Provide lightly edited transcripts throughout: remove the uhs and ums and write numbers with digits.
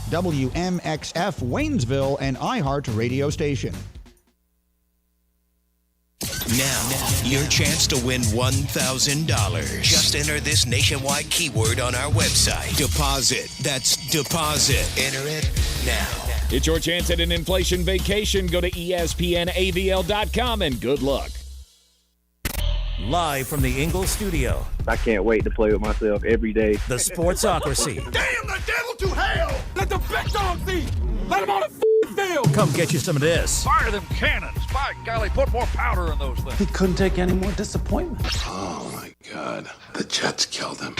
WMXF Waynesville and iHeart radio station. Now, your chance to win $1,000. Just enter this nationwide keyword on our website. Deposit. That's deposit. Enter it now. It's your chance at an inflation vacation. Go to ESPNAVL.com and good luck. Live from the Ingalls studio. I can't wait to play with myself every day. The Sportsocracy. Damn the devil to hell! Let the big dogs eat! Let them on the field! Come get you some of this. Fire them cannons! By golly, put more powder in those things. He couldn't take any more disappointment. Oh, my God. The Jets killed him.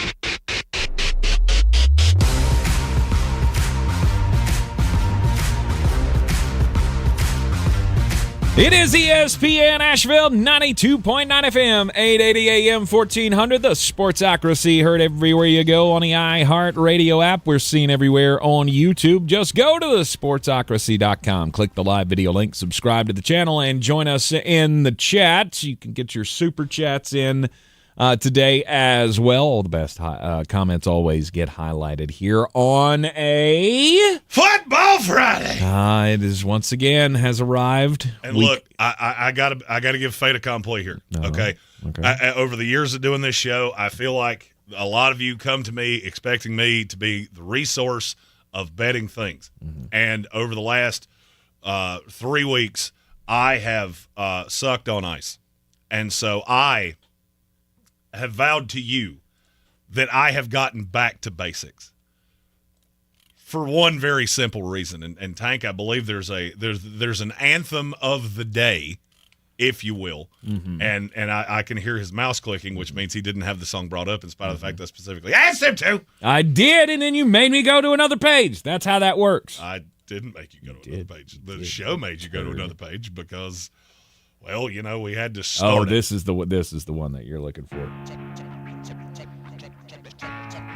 It is ESPN Asheville, 92.9 FM, 880 AM, 1400. The Sportsocracy, heard everywhere you go on the iHeart Radio app. We're seen everywhere on YouTube. Just go to the sportsocracy.com, click the live video link, subscribe to the channel, and join us in the chat. You can get your super chats in today as well. All the best comments always get highlighted here on a Football Friday. It is once again has arrived. And look, I gotta give fait accompli here. Okay. Over the years of doing this show, I feel like a lot of you come to me expecting me to be the resource of betting things, and over the last 3 weeks, I have sucked on ice, and so I have vowed to you that I have gotten back to basics for one very simple reason. And Tank, I believe there's an anthem of the day, if you will, and I can hear his mouse clicking, which means he didn't have the song brought up in spite of the fact that I specifically asked him to. I did, and then you made me go to another page. That's how that works. I didn't make you go to another page. The show made you go to another page because, well, you know, we had to start. Oh, this is the one that you're looking for.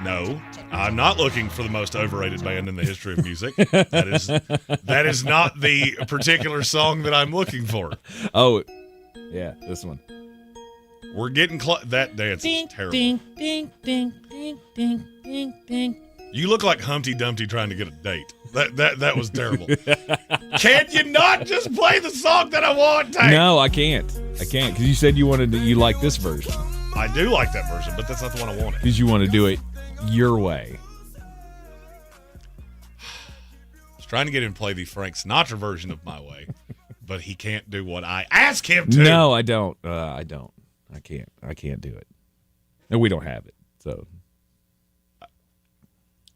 No, I'm not looking for the most overrated band in the history of music. That is not the particular song that I'm looking for. Oh, yeah, this one. We're getting close. That dance is terrible. Ding, ding, ding, ding, ding, ding, ding. You look like Humpty Dumpty trying to get a date. That was terrible. Can you not just play the song that I want, Tank? No, I can't because you said you like this version. I do like that version, but that's not the one I wanted. Because you want to do it your way. I was trying to get him to play the Frank Sinatra version of My Way, but he can't do what I ask him to. No, I don't. I can't. I can't do it. And we don't have it, so.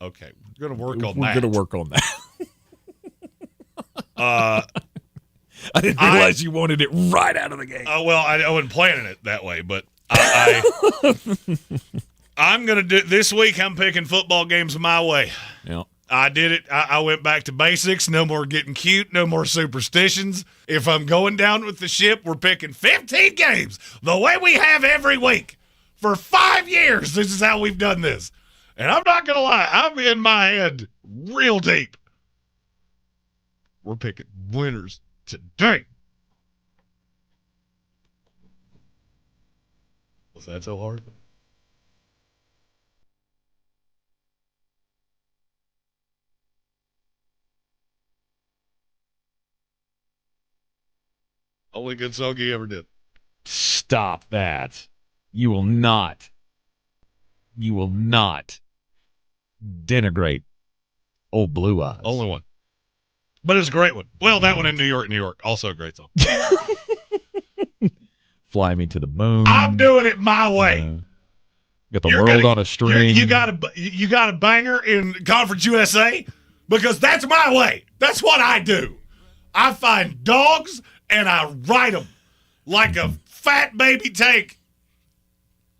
Okay, we're going to work on that. We're going to work on that. I didn't realize you wanted it right out of the gate. Well, I wasn't planning it that way, but I'm going to do this week. I'm picking football games my way. Yeah. I did it. I went back to basics. No more getting cute. No more superstitions. If I'm going down with the ship, we're picking 15 games the way we have every week for 5 years. This is how we've done this. And I'm not going to lie. I'm in my head real deep. We're picking winners today. Was that so hard? Only good song he ever did. Stop that. You will not denigrate old Blue Eyes. Only one. But it's a great one. Well, that one in New York. Also a great song. Fly Me to the Moon. I'm doing it my way. Got the world on a string. You got a banger in Conference USA? Because that's my way. That's what I do. I find dogs and I ride them like a fat baby tank.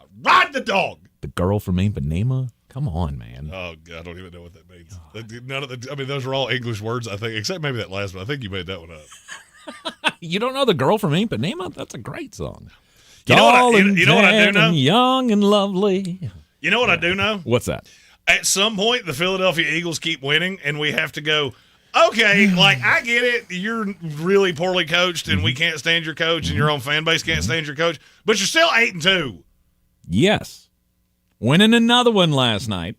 I ride the dog. The Girl from Ipanema? Come on, man. Oh, God, I don't even know what that means. None of those are all English words, I think, except maybe that last one. I think you made that one up. You don't know The Girl from Ipanema? That's a great song. You know what I do know? Young and lovely. You know what I do know? What's that? At some point, the Philadelphia Eagles keep winning, and we have to go, okay, like, I get it. You're really poorly coached, and we can't stand your coach, and your own fan base can't stand your coach, but you're still 8-2. Yes. Winning another one last night.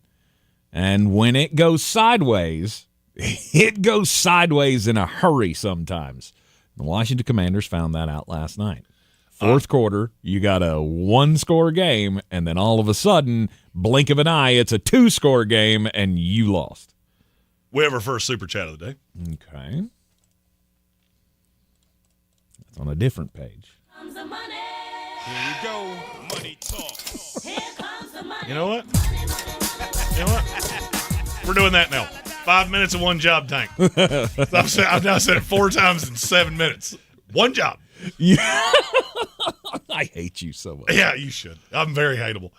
And when it goes sideways, It goes sideways in a hurry sometimes. The Washington Commanders found that out last night. Fourth quarter, you got a 1-score game, and then all of a sudden, blink of an eye, it's a 2-score game, and you lost. We have our first super chat of the day. Okay. It's on a different page. Here we go. Money talk. You know what? You know what? We're doing that now. 5 minutes of one job, Tank. I've now said it 4 times in 7 minutes. One job. Yeah. I hate you so much. Yeah, you should. I'm very hateable.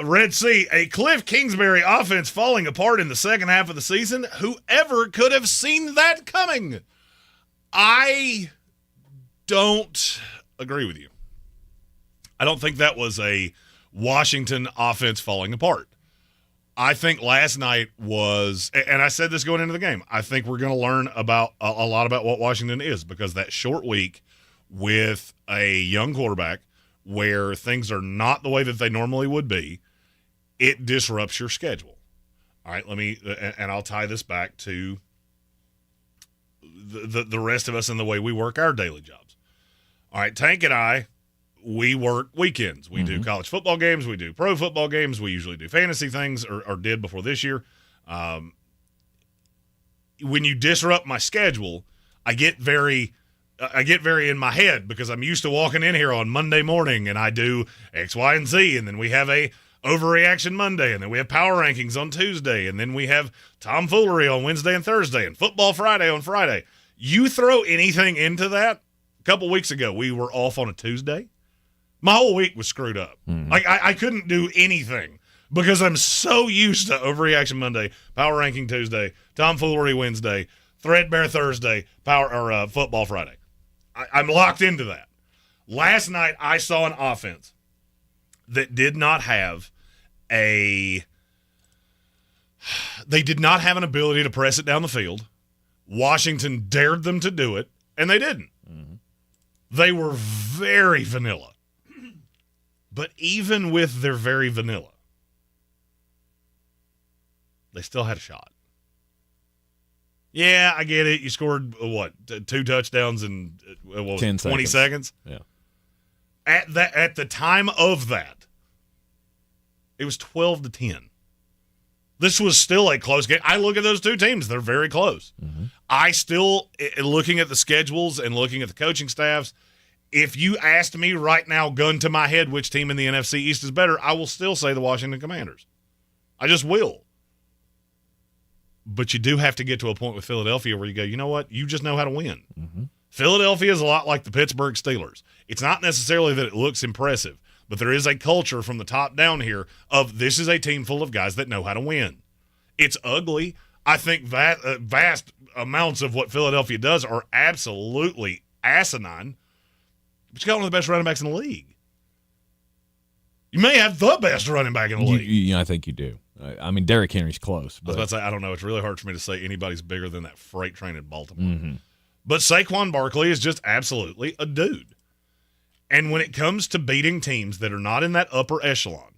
Red Sea, a Cliff Kingsbury offense falling apart in the second half of the season. Whoever could have seen that coming? I don't agree with you. I don't think that was a Washington offense falling apart. I think last night was, and I said this going into the game, I think we're going to learn about a lot about what Washington is, because that short week with a young quarterback where things are not the way that they normally would be, it disrupts your schedule. All right, and I'll tie this back to the rest of us and the way we work our daily jobs. All right, Tank and I, we work weekends. We do college football games. We do pro football games. We usually do fantasy things, or did before this year. When you disrupt my schedule, I get very in my head, because I'm used to walking in here on Monday morning and I do X, Y, and Z, and then we have a Overreaction Monday, and then we have Power Rankings on Tuesday, and then we have Tomfoolery on Wednesday and Thursday, and Football Friday on Friday. You throw anything into that, a couple weeks ago, we were off on a Tuesday. My whole week was screwed up. Like I couldn't do anything because I'm so used to Overreaction Monday, Power Ranking Tuesday, Tomfoolery Wednesday, Threadbare Thursday, Football Friday. I'm locked into that. Last night I saw an offense that did not have an ability to press it down the field. Washington dared them to do it, and they didn't. They were very vanilla. But even with their very vanilla, they still had a shot. Yeah, I get it. You scored, 2 touchdowns in 20 seconds? Yeah. At the time of that, it was 12-10. This was still a close game. I look at those two teams. They're very close. I still, looking at the schedules and looking at the coaching staffs, if you asked me right now, gun to my head, which team in the NFC East is better, I will still say the Washington Commanders. I just will. But you do have to get to a point with Philadelphia where you go, you know what? You just know how to win. Philadelphia is a lot like the Pittsburgh Steelers. It's not necessarily that it looks impressive, but there is a culture from the top down here of this is a team full of guys that know how to win. It's ugly. I think vast amounts of what Philadelphia does are absolutely asinine. But you got one of the best running backs in the league. You may have the best running back in the league. I think you do. I mean, Derrick Henry's close. But I was about to say, I don't know. It's really hard for me to say anybody's bigger than that freight train in Baltimore. But Saquon Barkley is just absolutely a dude. And when it comes to beating teams that are not in that upper echelon,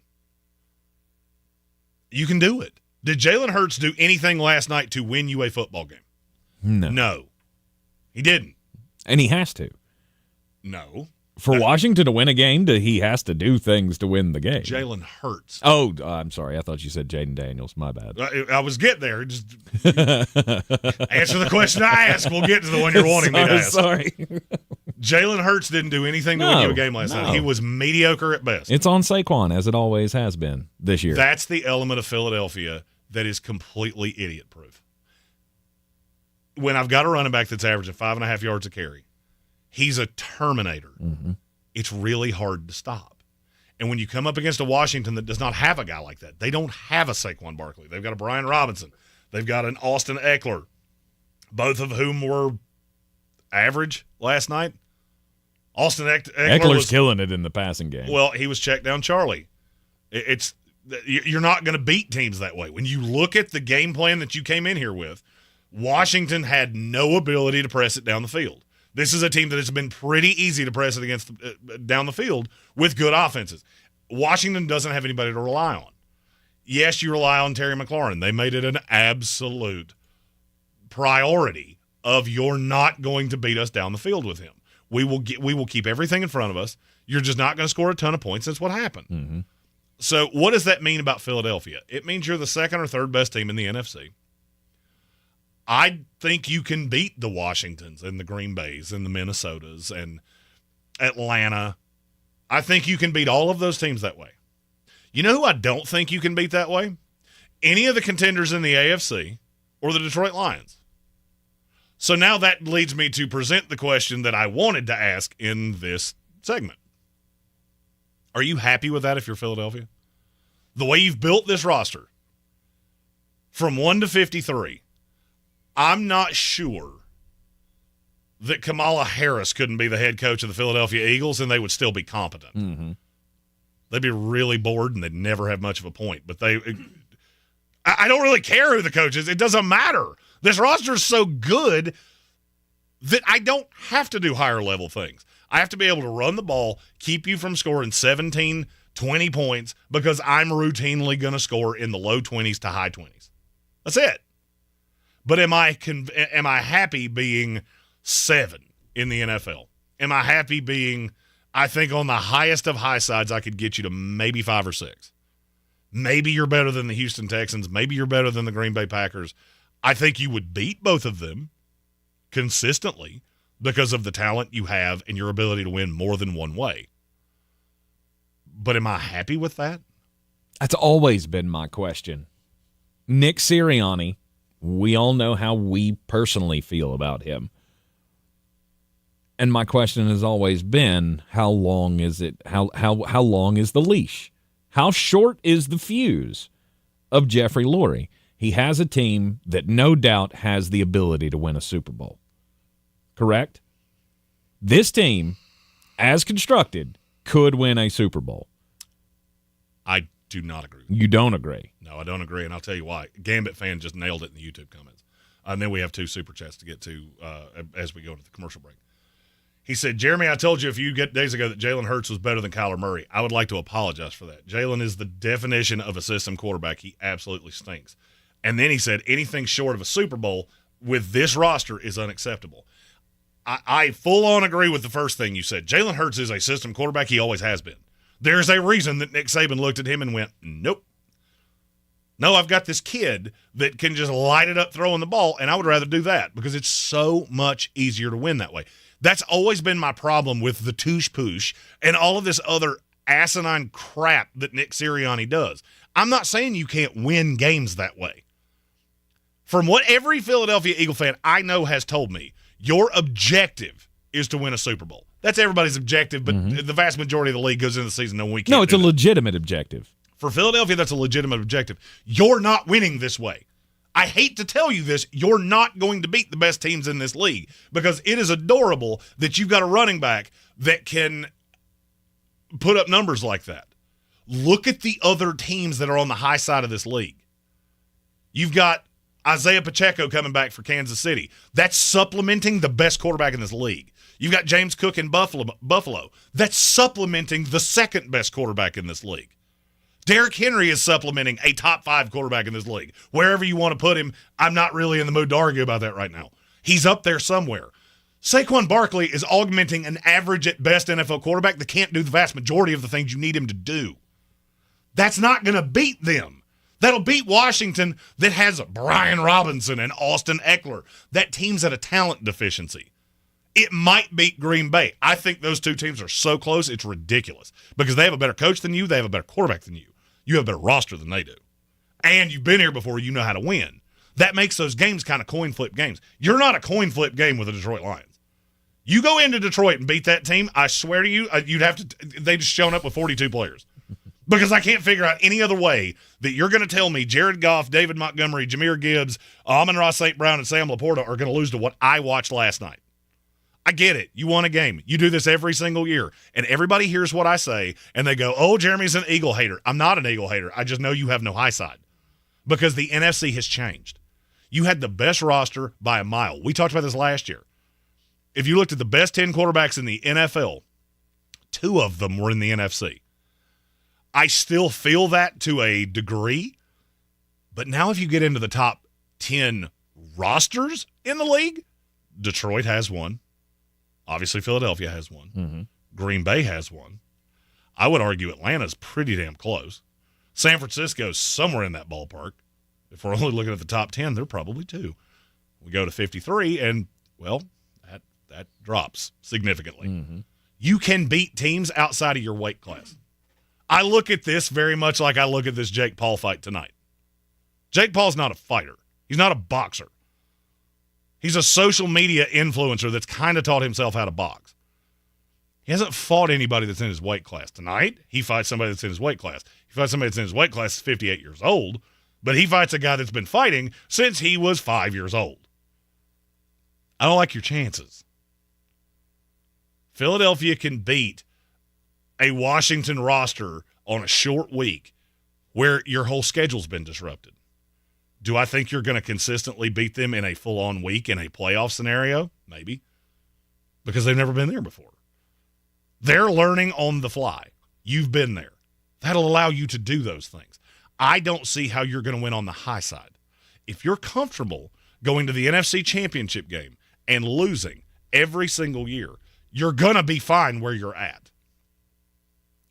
you can do it. Did Jalen Hurts do anything last night to win you a football game? No. He didn't. And he has to. No. For Washington to win a game, he has to do things to win the game. Jalen Hurts. Oh, I'm sorry. I thought you said Jaden Daniels. My bad. I was getting there. Just answer the question I asked. We'll get to the one you're wanting me to ask. Sorry. Jalen Hurts didn't do anything to win you a game last night. He was mediocre at best. It's on Saquon, as it always has been this year. That's the element of Philadelphia that is completely idiot-proof. When I've got a running back that's averaging 5.5 yards a carry, he's a terminator. It's really hard to stop. And when you come up against a Washington that does not have a guy like that, they don't have a Saquon Barkley. They've got a Brian Robinson. They've got an Austin Eckler, both of whom were average last night. Austin Eckler's was killing it in the passing game. Well, he was checked down Charlie. You're not going to beat teams that way. When you look at the game plan that you came in here with, Washington had no ability to press it down the field. This is a team that has been pretty easy to press it against down the field with good offenses. Washington doesn't have anybody to rely on. Yes, you rely on Terry McLaurin. They made it an absolute priority of you're not going to beat us down the field with him. We will keep everything in front of us. You're just not going to score a ton of points. That's what happened. Mm-hmm. So what does that mean about Philadelphia? It means you're the second or third best team in the NFC. I think you can beat the Washingtons and the Green Bays and the Minnesotas and Atlanta. I think you can beat all of those teams that way. You know who I don't think you can beat that way? Any of the contenders in the AFC or the Detroit Lions. So now that leads me to present the question that I wanted to ask in this segment. Are you happy with that if you're Philadelphia? The way you've built this roster from 1 to 53, I'm not sure that Kamala Harris couldn't be the head coach of the Philadelphia Eagles and they would still be competent. Mm-hmm. They'd be really bored and they'd never have much of a point. But I don't really care who the coach is. It doesn't matter. This roster is so good that I don't have to do higher level things. I have to be able to run the ball, keep you from scoring 17, 20 points because I'm routinely going to score in the low 20s to high 20s. That's it. But am I happy being 7 in the NFL? Am I happy being, I think, on the highest of high sides, I could get you to maybe 5 or 6. Maybe you're better than the Houston Texans. Maybe you're better than the Green Bay Packers. I think you would beat both of them consistently because of the talent you have and your ability to win more than one way. But am I happy with that? That's always been my question. Nick Sirianni, we all know how we personally feel about him. And my question has always been, how long is it? How long is the leash? How short is the fuse of Jeffrey Lurie? He has a team that no doubt has the ability to win a Super Bowl. Correct? This team, as constructed, could win a Super Bowl. I do not agree. You don't agree? No, I don't agree, and I'll tell you why. Gambit fan just nailed it in the YouTube comments. And then we have 2 super chats to get to as we go to the commercial break. He said, Jeremy, I told you a few days ago that Jalen Hurts was better than Kyler Murray. I would like to apologize for that. Jalen is the definition of a system quarterback. He absolutely stinks. And then he said, anything short of a Super Bowl with this roster is unacceptable. I full-on agree with the first thing you said. Jalen Hurts is a system quarterback. He always has been. There's a reason that Nick Saban looked at him and went, nope. No, I've got this kid that can just light it up throwing the ball, and I would rather do that because it's so much easier to win that way. That's always been my problem with the touche-poosh and all of this other asinine crap that Nick Sirianni does. I'm not saying you can't win games that way. From what every Philadelphia Eagle fan I know has told me, your objective is to win a Super Bowl. That's everybody's objective, but the vast majority of the league goes into the season knowing we can't. No, it's a legitimate objective. For Philadelphia, that's a legitimate objective. You're not winning this way. I hate to tell you this, you're not going to beat the best teams in this league because it is adorable that you've got a running back that can put up numbers like that. Look at the other teams that are on the high side of this league. You've got Isaiah Pacheco coming back for Kansas City. That's supplementing the best quarterback in this league. You've got James Cook in Buffalo. That's supplementing the second best quarterback in this league. Derrick Henry is supplementing a top 5 quarterback in this league. Wherever you want to put him, I'm not really in the mood to argue about that right now. He's up there somewhere. Saquon Barkley is augmenting an average at best NFL quarterback that can't do the vast majority of the things you need him to do. That's not going to beat them. That'll beat Washington that has Brian Robinson and Austin Eckler. That team's at a talent deficiency. It might beat Green Bay. I think those two teams are so close, it's ridiculous. Because they have a better coach than you, they have a better quarterback than you. You have a better roster than they do. And you've been here before, you know how to win. That makes those games kind of coin flip games. You're not a coin flip game with the Detroit Lions. You go into Detroit and beat that team, I swear to you, they just shown up with 42 players. Because I can't figure out any other way that you're going to tell me Jared Goff, David Montgomery, Jahmyr Gibbs, Amon-Ra St. Brown, and Sam Laporta are going to lose to what I watched last night. I get it. You won a game. You do this every single year. And everybody hears what I say, and they go, oh, Jeremy's an Eagle hater. I'm not an Eagle hater. I just know you have no high side. Because the NFC has changed. You had the best roster by a mile. We talked about this last year. If you looked at the best 10 quarterbacks in the NFL, 2 of them were in the NFC. I still feel that to a degree. But now if you get into the top 10 rosters in the league, Detroit has one. Obviously, Philadelphia has one. Mm-hmm. Green Bay has one. I would argue Atlanta's pretty damn close. San Francisco's somewhere in that ballpark. If we're only looking at the top 10, they're probably 2. We go to 53, and, well, that drops significantly. Mm-hmm. You can beat teams outside of your weight class. I look at this very much like I look at this Jake Paul fight tonight. Jake Paul's not a fighter. He's not a boxer. He's a social media influencer that's kind of taught himself how to box. He hasn't fought anybody that's in his weight class. Tonight, he fights somebody that's in his weight class. He fights somebody that's in his weight class, 58 years old, but he fights a guy that's been fighting since he was 5 years old. I don't like your chances. Philadelphia can beat a Washington roster on a short week where your whole schedule's been disrupted. Do I think you're going to consistently beat them in a full-on week in a playoff scenario? Maybe. Because they've never been there before. They're learning on the fly. You've been there. That'll allow you to do those things. I don't see how you're going to win on the high side. If you're comfortable going to the NFC Championship game and losing every single year, you're going to be fine where you're at.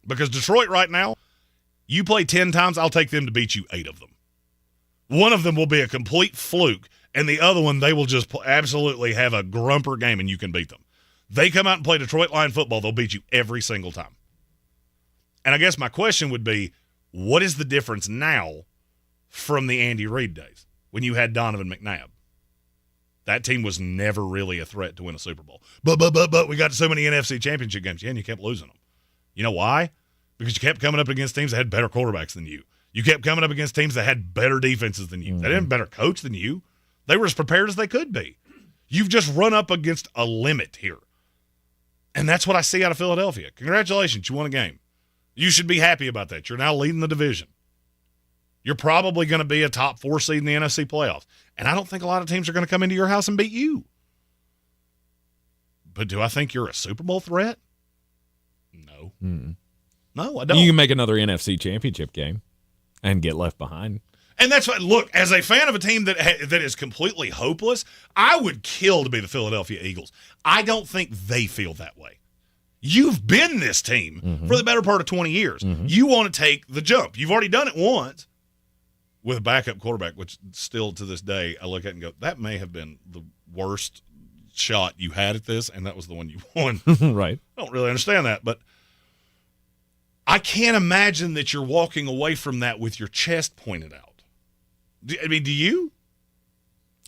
Because Detroit right now, you play 10 times, I'll take them to beat you 8 of them. One of them will be a complete fluke, and the other one, they will just absolutely have a grumper game, and you can beat them. They come out and play Detroit Lion football, they'll beat you every single time. And I guess my question would be, what is the difference now from the Andy Reid days when you had Donovan McNabb? That team was never really a threat to win a Super Bowl. But we got so many NFC Championship games, and you kept losing them. You know why? Because you kept coming up against teams that had better quarterbacks than you. You kept coming up against teams that had better defenses than you. They didn't have better coach than you. They were as prepared as they could be. You've just run up against a limit here. And that's what I see out of Philadelphia. Congratulations, you won a game. You should be happy about that. You're now leading the division. You're probably going to be a top 4 seed in the NFC playoffs. And I don't think a lot of teams are going to come into your house and beat you. But do I think you're a Super Bowl threat? No. No, I don't. You can make another NFC Championship game and get left behind. And that's what, look, as a fan of a team that is completely hopeless, I would kill to be the Philadelphia Eagles. I don't think they feel that way. You've been this team for the better part of 20 years. You want to take the jump. You've already done it once with a backup quarterback, which still to this day I look at and go, that may have been the worst shot you had at this, and that was the one you won. Right. I don't really understand that, but I can't imagine that you're walking away from that with your chest pointed out. Do you?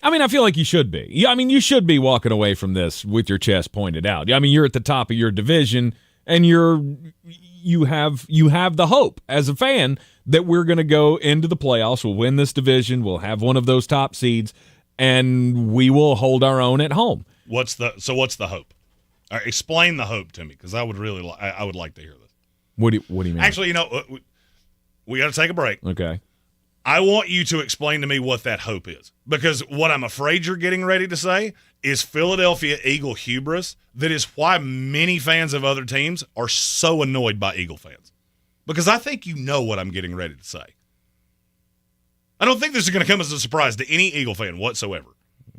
I mean, I feel like you should be. You should be walking away from this with your chest pointed out. I mean, you're at the top of your division, and you have the hope as a fan that we're going to go into the playoffs. We'll win this division. We'll have one of those top seeds, and we will hold our own at home. What's the hope? All right, explain the hope to me, because I would like to hear this. What do you mean? Actually, we got to take a break. Okay. I want you to explain to me what that hope is, because what I'm afraid you're getting ready to say is Philadelphia Eagle hubris. That is why many fans of other teams are so annoyed by Eagle fans, because I think you know what I'm getting ready to say. I don't think this is going to come as a surprise to any Eagle fan whatsoever.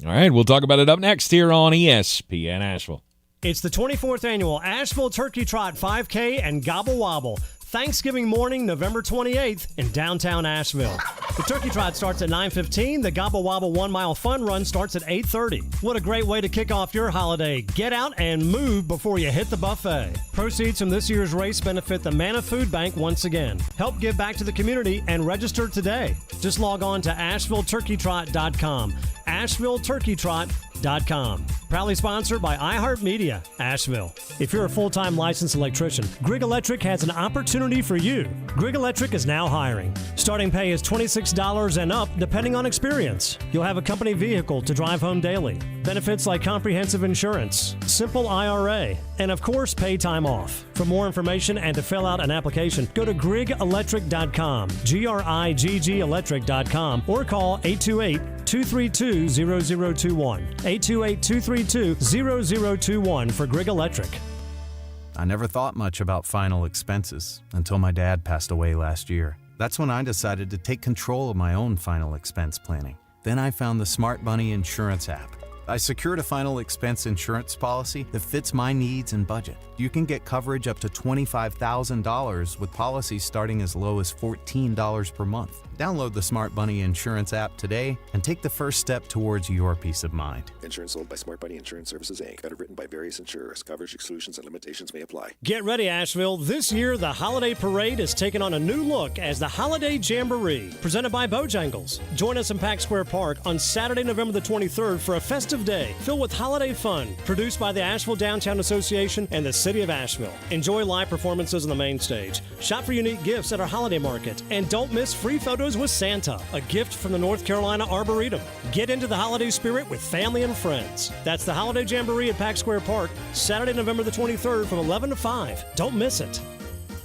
All right, we'll talk about it up next here on ESPN Asheville. It's the 24th annual Asheville Turkey Trot 5K and Gobble Wobble. Thanksgiving morning, November 28th in downtown Asheville. The Turkey Trot starts at 9:15. The Gobble Wobble 1 mile fun run starts at 8:30. What a great way to kick off your holiday. Get out and move before you hit the buffet. Proceeds from this year's race benefit the Manna Food Bank once again. Help give back to the community and register today. Just log on to AshevilleTurkeyTrot.com. AshevilleTurkeyTrot.com. Proudly sponsored by iHeartMedia, Asheville. If you're a full-time licensed electrician, Grigg Electric has an opportunity for you. Grigg Electric is now hiring. Starting pay is $26 and up, depending on experience. You'll have a company vehicle to drive home daily. Benefits like comprehensive insurance, simple IRA, and of course, pay time off. For more information and to fill out an application, go to GriggElectric.com, Grigg Electric.com, or call 828-232-0021. 828-232-0021 for Grigg Electric. I never thought much about final expenses until my dad passed away last year. That's when I decided to take control of my own final expense planning. Then I found the Smart Money Insurance app. I secured a final expense insurance policy that fits my needs and budget. You can get coverage up to $25,000 with policies starting as low as $14 per month. Download the Smart Money Insurance app today and take the first step towards your peace of mind. Insurance sold by Smart Money Insurance Services, Inc. Underwritten by various insurers. Coverage exclusions and limitations may apply. Get ready, Asheville. This year, the Holiday Parade is taking on a new look as the Holiday Jamboree, presented by Bojangles. Join us in Pack Square Park on Saturday, November the 23rd for a festive day filled with holiday fun, produced by the Asheville Downtown Association and the City of Asheville. Enjoy live performances on the main stage. Shop for unique gifts at our holiday market. And don't miss free photos with Santa, a gift from the North Carolina Arboretum. Get into the holiday spirit with family and friends. That's the Holiday Jamboree at Pack Square Park, Saturday, November the 23rd from 11 to 5. Don't miss it.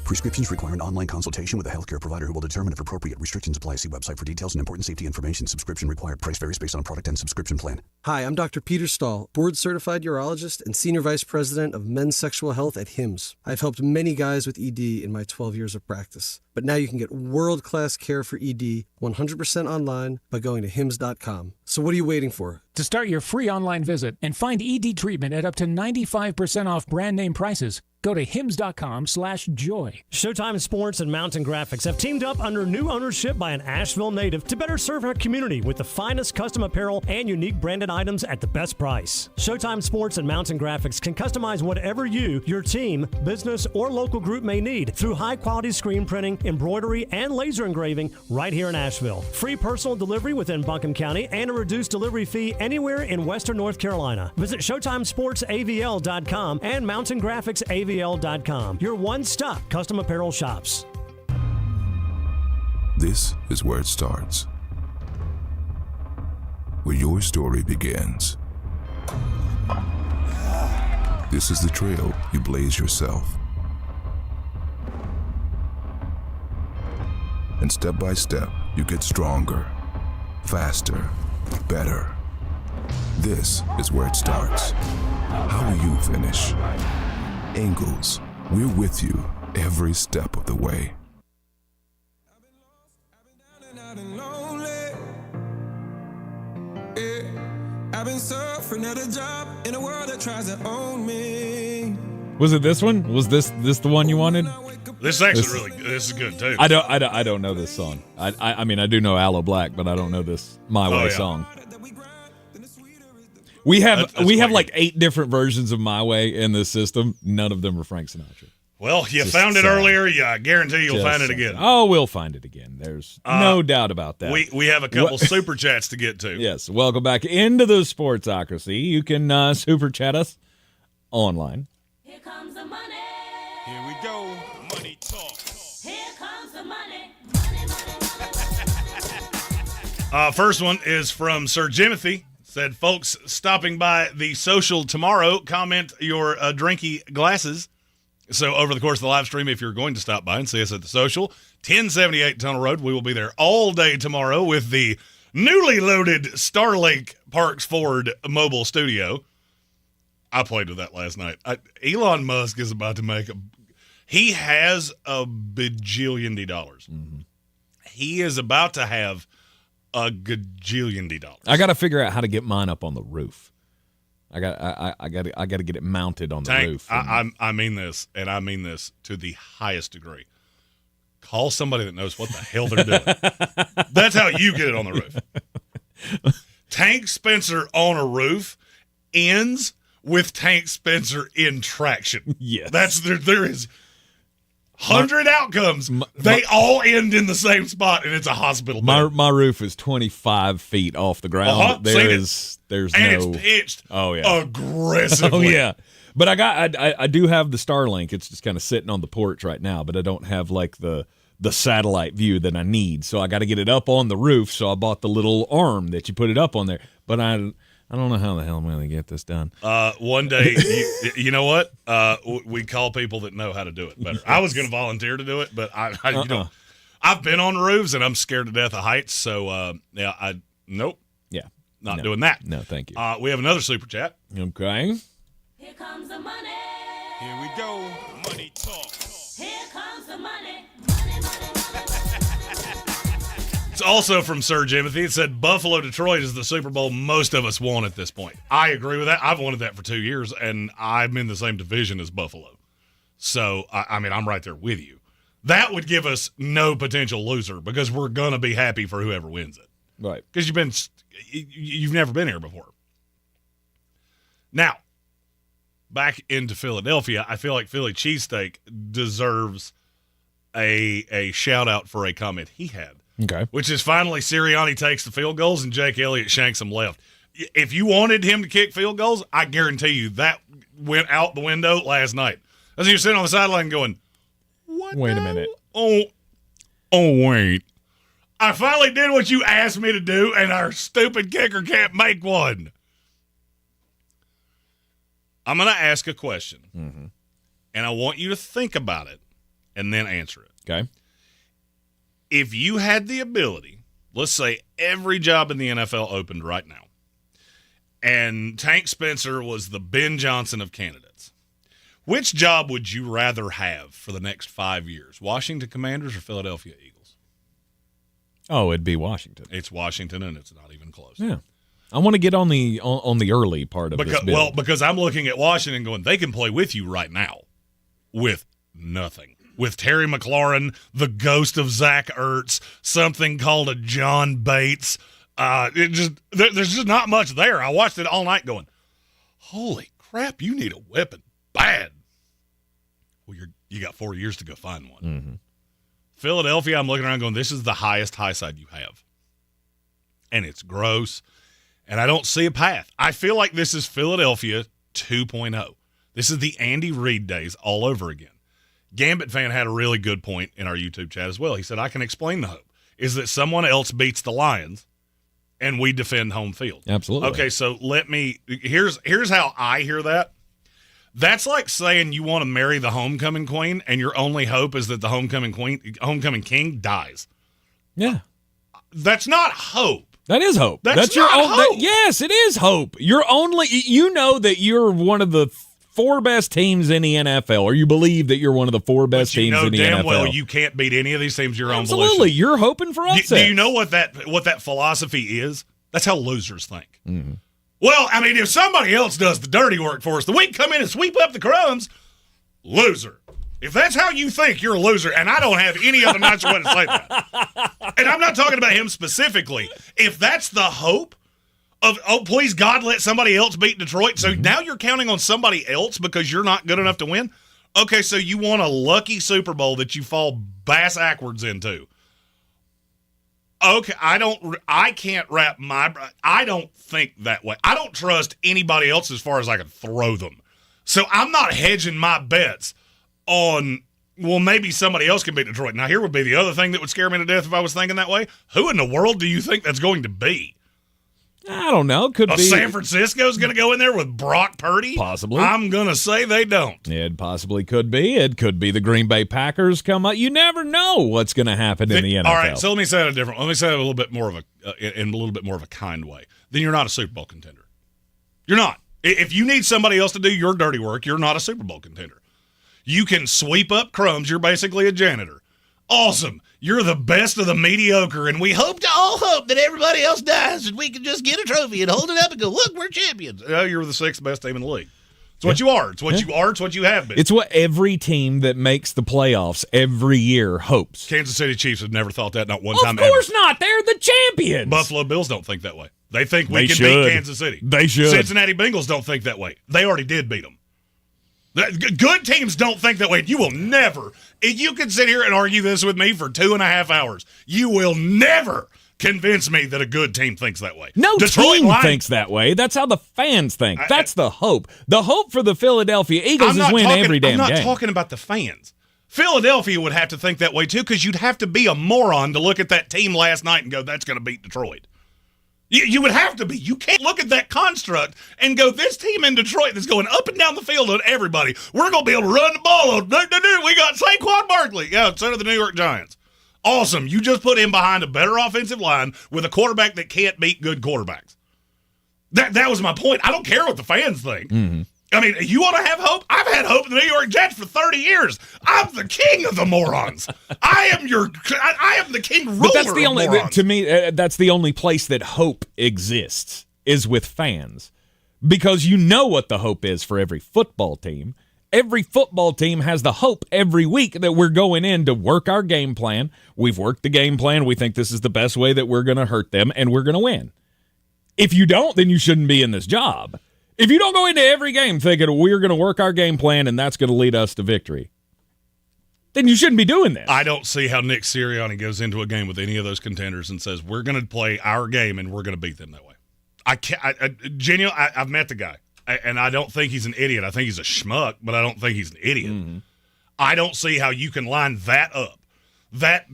Prescriptions require an online consultation with a healthcare provider who will determine if appropriate. Restrictions apply. See website for details and important safety information. Subscription required. Price varies based on product and subscription plan. Hi, I'm Dr. Peter Stahl, board-certified urologist and senior vice president of men's sexual health at HIMSS. I've helped many guys with ED in my 12 years of practice. But now you can get world-class care for ED 100% online by going to hims.com. So what are you waiting for? To start your free online visit and find ED treatment at up to 95% off brand name prices, go to hims.com/joy. Showtime Sports and Mountain Graphics have teamed up under new ownership by an Asheville native to better serve our community with the finest custom apparel and unique branded items at the best price. Showtime Sports and Mountain Graphics can customize whatever you, your team, business, or local group may need through high-quality screen printing, embroidery, and laser engraving right here in Asheville. Free personal delivery within Buncombe County and a reduced delivery fee anywhere in Western North Carolina. Visit ShowtimeSportsAVL.com and MountainGraphicsAVL.com. Your one-stop custom apparel shops. This is where it starts. Where your story begins. This is the trail you blaze yourself. And step by step, you get stronger, faster, better. This is where it starts. How will you finish? Ingalls, we're with you every step of the way. I've been suffering at a job in a world that tries to own me. Was it this one? Was this the one you wanted? This is actually really good. This is good too. I don't know this song. I mean I do know Aloe Black, but I don't know this My Way song. We have like 8 different versions of My Way in this system. None of them are Frank Sinatra. Well, you found it earlier. Yeah, I guarantee you'll find it again. Oh, we'll find it again. There's no doubt about that. We have a couple super chats to get to. Yes. Welcome back into the Sportsocracy. You can super chat us online. Here comes the money. Here we go. Money talk. Here comes the money. First one is from Sir Jimothy. Said, folks stopping by the social tomorrow, comment your drinky glasses. So over the course of the live stream, if you're going to stop by and see us at the social, 1078 Tunnel Road, we will be there all day tomorrow with the newly loaded Starlink Parks Ford mobile studio. I played with that last night. Elon Musk is about to make he has a bajillion dollars. Mm-hmm. He is about to have a gajillion dollars. I got to figure out how to get mine up on the roof. I got to get it mounted on the roof. I mean this, and I mean this to the highest degree. Call somebody that knows what the hell they're doing. That's how you get it on the roof. Tank Spencer on a roof ends with Tank Spencer in traction. Yes. There is 100 outcomes. They all end in the same spot, and it's a hospital bed. My roof is 25 feet off the ground. There's it's pitched aggressively. Oh, yeah. But I do have the Starlink. It's just kind of sitting on the porch right now, but I don't have like the satellite view that I need. So I got to get it up on the roof. So I bought the little arm that you put it up on there. But I don't know how the hell I'm going to get this done. One day, you know what? We call people that know how to do it better. Yes. I was going to volunteer to do it, but I've been on roofs and I'm scared to death of heights. So nope. Yeah. Not doing that. No, thank you. We have another super chat. Okay. Here comes the money. Here we go. Money talk. Here comes the money. It's also from Sir Jimothy. It said Buffalo Detroit is the Super Bowl most of us want at this point. I agree with that. I've wanted that for 2 years, and I'm in the same division as Buffalo. So, I mean, I'm right there with you. That would give us no potential loser because we're going to be happy for whoever wins it. Right. Because you've never been here before. Now, back into Philadelphia, I feel like Philly cheesesteak deserves a shout-out for a comment he had. Okay. Which is finally Sirianni takes the field goals and Jake Elliott shanks them left. If you wanted him to kick field goals, I guarantee you that went out the window last night. As you're sitting on the sideline going, Wait a minute. Oh, wait. I finally did what you asked me to do, and our stupid kicker can't make one. I'm going to ask a question, and I want you to think about it and then answer it. Okay. If you had the ability, let's say every job in the NFL opened right now, and Tank Spencer was the Ben Johnson of candidates, which job would you rather have for the next 5 years? Washington Commanders or Philadelphia Eagles? Oh, it'd be Washington. It's Washington, and it's not even close. Yeah. I want to get on the early part of this build. Well, because I'm looking at Washington going, they can play with you right now with nothing. With Terry McLaurin, the ghost of Zach Ertz, something called a John Bates. There's just not much there. I watched it all night going, holy crap, you need a weapon bad. Well, you got 4 years to go find one. Mm-hmm. Philadelphia, I'm looking around going, this is the highest high side you have. And it's gross. And I don't see a path. I feel like this is Philadelphia 2.0. This is the Andy Reid days all over again. Gambit fan had a really good point in our YouTube chat as well. He said, I can explain the hope, is that someone else beats the Lions and we defend home field. Absolutely. Okay, so here's how I hear that. That's like saying you want to marry the homecoming queen and your only hope is that the homecoming king dies. Yeah. That's not hope. That is hope. That's your not own hope. yes, it is hope. You know that you're one of the 4 best teams in the NFL, or you believe that you're one of the 4 best teams in the NFL. You know damn well you can't beat any of these teams your own volition. Absolutely. You're hoping for upsets. Do you know what that philosophy is? That's how losers think. Mm-hmm. Well, I mean, if somebody else does the dirty work for us, then we can come in and sweep up the crumbs. Loser. If that's how you think, you're a loser, and I don't have any other nicer way to say that. And I'm not talking about him specifically. If that's the hope of, oh, please, God, let somebody else beat Detroit, so now you're counting on somebody else because you're not good enough to win? Okay, so you want a lucky Super Bowl that you fall bass-ackwards into. Okay, I don't think that way. I don't trust anybody else as far as I can throw them. So I'm not hedging my bets on, well, maybe somebody else can beat Detroit. Now, here would be the other thing that would scare me to death if I was thinking that way. Who in the world do you think that's going to be? I don't know. Could be San Francisco's going to go in there with Brock Purdy? Possibly. I'm going to say they don't. It possibly could be. It could be the Green Bay Packers come up. You never know what's going to happen in the NFL. All right, so let me say it different. Let me say it a little bit more of in a little bit more of a kind way. Then you're not a Super Bowl contender. You're not. If you need somebody else to do your dirty work, you're not a Super Bowl contender. You can sweep up crumbs. You're basically a janitor. Awesome. You're the best of the mediocre, and we hope that everybody else dies and we can just get a trophy and hold it up and go, look, we're champions. You're the 6th best team in the league. It's what you are. It's what you are. It's what you have been. It's what every team that makes the playoffs every year hopes. Kansas City Chiefs have never thought that, not one time ever. Of course not. They're the champions. Buffalo Bills don't think that way. They think we can beat Kansas City. They should. Cincinnati Bengals don't think that way. They already did beat them. Good teams don't think that way. You will never, you can sit here and argue this with me for 2.5 hours. You will never convince me that a good team thinks that way. No team thinks that way. That's how the fans think. That's the hope. The hope for the Philadelphia Eagles is win every damn game. I'm not talking about the fans. Philadelphia would have to think that way too, because you'd have to be a moron to look at that team last night and go, that's going to beat Detroit. You would have to be. You can't look at that construct and go, this team in Detroit that's going up and down the field on everybody, we're going to be able to run the ball on. We got Saquon Barkley. Yeah, so do the New York Giants. Awesome. You just put him behind a better offensive line with a quarterback that can't beat good quarterbacks. That was my point. I don't care what the fans think. Mm-hmm. I mean, you want to have hope? I've had hope in the New York Jets for 30 years. I'm the king of the morons. I am the king ruler. But that's the only, of morons. to me, that's the only place that hope exists is with fans. Because you know what the hope is for every football team. Every football team has the hope every week that we're going in to work our game plan. We've worked the game plan. We think this is the best way that we're going to hurt them, and we're going to win. If you don't, then you shouldn't be in this job. If you don't go into every game thinking we're going to work our game plan and that's going to lead us to victory, then you shouldn't be doing this. I don't see how Nick Sirianni goes into a game with any of those contenders and says, we're going to play our game and we're going to beat them that way. I've met the guy, and I don't think he's an idiot. I think he's a schmuck, but I don't think he's an idiot. Mm-hmm. I don't see how you can line that up. That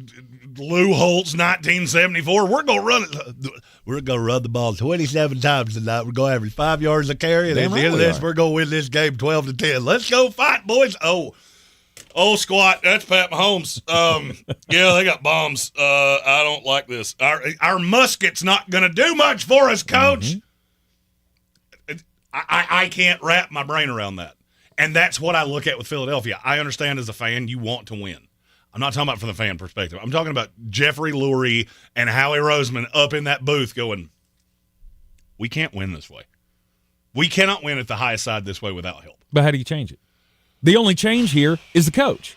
Lou Holtz 1974, we're going to run it. We're going to run the ball 27 times tonight. We're going to average 5 yards a carry, and at the end of this, we're going to win this game 12-10. Let's go fight, boys. Oh, squat. That's Pat Mahomes. Yeah, they got bombs. I don't like this. Our musket's not going to do much for us, Coach. Mm-hmm. I can't wrap my brain around that. And that's what I look at with Philadelphia. I understand as a fan, you want to win. I'm not talking about from the fan perspective. I'm talking about Jeffrey Lurie and Howie Roseman up in that booth going, we can't win this way. We cannot win at the highest side this way without help. But how do you change it? The only change here is the coach.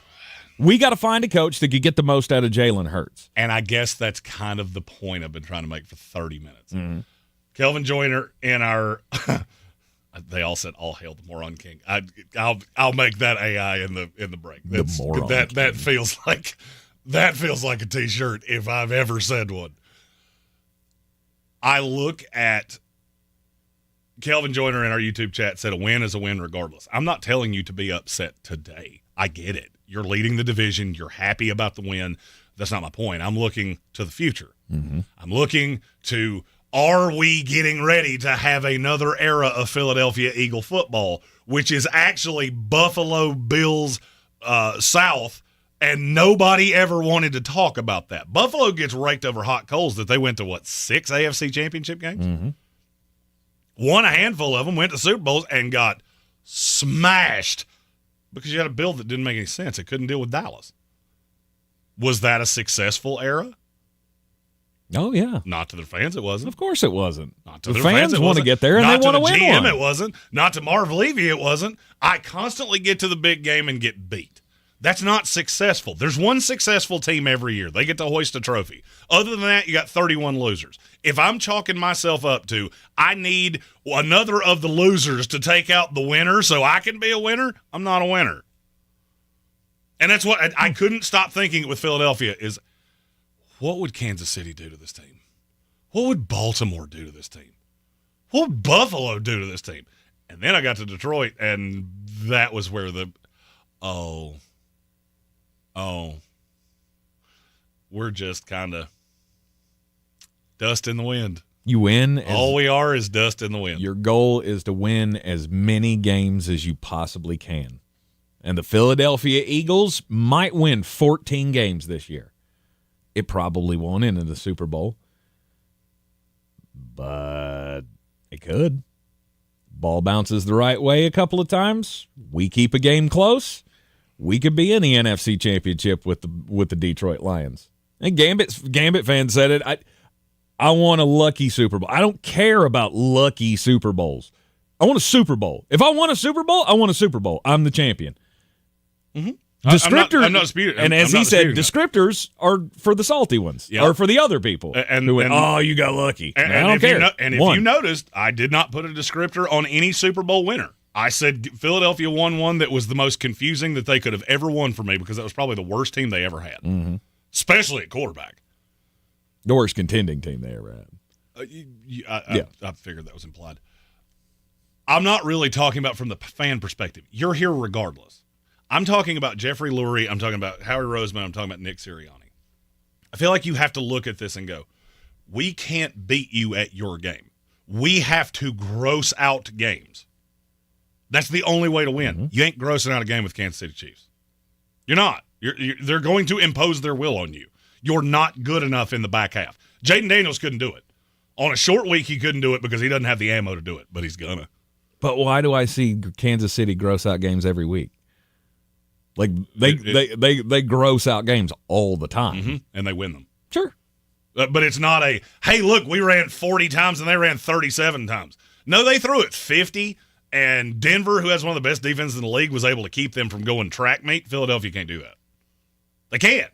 We got to find a coach that could get the most out of Jalen Hurts. And I guess that's kind of the point I've been trying to make for 30 minutes. Mm-hmm. Kelvin Joyner in our they all said all hail the moron king. I'll make that AI in the break. That feels like a t-shirt if I've ever said one. I look at Kelvin Joyner in our YouTube chat said a win is a win regardless. I'm not telling you to be upset today. I get it. You're leading the division. You're happy about the win. That's not my point. I'm looking to the future. Mm-hmm. I'm looking to, are we getting ready to have another era of Philadelphia Eagle football, which is actually Buffalo Bills South, and nobody ever wanted to talk about that. Buffalo gets raked over hot coals that they went to, 6 AFC championship games? Mm-hmm. Won a handful of them, went to Super Bowls, and got smashed because you had a build that didn't make any sense. It couldn't deal with Dallas. Was that a successful era? Oh, yeah. Not to the fans, it wasn't. Of course it wasn't. Not to the fans, want to get there, and they want to win GM, one. It wasn't. Not to Marv Levy, it wasn't. I constantly get to the big game and get beat. That's not successful. There's one successful team every year. They get to hoist a trophy. Other than that, you got 31 losers. If I'm chalking myself up to, I need another of the losers to take out the winner so I can be a winner, I'm not a winner. And that's what I couldn't stop thinking with Philadelphia is, what would Kansas City do to this team? What would Baltimore do to this team? What would Buffalo do to this team? And then I got to Detroit, and that was where we're just kind of dust in the wind. You win. All we are is dust in the wind. Your goal is to win as many games as you possibly can. And the Philadelphia Eagles might win 14 games this year. It probably won't end in the Super Bowl, but it could. Ball bounces the right way a couple of times. We keep a game close. We could be in the NFC Championship with the Detroit Lions. And Gambit fans said it. I want a lucky Super Bowl. I don't care about lucky Super Bowls. I want a Super Bowl. If I want a Super Bowl, I want a Super Bowl. I'm the champion. Mm-hmm. Descriptors, I'm not disputing. And as he said, descriptors are for the salty ones, or for the other people who went, you got lucky. And I don't care. If you noticed, I did not put a descriptor on any Super Bowl winner. I said Philadelphia won one that was the most confusing that they could have ever won for me because that was probably the worst team they ever had, especially at quarterback. The worst contending team they ever had. I figured that was implied. I'm not really talking about from the fan perspective. You're here regardless. I'm talking about Jeffrey Lurie. I'm talking about Howie Roseman. I'm talking about Nick Sirianni. I feel like you have to look at this and go, we can't beat you at your game. We have to gross out games. That's the only way to win. Mm-hmm. You ain't grossing out a game with Kansas City Chiefs. You're not. They're going to impose their will on you. You're not good enough in the back half. Jaden Daniels couldn't do it. On a short week, he couldn't do it because he doesn't have the ammo to do it, but he's gonna. But why do I see Kansas City gross out games every week? Like they gross out games all the time, and they win them. Sure, but it's not a hey, look, we ran 40 times and they ran 37 times. No, they threw it 50, and Denver, who has one of the best defenses in the league, was able to keep them from going track meet. Philadelphia can't do that. They can't.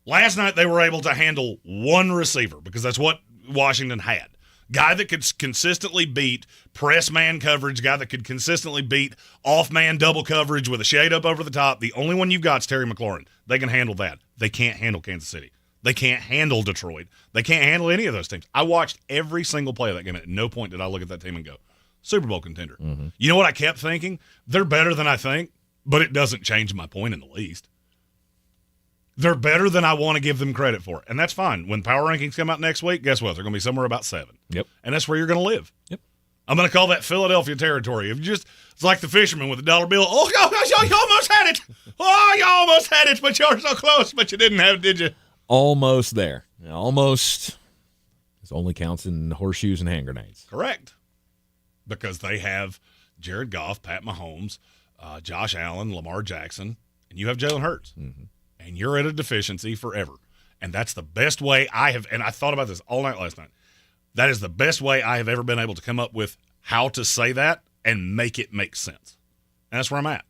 Last night they were able to handle one receiver because that's what Washington had. Guy that could consistently beat press man coverage, guy that could consistently beat off man double coverage with a shade up over the top. The only one you've got is Terry McLaurin. They can handle that. They can't handle Kansas City. They can't handle Detroit. They can't handle any of those teams. I watched every single play of that game. At no point did I look at that team and go, Super Bowl contender. You know what I kept thinking? They're better than I think, but it doesn't change my point in the least. They're better than I want to give them credit for. And that's fine. When power rankings come out next week, guess what? They're going to be somewhere about 7. Yep. And that's where you're going to live. Yep. I'm going to call that Philadelphia territory. It's like the fisherman with the dollar bill. Oh, you almost had it. Oh, you almost had it, but you were so close, but you didn't have it, did you? Almost there. Almost. It only counts in horseshoes and hand grenades. Correct. Because they have Jared Goff, Pat Mahomes, Josh Allen, Lamar Jackson, and you have Jalen Hurts. And you're at a deficiency forever. And that's the best way I have, and I thought about this all night last night. That is the best way I have ever been able to come up with how to say that and make it make sense. And that's where I'm at.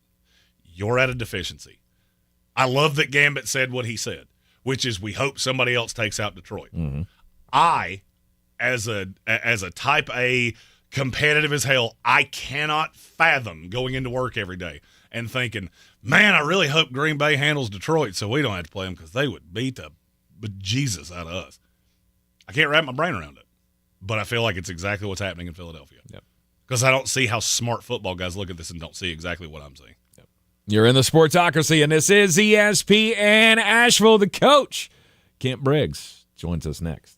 You're at a deficiency. I love that Gambit said what he said, which is we hope somebody else takes out Detroit. I, as a type A, competitive as hell, I cannot fathom going into work every day and thinking, man, I really hope Green Bay handles Detroit so we don't have to play them because they would beat the bejesus out of us. I can't wrap my brain around it. But I feel like it's exactly what's happening in Philadelphia. Because I don't see how smart football guys look at this and don't see exactly what I'm seeing. You're in the Sportsocracy, and this is ESPN Asheville. The coach, Kent Briggs, joins us next.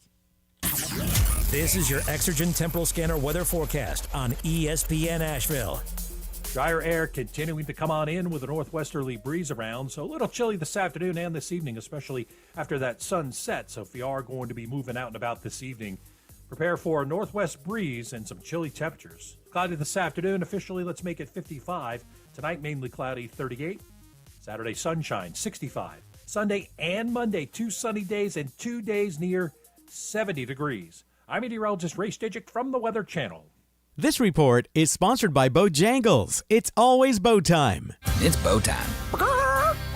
This is your Exergen Temporal Scanner weather forecast on ESPN Asheville. Drier air continuing to come on in with a northwesterly breeze around, so a little chilly this afternoon and this evening, especially after that sun set. So if you are going to be moving out and about this evening, prepare for a northwest breeze and some chilly temperatures. Cloudy this afternoon, officially let's make it 55. Tonight, mainly cloudy, 38. Saturday, sunshine, 65. Sunday and Monday, 2 sunny days and 2 days near 70 degrees. I'm meteorologist Ray Stidgick from the Weather Channel. This report is sponsored by Bojangles. It's always bow time. It's bow time.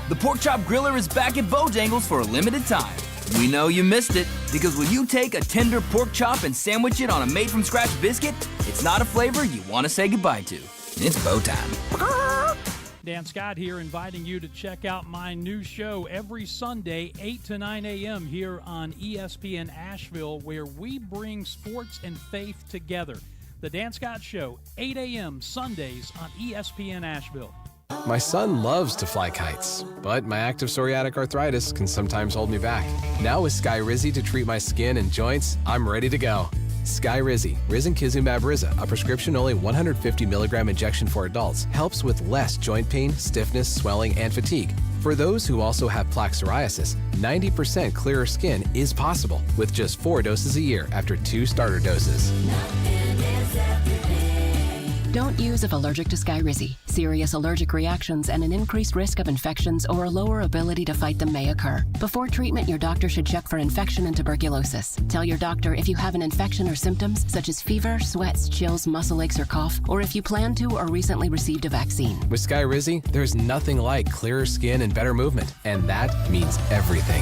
The Pork Chop Griller is back at Bojangles for a limited time. We know you missed it, because when you take a tender pork chop and sandwich it on a made-from-scratch biscuit, it's not a flavor you want to say goodbye to. It's bow time. Dan Scott here, inviting you to check out my new show every Sunday, 8 to 9 a.m. here on ESPN Asheville, where we bring sports and faith together. The Dan Scott Show, 8 a.m. Sundays on ESPN Asheville. My son loves to fly kites, but my active psoriatic arthritis can sometimes hold me back. Now with Skyrizi to treat my skin and joints, I'm ready to go. Skyrizi, risankizumab Riza, a prescription-only 150 milligram injection for adults, helps with less joint pain, stiffness, swelling, and fatigue. For those who also have plaque psoriasis, 90% clearer skin is possible with just 4 doses a year after 2 starter doses. Don't use if allergic to Skyrizi. Serious allergic reactions and an increased risk of infections or a lower ability to fight them may occur. Before treatment, your doctor should check for infection and tuberculosis. Tell your doctor if you have an infection or symptoms such as fever, sweats, chills, muscle aches, or cough, or if you plan to or recently received a vaccine. With Skyrizi, there's nothing like clearer skin and better movement, and that means everything.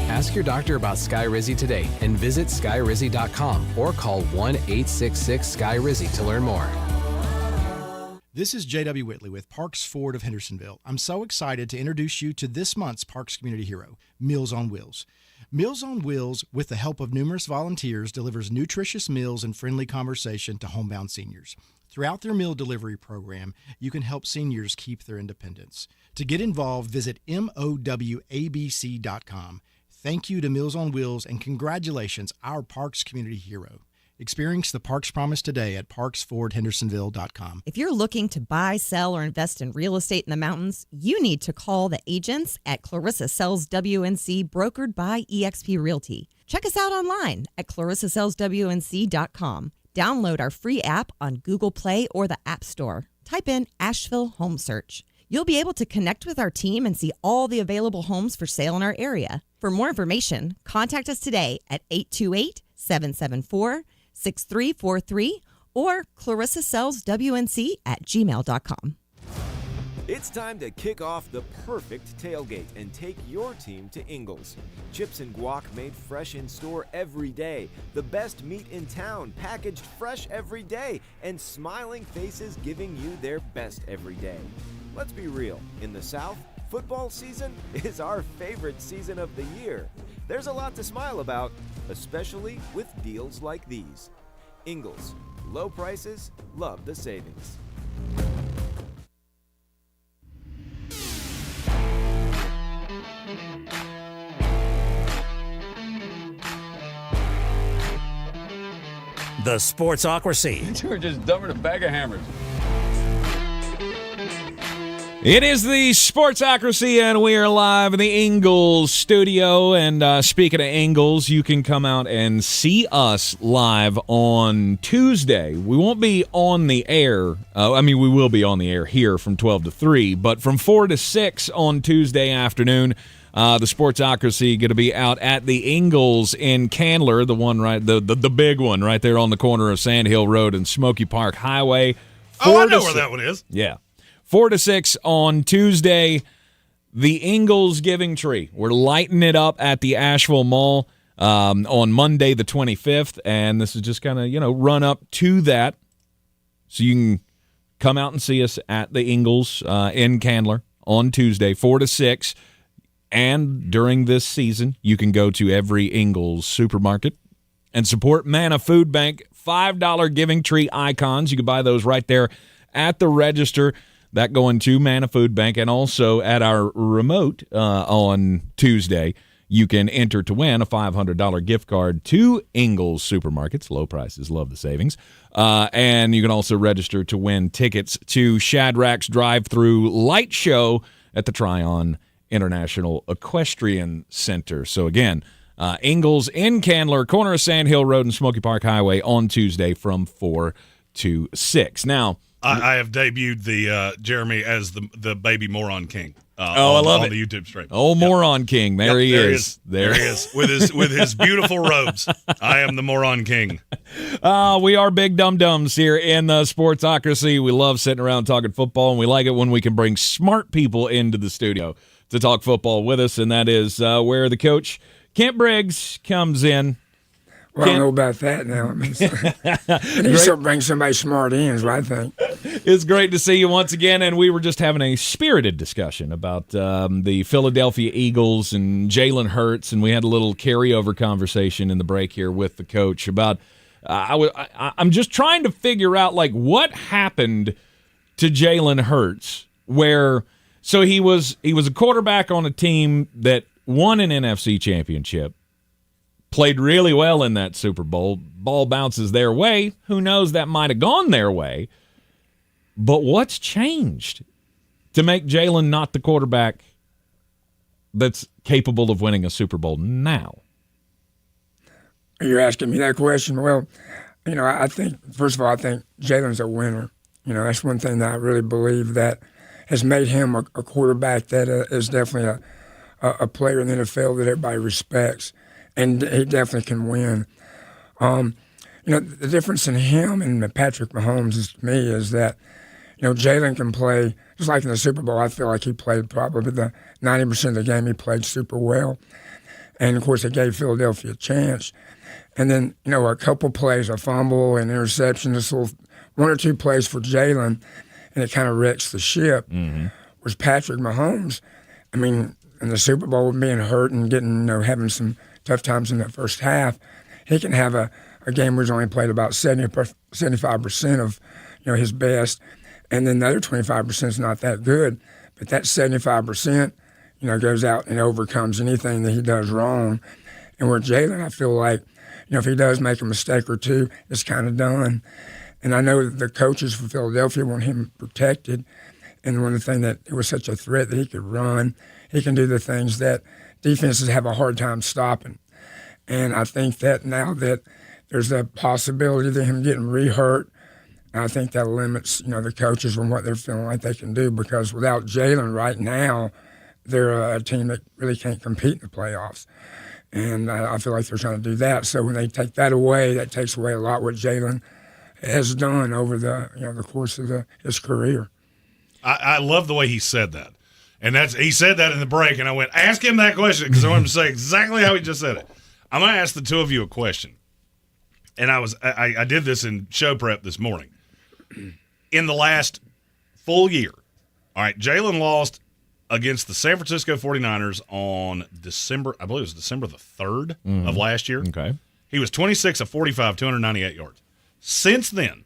Ask your doctor about Skyrizi today and visit skyrizi.com or call 1-866-SKY-RIZZI to learn more. This is J.W. Whitley with Parks Ford of Hendersonville. I'm so excited to introduce you to this month's Parks Community Hero, Meals on Wheels. Meals on Wheels, with the help of numerous volunteers, delivers nutritious meals and friendly conversation to homebound seniors. Throughout their meal delivery program, you can help seniors keep their independence. To get involved, visit MOWABC.com. Thank you to Meals on Wheels, and congratulations, our Parks Community Hero. Experience the Parks Promise today at parksfordhendersonville.com. If you're looking to buy, sell, or invest in real estate in the mountains, you need to call the agents at Clarissa Sells WNC, brokered by eXp Realty. Check us out online at clarissasellswnc.com. Download our free app on Google Play or the App Store. Type in Asheville Home Search. You'll be able to connect with our team and see all the available homes for sale in our area. For more information, contact us today at 828-774-6343 or clarissasellswnc@gmail.com. It's time to kick off the perfect tailgate and take your team to Ingles. Chips and guac made fresh in store every day. The best meat in town packaged fresh every day. And smiling faces giving you their best every day. Let's be real. In the South, football season is our favorite season of the year. There's a lot to smile about, especially with deals like these. Ingles. Low prices, love the savings. The Sportsocracy. You were just dumping a bag of hammers. It is the Sportsocracy, and we are live in the Ingles studio. And speaking of Ingles, you can come out and see us live on Tuesday. We won't be on the air. We will be on the air here from 12 to 3, but from 4 to 6 on Tuesday afternoon, the Sportsocracy going to be out at the Ingles in Candler, the one the big one right there on the corner of Sand Hill Road and Smoky Park Highway. I know where that one is. Yeah. 4 to 6 on Tuesday, the Ingles Giving Tree. We're lighting it up at the Asheville Mall on Monday the 25th, and this is just kind of, run up to that. So you can come out and see us at the Ingles in Candler on Tuesday, 4 to 6. And during this season, you can go to every Ingles supermarket and support Manna Food Bank. $5 Giving Tree icons. You can buy those right there at the register. That going to Manna Food Bank, and also at our remote on Tuesday, you can enter to win a $500 gift card to Ingles Supermarkets. Low prices, love the savings. And you can also register to win tickets to Shadrack's drive-through light show at the Tryon International Equestrian Center. So again, Ingles in Candler, corner of Sand Hill Road and Smoky Park Highway on Tuesday from 4 to 6. Now, I have debuted the Jeremy as the baby moron king. I love it on the YouTube stream. Oh, yep. Moron king, there he is. There he is with his beautiful robes. I am the moron king. We are big dum-dums here in the Sportsocracy. We love sitting around talking football, and we like it when we can bring smart people into the studio to talk football with us, and that is where the coach, Kent Briggs, comes in. Well, I don't know about that now. I need to bring somebody smart in, is what I think. It's great to see you once again, and we were just having a spirited discussion about the Philadelphia Eagles and Jalen Hurts, and we had a little carryover conversation in the break here with the coach about I'm just trying to figure out, what happened to Jalen Hurts, where so he was a quarterback on a team that won an NFC championship, played really well in that Super Bowl. Ball bounces their way. Who knows, that might have gone their way. But what's changed to make Jalen not the quarterback that's capable of winning a Super Bowl now? You're asking me that question? Well, I think, first of all, I think Jalen's a winner. That's one thing that I really believe that has made him a quarterback that is definitely a player in the NFL that everybody respects. And he definitely can win. The difference in him and Patrick Mahomes to me is that, Jalen can play, just like in the Super Bowl, I feel like he played probably the 90% of the game he played super well. And, of course, it gave Philadelphia a chance. And then, a couple plays, a fumble, an interception, just one or two plays for Jalen, and it kind of wrecks the ship. Mm-hmm. Whereas Patrick Mahomes, in the Super Bowl, being hurt and getting, having some tough times in that first half, he can have a game where he's only played about 75% of his best, and then the other 25% is not that good. But that 75%, goes out and overcomes anything that he does wrong. And where Jalen, I feel like, if he does make a mistake or two, it's kind of done. And I know the coaches for Philadelphia want him protected. And one of the things that it was such a threat that he could run, he can do the things that defenses have a hard time stopping. And I think that now that there's the possibility of him getting re-hurt. And I think that limits, the coaches from what they're feeling like they can do, because without Jalen right now, they're a team that really can't compete in the playoffs. And I feel like they're trying to do that. So when they take that away, that takes away a lot what Jalen has done over the course of his career. I love the way he said that. And he said that in the break, and I went, ask him that question, because I want him to say exactly how he just said it. I'm going to ask the two of you a question. And I did this in show prep this morning. In the last full year, all right, Jalen lost against the San Francisco 49ers on December the 3rd of last year. Okay. He was 26 of 45, 298 yards. Since then,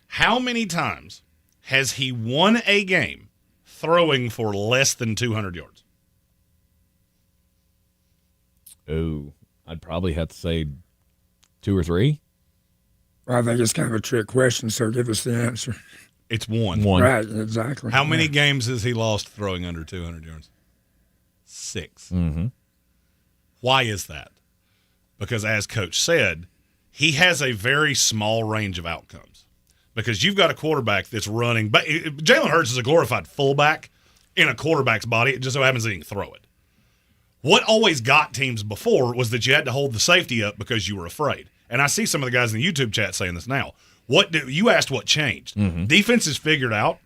how many times has he won a game throwing for less than 200 yards? Oh, I'd probably have to say 2 or 3. Well, I think it's kind of a trick question, so give us the answer. It's one. Right, exactly. How many games has he lost throwing under 200 yards? 6. Mm-hmm. Why is that? Because as Coach said, he has a very small range of outcomes. Because you've got a quarterback that's running, but Jalen Hurts is a glorified fullback in a quarterback's body. It just so happens that he can throw it. What always got teams before was that you had to hold the safety up because you were afraid. And I see some of the guys in the YouTube chat saying this now. You asked what changed. Mm-hmm. Defense has figured out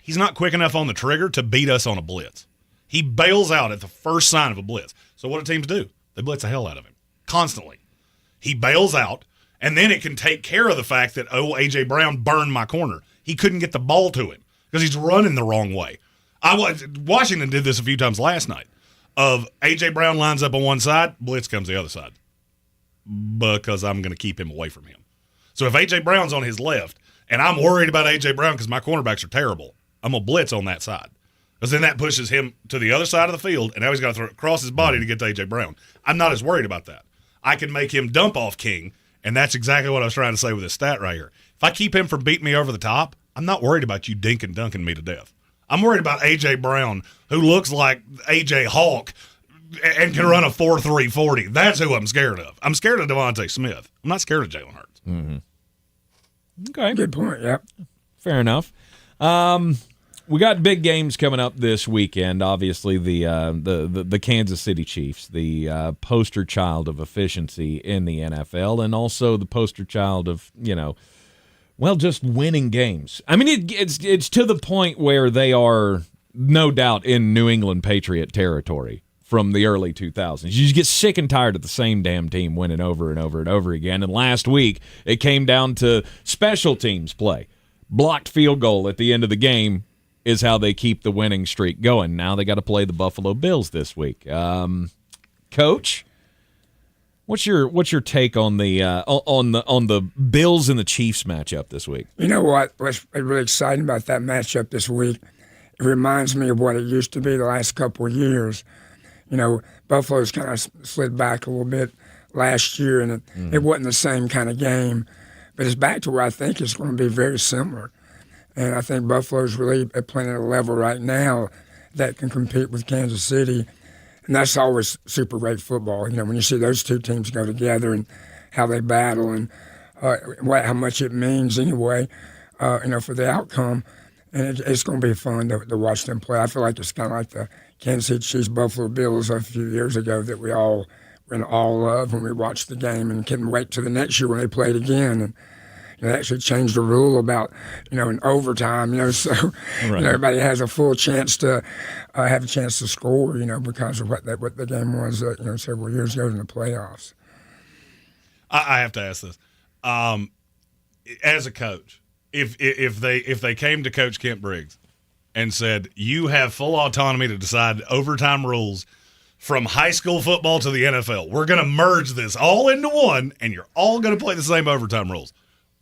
he's not quick enough on the trigger to beat us on a blitz. He bails out at the first sign of a blitz. So what do teams do? They blitz the hell out of him constantly. He bails out, and then it can take care of the fact that, A.J. Brown burned my corner. He couldn't get the ball to him because he's running the wrong way. Washington did this a few times last night. A.J. Brown lines up on one side, blitz comes the other side because I'm going to keep him away from him. So if A.J. Brown's on his left and I'm worried about A.J. Brown because my cornerbacks are terrible, I'm going to blitz on that side. Because then that pushes him to the other side of the field, and now he's got to throw it across his body to get to A.J. Brown. I'm not as worried about that. I can make him dump off King, and that's exactly what I was trying to say with this stat right here. If I keep him from beating me over the top, I'm not worried about you dunking me to death. I'm worried about A.J. Brown, who looks like A.J. Hawk and can run a 4.3 40. That's who I'm scared of. I'm scared of Devontae Smith. I'm not scared of Jalen Hurts. Mm-hmm. Okay. Good point, yeah. Fair enough. We got big games coming up this weekend. Obviously, the Kansas City Chiefs, the poster child of efficiency in the NFL, and also the poster child of, just winning games. I mean, it's to the point where they are no doubt in New England Patriot territory from the early 2000s. You just get sick and tired of the same damn team winning over and over and over again. And last week, it came down to special teams play. Blocked field goal at the end of the game is how they keep the winning streak going. Now they got to play the Buffalo Bills this week. Coach, what's your take on the Bills and the Chiefs matchup this week? You know what's really exciting about that matchup this week? It reminds me of what it used to be the last couple of years. Buffalo's kind of slid back a little bit last year, and it wasn't the same kind of game. But it's back to where I think it's going to be very similar. And I think Buffalo's really playing at a level right now that can compete with Kansas City. And that's always super great football. When you see those two teams go together and how they battle and how much it means anyway, for the outcome. And it's going to be fun to watch them play. I feel like it's kind of like the Kansas City Chiefs Buffalo Bills a few years ago that we all were in awe of when we watched the game and couldn't wait till the next year when they played again. And they actually changed the rule about, in overtime, so right. Everybody has a full chance to have a chance to score, because of what the game was, several years ago in the playoffs. I have to ask this. As a coach, if they came to Coach Kent Briggs and said, you have full autonomy to decide overtime rules from high school football to the NFL, we're going to merge this all into one, and you're all going to play the same overtime rules,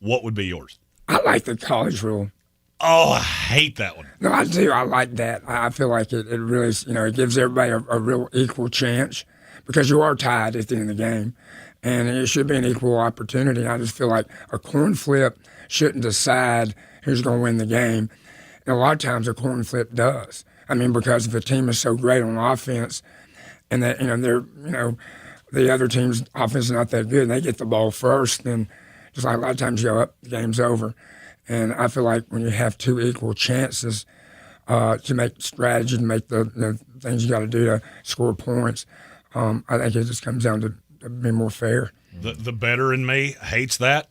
what would be yours? I like the college rule. Oh, I hate that one. No, I do. I like that. I feel like it really, it gives everybody a real equal chance because you are tied at the end of the game, and it should be an equal opportunity. I just feel like a coin flip shouldn't decide who's going to win the game. And a lot of times a coin flip does. I mean, because if a team is so great on offense and that, they're, the other team's offense is not that good, and they get the ball first, then just like a lot of times you go up, the game's over. And I feel like when you have two equal chances to make strategy, to make the things you got to do to score points, I think it just comes down to being more fair. The better in me hates that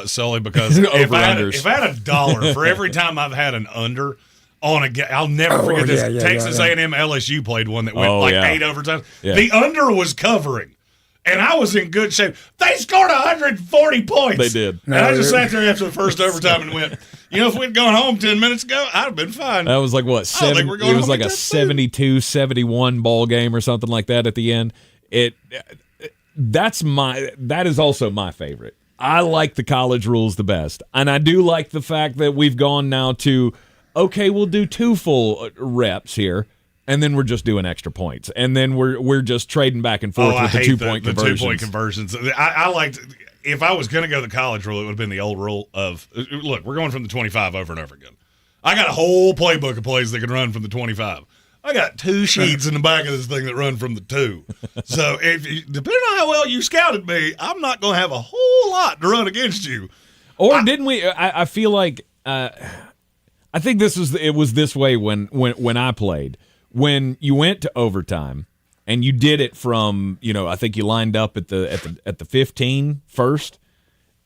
solely because if I had $1 for every time I've had an under on a game, I'll never forget this. Texas A&M LSU played one that went 8 overtimes. Yeah. The under was covering. And I was in good shape. They scored 140 points. They did. And I just sat there after the first overtime and went, if we'd gone home 10 minutes ago, I'd have been fine. That was like what? It was like a 72-71 ball game or something like that at the end. That is also my favorite. I like the college rules the best. And I do like the fact that we've gone now to, okay, we'll do 2 full reps here. And then we're just doing extra points, and then we're just trading back and forth with the 2-point conversions. The 2-point conversions. I liked. If I was going to go the college rule, it would have been the old rule of look, we're going from the 25 over and over again. I got a whole playbook of plays that can run from the 25. I got 2 sheets in the back of this thing that run from the 2. So depending on how well you scouted me, I'm not going to have a whole lot to run against you. Or didn't we? I feel like I think it was this way when I played. When you went to overtime and you did it from, I think you lined up at the 15 first,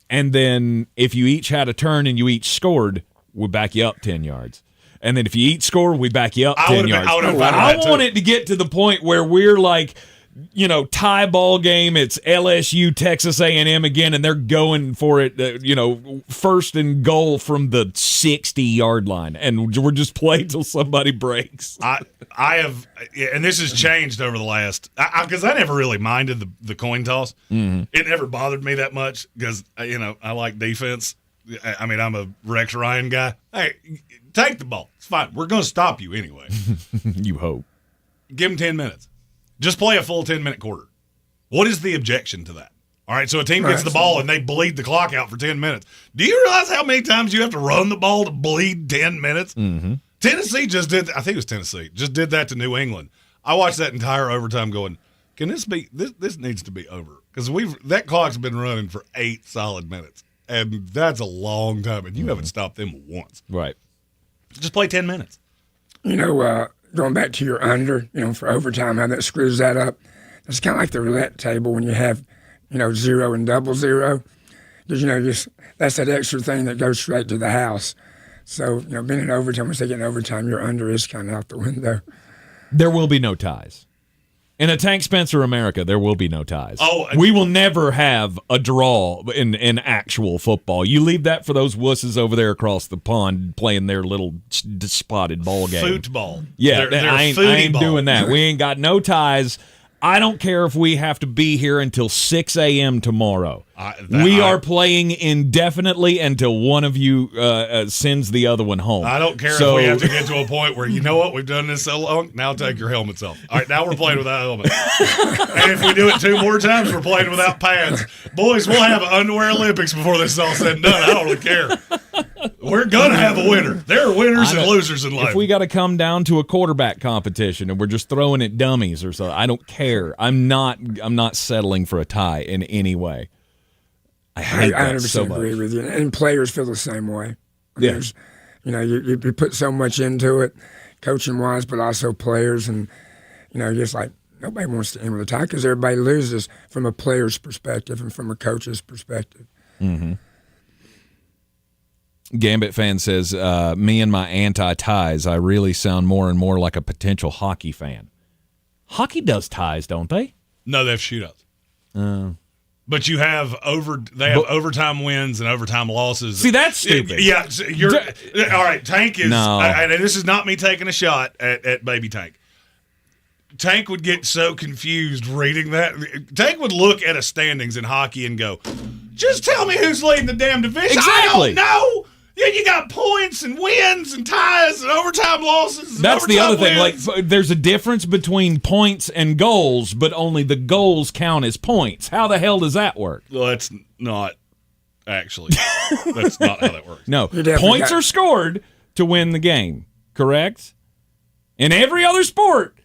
and then if you each had a turn and you each scored, we back you up 10 yards. And then if you each scored, we back you up 10 yards. I want it to get to the point where we're like, tie ball game. It's LSU, Texas A&M again, and they're going for it, first and goal from the 60-yard line, and we're just playing till somebody breaks. I have, and this has changed over the last, because I never really minded the coin toss. Mm-hmm. It never bothered me that much because, I like defense. I mean, I'm a Rex Ryan guy. Hey, take the ball. It's fine. We're going to stop you anyway. You hope. Give them 10 minutes. Just play a full 10-minute quarter. What is the objection to that? All right, so a team gets the ball and they bleed the clock out for 10 minutes. Do you realize how many times you have to run the ball to bleed 10 minutes? Mm-hmm. Tennessee just did, I think it was Tennessee, just did that to New England. I watched that entire overtime going, can this be, this needs to be over. Because that clock's been running for 8 solid minutes. And that's a long time, and you haven't stopped them once. Right. Just play 10 minutes. Going back to your under, for overtime, how that screws that up. It's kind of like the roulette table when you have, 0 and double 0. Because, that's that extra thing that goes straight to the house. So, being in overtime, once they get in overtime, your under is kind of out the window. There will be no ties. In a Tank Spencer America, there will be no ties. Oh, we will never have a draw in actual football. You leave that for those wusses over there across the pond playing their little spotted ball game. Football. Yeah, they're I ain't doing that. We ain't got no ties. I don't care if we have to be here until 6 a.m. tomorrow. We are playing indefinitely until one of you sends the other one home. I don't care if we have to get to a point where, we've done this so long, now take your helmets off. All right, now we're playing without helmets. And if we do it 2 more times, we're playing without pads. Boys, we'll have an underwear Olympics before this is all said and done. I don't really care. We're going to have a winner. There are winners and losers in life. If we got to come down to a quarterback competition and we're just throwing at dummies or something, I don't care. I'm not settling for a tie in any way. I 100% so much. agree with you. And players feel the same way. Yeah. You put so much into it, coaching-wise, but also players. And, just like nobody wants to end with a tie because everybody loses from a player's perspective and from a coach's perspective. Mm-hmm. Gambit fan says, me and my anti-ties, I really sound more and more like a potential hockey fan. Hockey does ties, don't they? No, they have shootouts. But you have overtime wins and overtime losses. See, that's stupid. Yeah, all right. Tank is. No. And this is not me taking a shot at Baby Tank. Tank would get so confused reading that. Tank would look at a standings in hockey and go, "Just tell me who's leading the damn division." Exactly. I don't know. Yeah, you got points and wins and ties and overtime losses. And that's the other thing. Wins. Like, there's a difference between points and goals, but only the goals count as points. How the hell does that work? Well, that's not actually. That's not how that works. No, points are scored to win the game. Correct? In every other sport,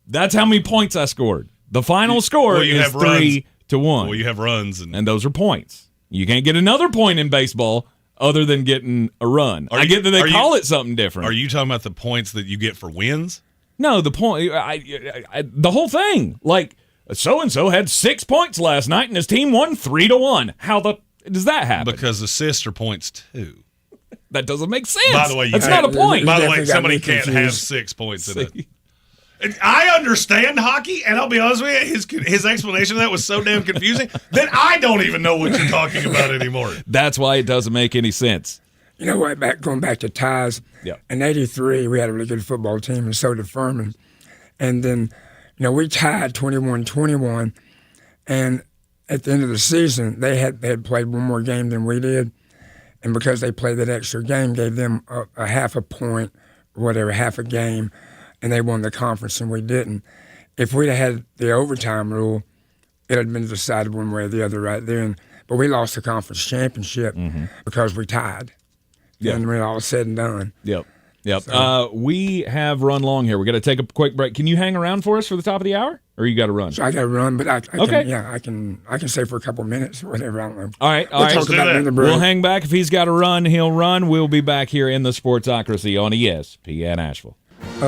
that's how many points I scored. The final score is 3-1. Well, you have runs. And those are points. You can't get another point in baseball other than getting a run. I get that they call it something different. Are you talking about the points that you get for wins? No, the point. The whole thing. Like, so-and-so had 6 points last night, and his team won 3-1. How does that happen? Because assists are points, too. That doesn't make sense. By the way, that's not a point. By the way, somebody can't have 6 points in it. I understand hockey, and I'll be honest with you, his explanation of that was so damn confusing that I don't even know what you're talking about anymore. That's why it doesn't make any sense. You know what, going back to ties, in 83, we had a really good football team, and so did Furman. And then, we tied 21-21, and at the end of the season, they had played one more game than we did, and because they played that extra game, gave them a half a point, or whatever, half a game, and they won the conference and we didn't. If we'd had the overtime rule, it had been decided one way or the other right then. But we lost the conference championship because we tied. Yeah. And when it all said and done. Yep. So, we have run long here. We're going to take a quick break. Can you hang around for us for the top of the hour? Or you got to run? So I got to run, but I can stay for a couple of minutes or whatever. I don't know. All right. Talk about it in the break. We'll hang back. If he's got to run, he'll run. We'll be back here in the Sportsocracy on ESPN Asheville.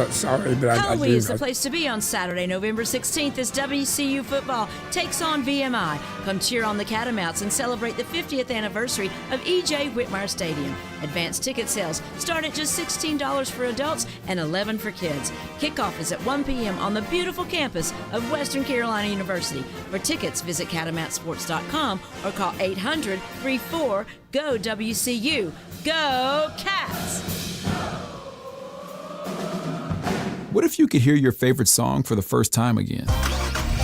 Sorry, but Halloween is the place to be on Saturday, November 16th as WCU football takes on VMI. Come cheer on the Catamounts and celebrate the 50th anniversary of E.J. Whitmire Stadium. Advanced ticket sales start at just $16 for adults and $11 for kids. Kickoff is at 1 p.m. on the beautiful campus of Western Carolina University. For tickets, visit catamountsports.com or call 800-34-GO-WCU. Go Cats! What if you could hear your favorite song for the first time again?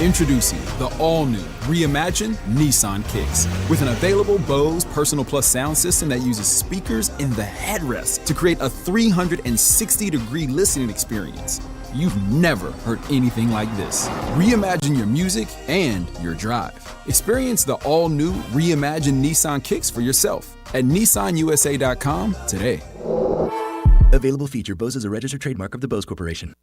Introducing the all-new, reimagined Nissan Kicks. With an available Bose Personal Plus sound system that uses speakers in the headrest to create a 360-degree listening experience. You've never heard anything like this. Reimagine your music and your drive. Experience the all-new, reimagined Nissan Kicks for yourself at nissanusa.com today. Available feature. Bose is a registered trademark of the Bose Corporation.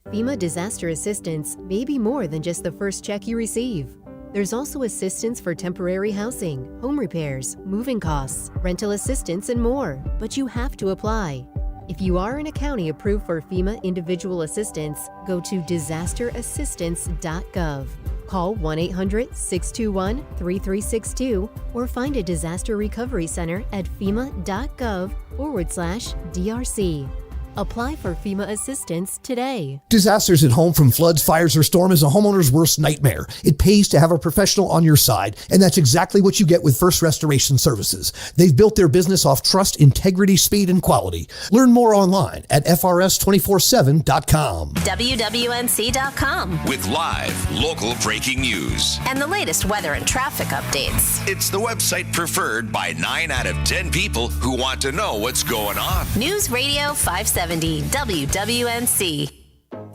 FEMA disaster assistance may be more than just the first check you receive. There's also assistance for temporary housing, home repairs, moving costs, rental assistance, and more, but you have to apply. If you are in a county approved for FEMA individual assistance, go to disasterassistance.gov. Call 1-800-621-3362 or find a disaster recovery center at fema.gov/DRC. Apply for FEMA assistance today. Disasters at home from floods, fires, or storm is a homeowner's worst nightmare. It pays to have a professional on your side, and that's exactly what you get with First Restoration Services. They've built their business off trust, integrity, speed, and quality. Learn more online at FRS247.com. WWNC.com. With live, local breaking news. And the latest weather and traffic updates. It's the website preferred by 9 out of 10 people who want to know what's going on. News Radio 570 WWNC.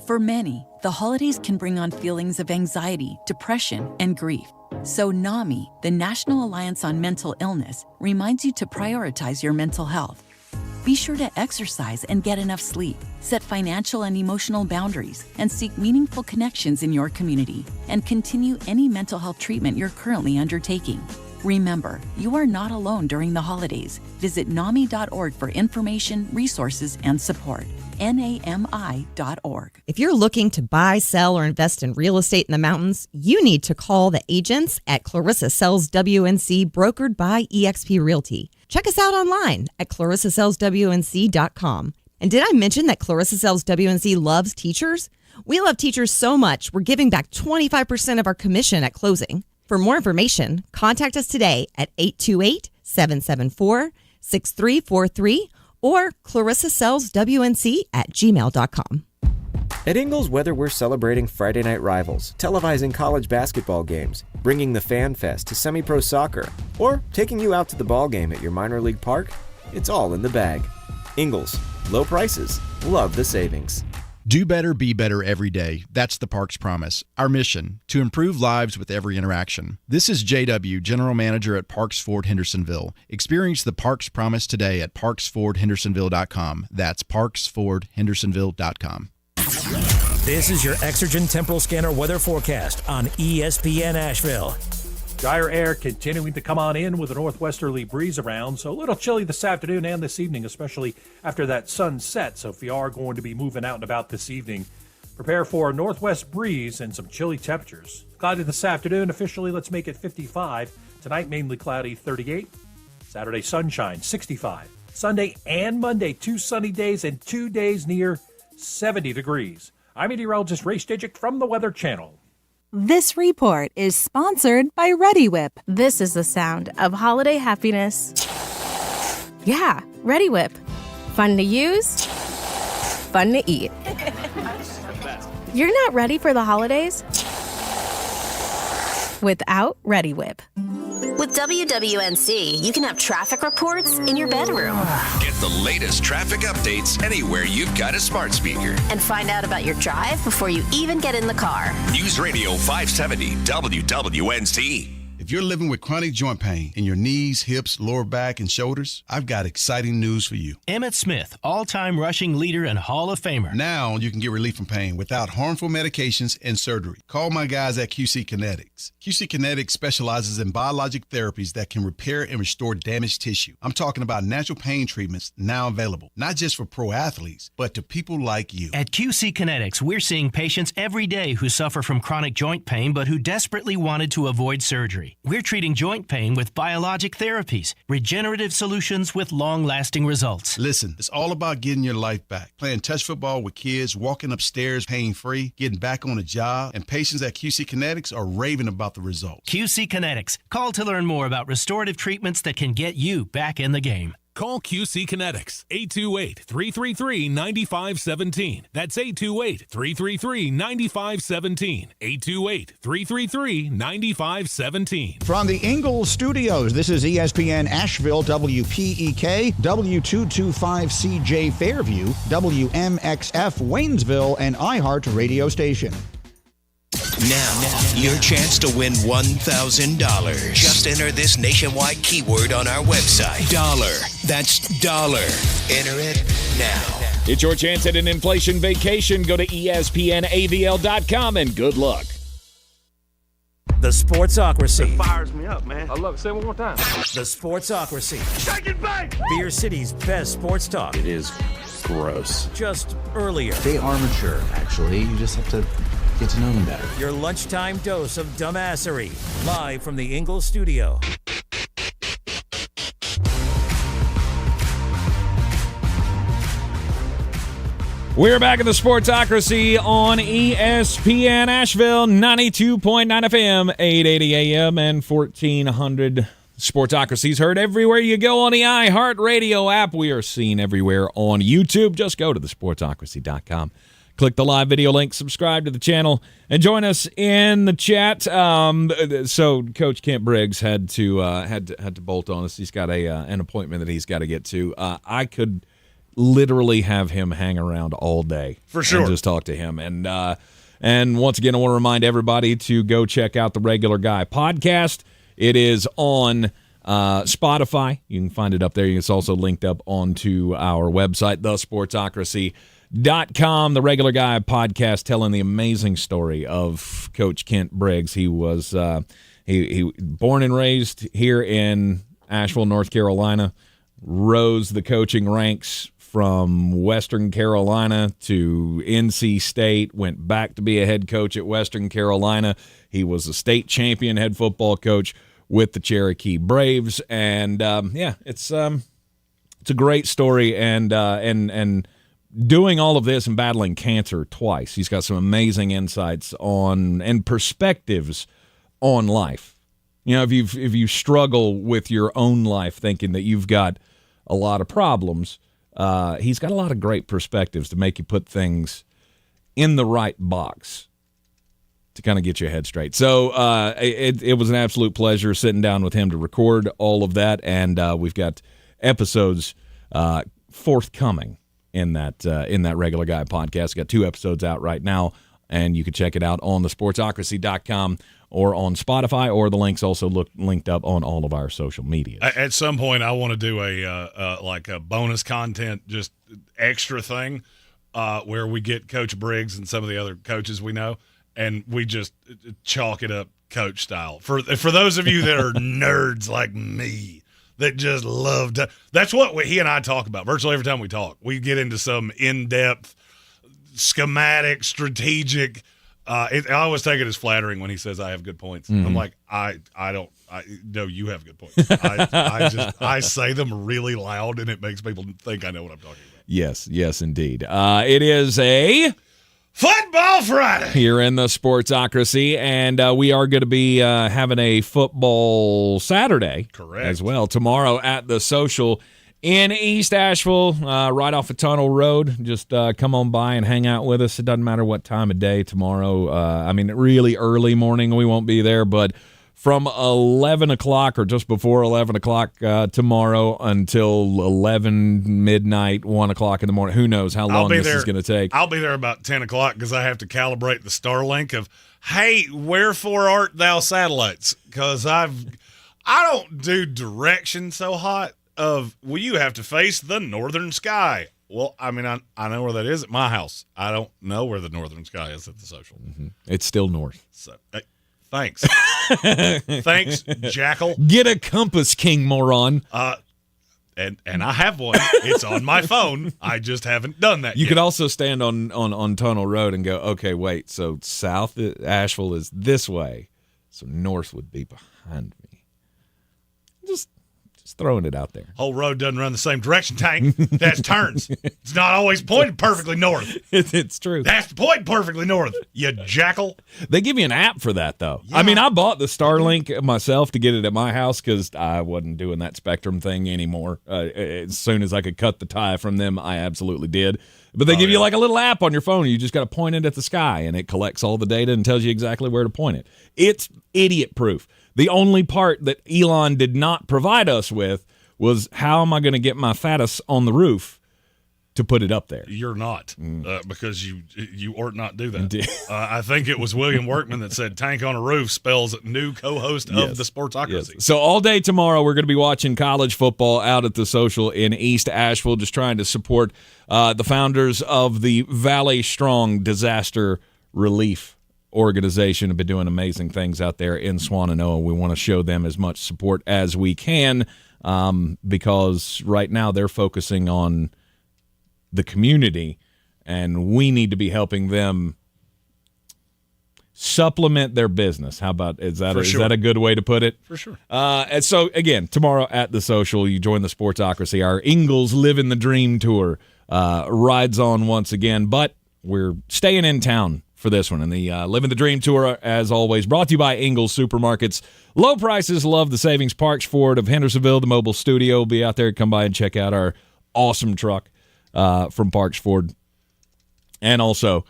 For many, the holidays can bring on feelings of anxiety, depression, and grief. So NAMI, the National Alliance on Mental Illness, reminds you to prioritize your mental health. Be sure to exercise and get enough sleep, set financial and emotional boundaries, and seek meaningful connections in your community, and continue any mental health treatment you're currently undertaking. Remember, you are not alone during the holidays. Visit NAMI.org for information, resources, and support. NAMI.org. If you're looking to buy, sell, or invest in real estate in the mountains, you need to call the agents at Clarissa Sells WNC, brokered by eXp Realty. Check us out online at clarissasellswnc.com. And did I mention that Clarissa Sells WNC loves teachers? We love teachers so much, we're giving back 25% of our commission at closing. For more information, contact us today at 828-774-6343 or clarissasellswnc@gmail.com. At Ingles, whether we're celebrating Friday night rivals, televising college basketball games, bringing the Fan Fest to semi-pro soccer, or taking you out to the ball game at your minor league park, it's all in the bag. Ingles, low prices, love the savings. Do better, be better every day. That's the Parks Promise. Our mission, to improve lives with every interaction. This is JW, General Manager at Parks Ford Hendersonville. Experience the Parks Promise today at parksfordhendersonville.com. That's parksfordhendersonville.com. This is your Exergen Temporal Scanner weather forecast on ESPN Asheville. Drier air continuing to come on in with a northwesterly breeze around, so a little chilly this afternoon and this evening, especially after that sun sets. So if you are going to be moving out and about this evening, prepare for a northwest breeze and some chilly temperatures. Cloudy this afternoon, officially let's make it 55. Tonight mainly cloudy, 38. Saturday sunshine, 65. Sunday and Monday, 2 sunny days and 2 days near 70 degrees. I'm meteorologist Ray Stijic from the Weather Channel. This report is sponsored by Ready Whip. This is the sound of holiday happiness. Yeah, Ready Whip. Fun to use, fun to eat. You're not ready for the holidays without Ready Whip. With WWNC, you can have traffic reports in your bedroom. Get the latest traffic updates anywhere you've got a smart speaker. And find out about your drive before you even get in the car. News Radio 570 WWNC. If you're living with chronic joint pain in your knees, hips, lower back, and shoulders, I've got exciting news for you. Emmett Smith, all-time rushing leader and Hall of Famer. Now you can get relief from pain without harmful medications and surgery. Call my guys at QC Kinetics. QC Kinetics specializes in biologic therapies that can repair and restore damaged tissue. I'm talking about natural pain treatments now available, not just for pro athletes, but to people like you. At QC Kinetics, we're seeing patients every day who suffer from chronic joint pain but who desperately wanted to avoid surgery. We're treating joint pain with biologic therapies, regenerative solutions with long-lasting results. Listen, it's all about getting your life back. Playing touch football with kids, walking upstairs pain-free, getting back on a job, and patients at QC Kinetics are raving about the results. QC Kinetics. Call to learn more about restorative treatments that can get you back in the game. Call QC Kinetics, 828-333-9517. That's 828-333-9517. 828-333-9517. From the Ingalls Studios, this is ESPN Asheville, WPEK, W225CJ Fairview, WMXF Waynesville, and iHeart radio station. Now, your chance to win $1,000. Just enter this nationwide keyword on our website. Dollar. That's dollar. Enter it now. It's your chance at an inflation vacation. Go to ESPNAVL.com and good luck. The Sportsocracy. That fires me up, man. I love it. Say it one more time. The Sportsocracy. Shake it back! Beer City's best sports talk. It is gross. Just earlier. They are mature, actually. You just have to get to know them better. Your lunchtime dose of dumbassery. Live from the Ingalls studio. We're back in the Sportsocracy on ESPN Asheville, 92.9 FM, 880 AM, and 1400. Sportsocracy's heard everywhere you go on the iHeart Radio app. We are seen everywhere on YouTube. Just go to thesportsocracy.com. Click the live video link, subscribe to the channel, and join us in the chat. So Coach Kent Briggs had to bolt on us. He's got an appointment that he's got to get to. I could literally have him hang around all day for sure, and just talk to him. And once again, I want to remind everybody to go check out the Regular Guy podcast. It is on Spotify. You can find it up there. It's also linked up onto our website, thesportsocracy.com. The Regular Guy podcast, telling the amazing story of Coach Kent Briggs. He was he born and raised here in Asheville, North Carolina, rose the coaching ranks from Western Carolina to NC State, went back to be a head coach at Western Carolina. He was a state champion head football coach with the Cherokee Braves, and it's a great story. And doing all of this and battling cancer twice, he's got some amazing insights on and perspectives on life. You know, if you struggle with your own life, thinking that you've got a lot of problems, he's got a lot of great perspectives to make you put things in the right box to kind of get your head straight. So it was an absolute pleasure sitting down with him to record all of that, and we've got episodes forthcoming in that Regular Guy podcast. Got 2 episodes out right now, and you can check it out on thesportsocracy.com or on Spotify, or the link's also linked up on all of our social media. At some point, I want to do a bonus content, just extra thing where we get Coach Briggs and some of the other coaches we know, and we just chalk it up coach style. For those of you that are nerds like me that just love to – that's what he and I talk about virtually every time we talk. We get into some in-depth, schematic, strategic I always take it as flattering when he says I have good points. I'm like, no, you have good points. I say them really loud, and it makes people think I know what I'm talking about. Yes, indeed. It is a Football Friday here in the Sportsocracy, and we are going to be having a football Saturday as well tomorrow at the Social in East Asheville, right off of Tunnel Road. Just come on by and hang out with us. It doesn't matter what time of day tomorrow. Really early morning we won't be there, but from 11 o'clock or just before 11 o'clock tomorrow until 11 midnight, 1 o'clock in the morning. Who knows how long this is going to take. I'll be there about 10 o'clock because I have to calibrate the Starlink of, hey, wherefore art thou satellites? Because I don't do direction so hot. You have to face the northern sky. Well, I know where that is at my house. I don't know where the northern sky is at the Social. Mm-hmm. It's still north. So, thanks. Thanks, Jackal. Get a compass, King moron. And I have one. It's on my phone. I just haven't done that yet. You could also stand on Tunnel Road and go, okay, wait, so south Asheville is this way, so north would be behind me. Just throwing it out there. Whole road doesn't run the same direction, Tank. That's turns. It's not always pointed perfectly north. It's true. That's the point perfectly north, you jackal. They give you an app for that, though. Yeah. I bought the Starlink myself to get it at my house because I wasn't doing that Spectrum thing anymore. As soon as I could cut the tie from them, I absolutely did. But they give you like a little app on your phone. You just got to point it at the sky, and it collects all the data and tells you exactly where to point it. It's idiot-proof. The only part that Elon did not provide us with was how am I going to get my fatus on the roof to put it up there? You're not, because you ought not do that. I think it was William Workman that said tank on a roof spells new co-host of the Sportsocracy. Yes. So all day tomorrow we're going to be watching college football out at the Social in East Asheville, just trying to support the founders of the Valley Strong Disaster Relief Organization. Have been doing amazing things out there in Swannanoa. We want to show them as much support as we can because right now they're focusing on the community, and we need to be helping them supplement their business. How about is that a good way to put it? For sure. And so again, tomorrow at the Social, you join the Sportsocracy. Our Ingles Living the Dream tour rides on once again, but we're staying in town for this one. And the Living the Dream tour, as always, brought to you by Ingles Supermarkets. Low prices, love the savings. Parks Ford of Hendersonville, the mobile studio will be out there. Come by and check out our awesome truck from Parks Ford. And also,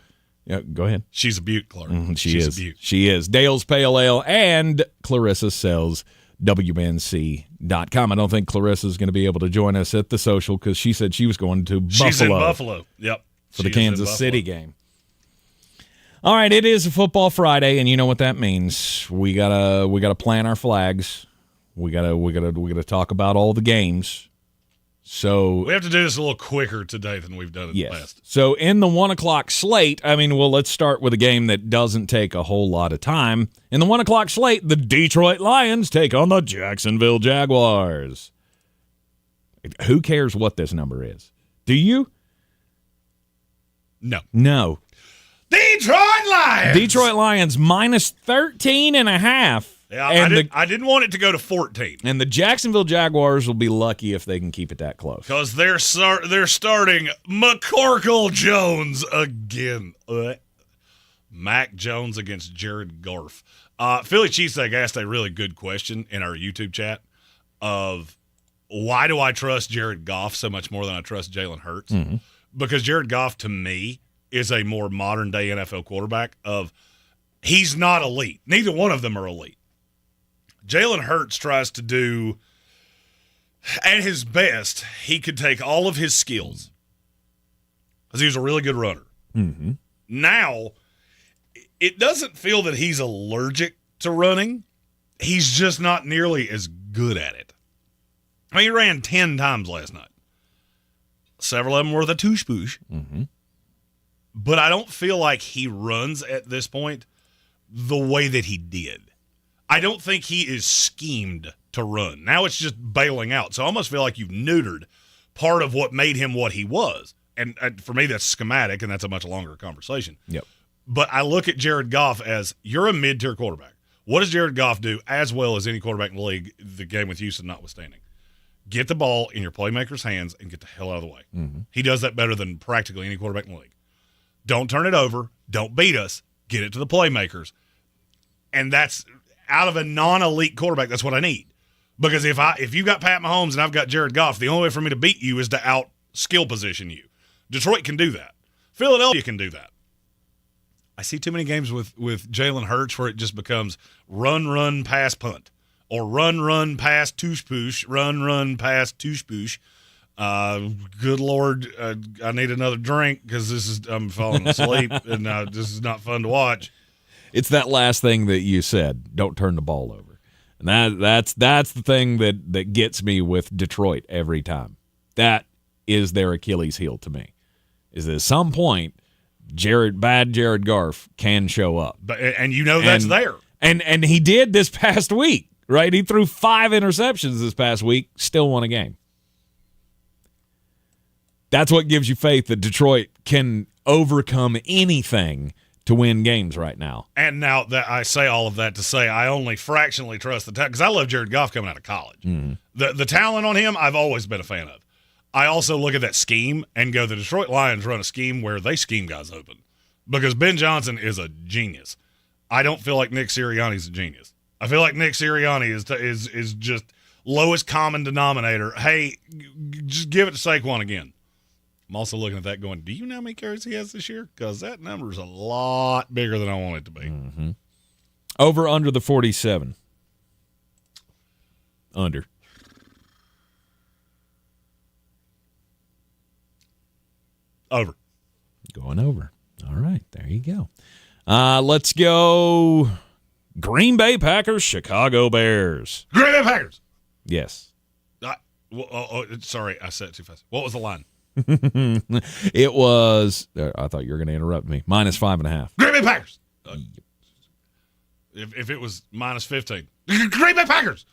go ahead. She's a beaut, Clark. She's a beaut. She is. Dale's Pale Ale and Clarissa sells WNC.com. I don't think Clarissa's going to be able to join us at the Social because she said she was going to Buffalo. She's in Buffalo. Yep. For the Kansas City game. All right, it is a Football Friday, and you know what that means. We gotta plan our flags. We gotta talk about all the games. So we have to do this a little quicker today than we've done in the past. So in the 1 o'clock slate, let's start with a game that doesn't take a whole lot of time. In the 1 o'clock slate, the Detroit Lions take on the Jacksonville Jaguars. Who cares what this number is? Do you? No. Detroit Lions minus 13.5. Yeah, I didn't want it to go to 14. And the Jacksonville Jaguars will be lucky if they can keep it that close. Because they're starting McCorkle Jones again. Mac Jones against Jared Goff. Philly Cheesesteak asked a really good question in our YouTube chat of why do I trust Jared Goff so much more than I trust Jalen Hurts? Mm-hmm. Because Jared Goff, to me, is a more modern-day NFL quarterback he's not elite. Neither one of them are elite. Jalen Hurts tries to do, at his best, he could take all of his skills because he was a really good runner. Mm-hmm. Now, it doesn't feel that he's allergic to running. He's just not nearly as good at it. He ran 10 times last night. Several of them were the touche-bouche. Mm-hmm. but I don't feel like he runs at this point the way that he did. I don't think he is schemed to run. Now it's just bailing out. So I almost feel like you've neutered part of what made him what he was. And for me, that's schematic, and that's a much longer conversation. Yep. But I look at Jared Goff as, you're a mid-tier quarterback. What does Jared Goff do as well as any quarterback in the league, the game with Houston notwithstanding? Get the ball in your playmaker's hands and get the hell out of the way. Mm-hmm. He does that better than practically any quarterback in the league. Don't turn it over. Don't beat us. Get it to the playmakers. And that's, out of a non-elite quarterback, that's what I need. Because if you've got Pat Mahomes and I've got Jared Goff, the only way for me to beat you is to out-skill position you. Detroit can do that. Philadelphia can do that. I see too many games with Jalen Hurts where it just becomes run, pass, punt. Or run, pass, touche-poosh. Run, pass, touche-poosh. Good Lord, I need another drink because I'm falling asleep and this is not fun to watch. It's that last thing that you said. Don't turn the ball over. And that's the thing that gets me with Detroit every time. That is their Achilles heel to me. Is that at some point, Jared Goff can show up. And you know that's there. And he did this past week, right? He threw 5 interceptions this past week, still won a game. That's what gives you faith that Detroit can overcome anything to win games right now. And now that I say all of that to say I only fractionally trust the talent, because I love Jared Goff coming out of college. Mm-hmm. The talent on him, I've always been a fan of. I also look at that scheme and go, the Detroit Lions run a scheme where they scheme guys open. Because Ben Johnson is a genius. I don't feel like Nick Sirianni's a genius. I feel like Nick Sirianni is just lowest common denominator. Hey, just give it to Saquon again. I'm also looking at that going, do you know how many carries he has this year? Because that number is a lot bigger than I want it to be. Mm-hmm. Over under the 47. Under. Over. Going over. All right, there you go. Let's go Green Bay Packers, Chicago Bears. Green Bay Packers. Yes. Sorry, I said it too fast. What was the line? It was, I thought you were going to interrupt me, -5.5. Green Bay Packers. If it was -15. Green Bay Packers.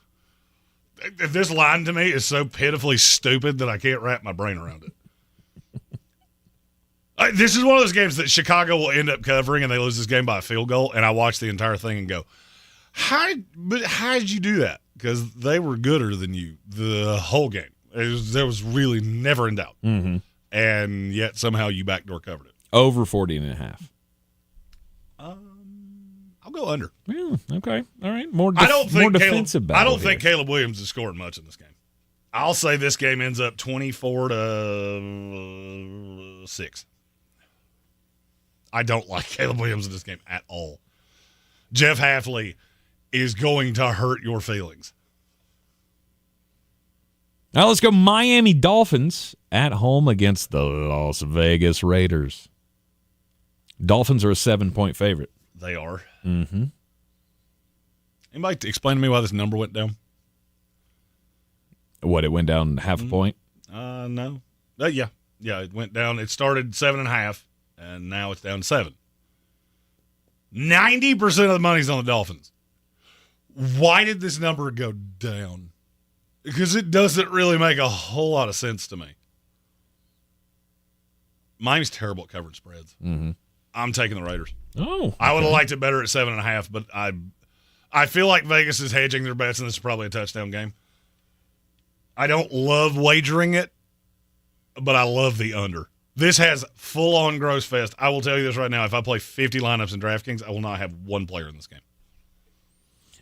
This line to me is so pitifully stupid that I can't wrap my brain around it. This is one of those games that Chicago will end up covering and they lose this game by a field goal, and I watch the entire thing and go, how did you do that? Because they were gooder than you the whole game. There was really never in doubt. Mm-hmm. And yet somehow you backdoor covered it. Over 40.5. I'll go under. Yeah, okay. All right. More defensive battle I don't here. think Caleb Williams is scoring much in this game. I'll say this game ends up 24-6. I don't like Caleb Williams in this game at all. Jeff Hafley is going to hurt your feelings. Now let's go Miami Dolphins at home against the Las Vegas Raiders. Dolphins are a 7-point favorite. They are. Mm-hmm. Anybody explain to me why this number went down? What, it went down half a point? No. Yeah, it went down. It started 7.5, and now it's down to 7. 90% of the money's on the Dolphins. Why did this number go down? Because it doesn't really make a whole lot of sense to me. Miami's terrible at covering spreads. Mm-hmm. I'm taking the Raiders. Oh. I would have liked it better at 7.5, but I feel like Vegas is hedging their bets, and this is probably a touchdown game. I don't love wagering it, but I love the under. This has full-on gross fest. I will tell you this right now. If I play 50 lineups in DraftKings, I will not have one player in this game.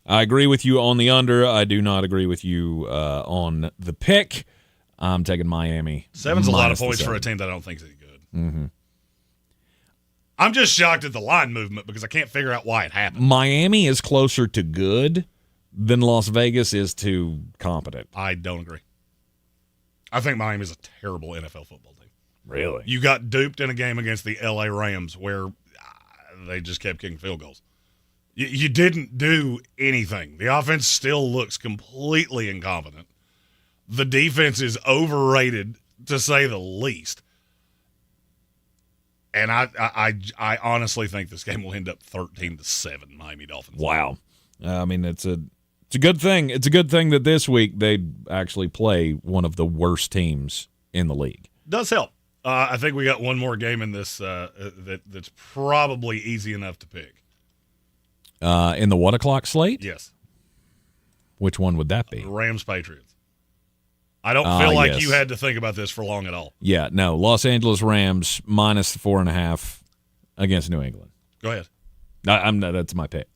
I agree with you on the under. I do not agree with you on the pick. I'm taking Miami. 7's a lot of points for a team that I don't think is any good. Mm-hmm. I'm just shocked at the line movement because I can't figure out why it happened. Miami is closer to good than Las Vegas is to competent. I don't agree. I think Miami is a terrible NFL football team. Really? You got duped in a game against the L.A. Rams where they just kept kicking field goals. You didn't do anything. The offense still looks completely incompetent. The defense is overrated, to say the least. And I honestly think this game will end up 13-7 Miami Dolphins. Wow. I mean, it's a good thing. It's a good thing that this week they actually play one of the worst teams in the league. Does help. I think we got one more game in this that's probably easy enough to pick. In the 1 o'clock slate? Yes. Which one would that be? Rams-Patriots. I don't feel like you had to think about this for long at all. Yeah, no. Los Angeles Rams minus 4.5 against New England. Go ahead. That's my pick.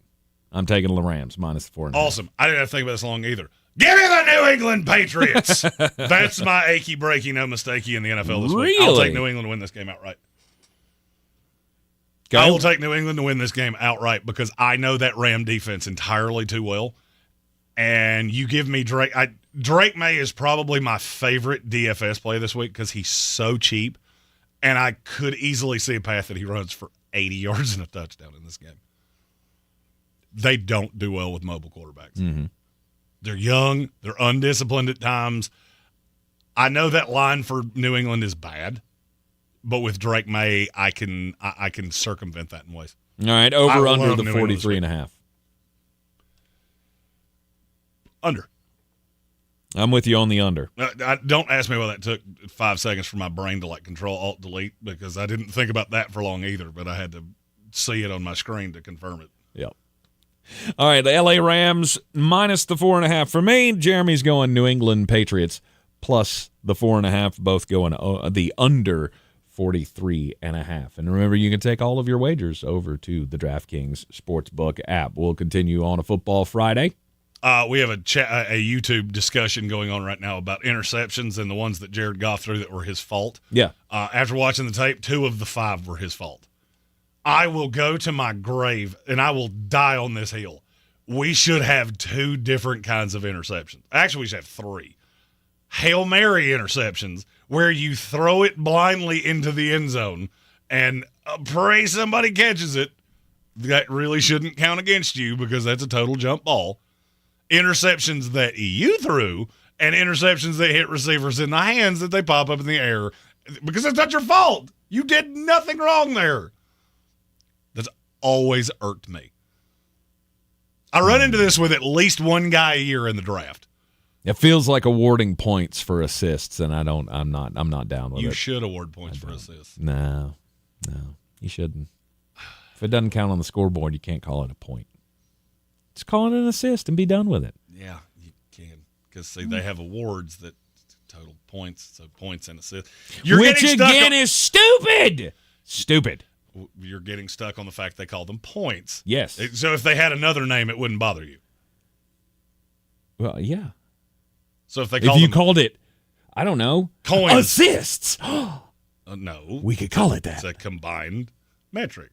I'm taking the Rams minus 4.5. Awesome. I didn't have to think about this long either. Give me the New England Patriots. That's my achy, breaky, no mistakey in the NFL this week. I'll take New England to win this game outright. I will take New England to win this game outright because I know that Ram defense entirely too well. And you give me Drake. Drake May is probably my favorite DFS play this week because he's so cheap. And I could easily see a path that he runs for 80 yards and a touchdown in this game. They don't do well with mobile quarterbacks. Mm-hmm. They're young. They're undisciplined at times. I know that line for New England is bad, but with Drake May, I can circumvent that in ways. All right, over under the 43.5. Under. I'm with you on the under. Don't ask me why that took 5 seconds for my brain to Control Alt Delete because I didn't think about that for long either, but I had to see it on my screen to confirm it. Yep. All right, the LA Rams minus the 4.5 for me. Jeremy's going New England Patriots plus the 4.5, both going the under 43.5. And remember, you can take all of your wagers over to the DraftKings Sportsbook app. We'll continue on a Football Friday. We have a YouTube discussion going on right now about interceptions and the ones that Jared Goff threw that were his fault. Yeah. After watching the tape, 2 of the 5 were his fault. I will go to my grave and I will die on this hill. We should have 2 different kinds of interceptions. Actually, we should have 3. Hail Mary interceptions where you throw it blindly into the end zone and pray somebody catches it. That really shouldn't count against you because that's a total jump ball. Interceptions that you threw and interceptions that hit receivers in the hands that they pop up in the air because it's not your fault. You did nothing wrong there. That's always irked me. I run into this with at least one guy a year in the draft. It feels like awarding points for assists, and I'm not down with it. You should award points for assists. No, you shouldn't. If it doesn't count on the scoreboard, you can't call it a point. Just call it an assist and be done with it. Yeah, you can. Because, see, they have awards that total points, so points and assists. Which, again, is stupid. Stupid. You're getting stuck on the fact they call them points. Yes. So if they had another name, it wouldn't bother you. Well, yeah. So if you called it, I don't know, coins. Assists. No. We could call it that. It's a combined metric.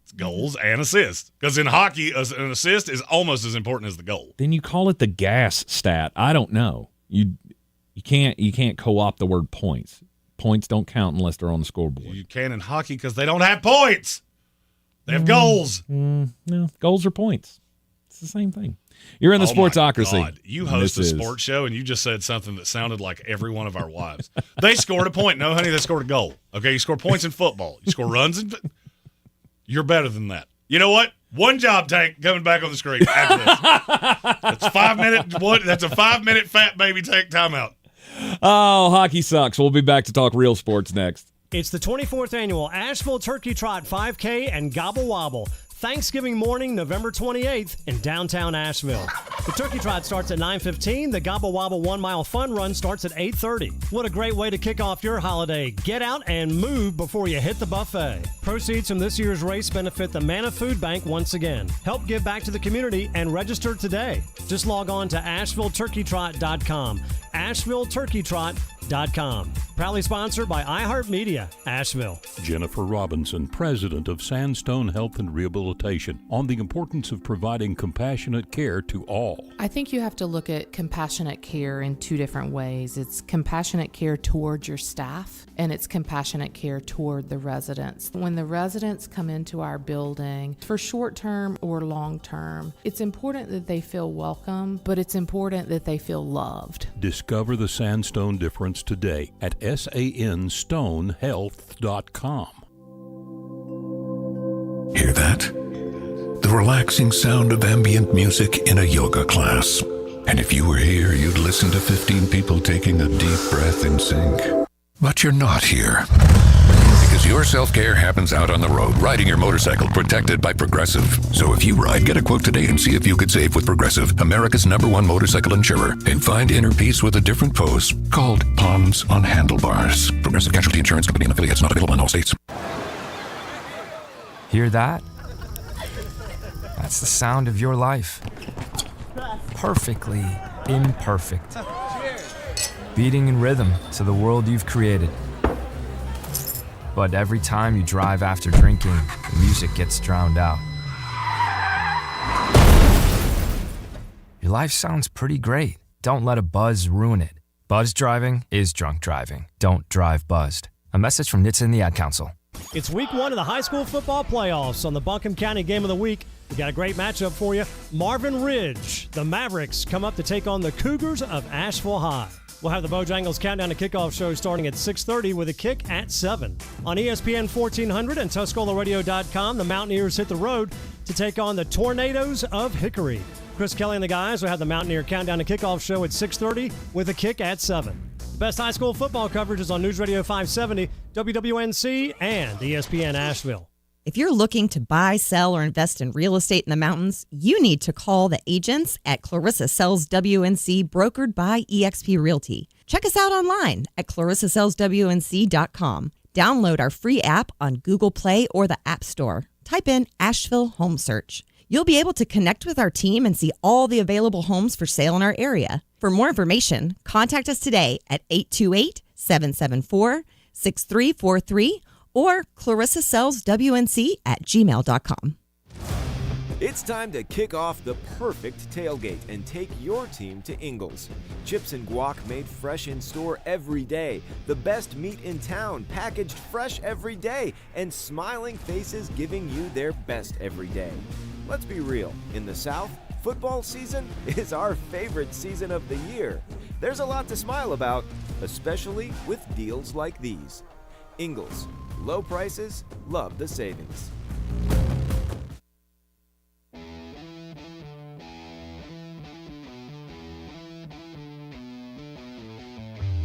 It's goals and assists. Because in hockey, an assist is almost as important as the goal. Then you call it the gas stat. I don't know. You can't co-opt the word points. Points don't count unless they're on the scoreboard. You can in hockey because they don't have points. They have goals. No, goals are points. It's the same thing. You're in the Sportsocracy. God. You host a sports show, and you just said something that sounded like every one of our wives. They scored a point. No, honey, they scored a goal. Okay, you score points in football. You score runs. You're better than that. You know what? One job, Tank, coming back on the screen after this. That's 5 minute. That's a 5 minute fat baby Tank timeout. Oh, hockey sucks. We'll be back to talk real sports next. It's the 24th annual Asheville Turkey Trot 5K and Gobble Wobble. Thanksgiving morning, November 28th in downtown Asheville. The Turkey Trot starts at 9:15. The Gobble Wobble 1 mile fun run starts at 8:30. What a great way to kick off your holiday. Get out and move before you hit the buffet. Proceeds from this year's race benefit the Manna Food Bank once again. Help give back to the community and register today. Just log on to AshevilleTurkeyTrot.com. AshevilleTurkeyTrot.com. Proudly sponsored by iHeartMedia, Asheville. Jennifer Robinson, president of Sandstone Health and Rehabilitation, on the importance of providing compassionate care to all. I think you have to look at compassionate care in 2 different ways. It's compassionate care toward your staff, and it's compassionate care toward the residents. When the residents come into our building for short-term or long-term, it's important that they feel welcome, but it's important that they feel loved. Discover the Sandstone difference today at sanstonehealth.com. Hear that? The relaxing sound of ambient music in a yoga class. And if you were here, you'd listen to 15 people taking a deep breath in sync. But you're not here. Because your self-care happens out on the road, riding your motorcycle protected by Progressive. So if you ride, get a quote today and see if you could save with Progressive, America's #1 motorcycle insurer. And find inner peace with a different pose called Pawns on Handlebars. Progressive Casualty Insurance Company and affiliates, not available in all states. Hear that? That's the sound of your life. Perfectly imperfect. Beating in rhythm to the world you've created. But every time you drive after drinking, the music gets drowned out. Your life sounds pretty great. Don't let a buzz ruin it. Buzz driving is drunk driving. Don't drive buzzed. A message from NHTSA and the Ad Council. It's week 1 of the high school football playoffs on the Buncombe County Game of the Week. We got a great matchup for you. Marvin Ridge, the Mavericks, come up to take on the Cougars of Asheville High. We'll have the Bojangles Countdown to Kickoff show starting at 6:30 with a kick at 7. On ESPN 1400 and TuscolaRadio.com, the Mountaineers hit the road to take on the Tornadoes of Hickory. Chris Kelly and the guys will have the Mountaineer Countdown to Kickoff show at 6:30 with a kick at 7. The best high school football coverage is on News Radio 570, WWNC, and ESPN Asheville. If you're looking to buy, sell, or invest in real estate in the mountains, you need to call the agents at Clarissa Sells WNC, brokered by eXp Realty. Check us out online at clarissasellswnc.com. Download our free app on Google Play or the App Store. Type in Asheville Home Search. You'll be able to connect with our team and see all the available homes for sale in our area. For more information, contact us today at 828-774-6343 or clarissasellswnc@gmail.com. It's time to kick off the perfect tailgate and take your team to Ingles. Chips and guac made fresh in store every day. The best meat in town, packaged fresh every day, and smiling faces giving you their best every day. Let's be real, in the South, football season is our favorite season of the year. There's a lot to smile about, especially with deals like these. Ingles, low prices, love the savings.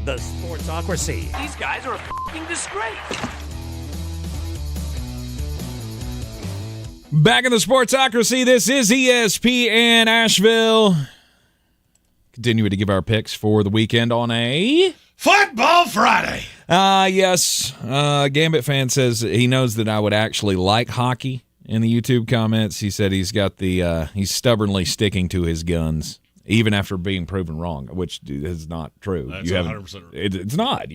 The Sportsocracy. These guys are a f***ing disgrace. Back in the Sportsocracy, this is ESPN Asheville. Continuing to give our picks for the weekend on a Football Friday. Yes. Gambit fan says he knows that I would actually like hockey in the YouTube comments. He said he's got he's stubbornly sticking to his guns, even after being proven wrong, which is not true. That's 100% It's not.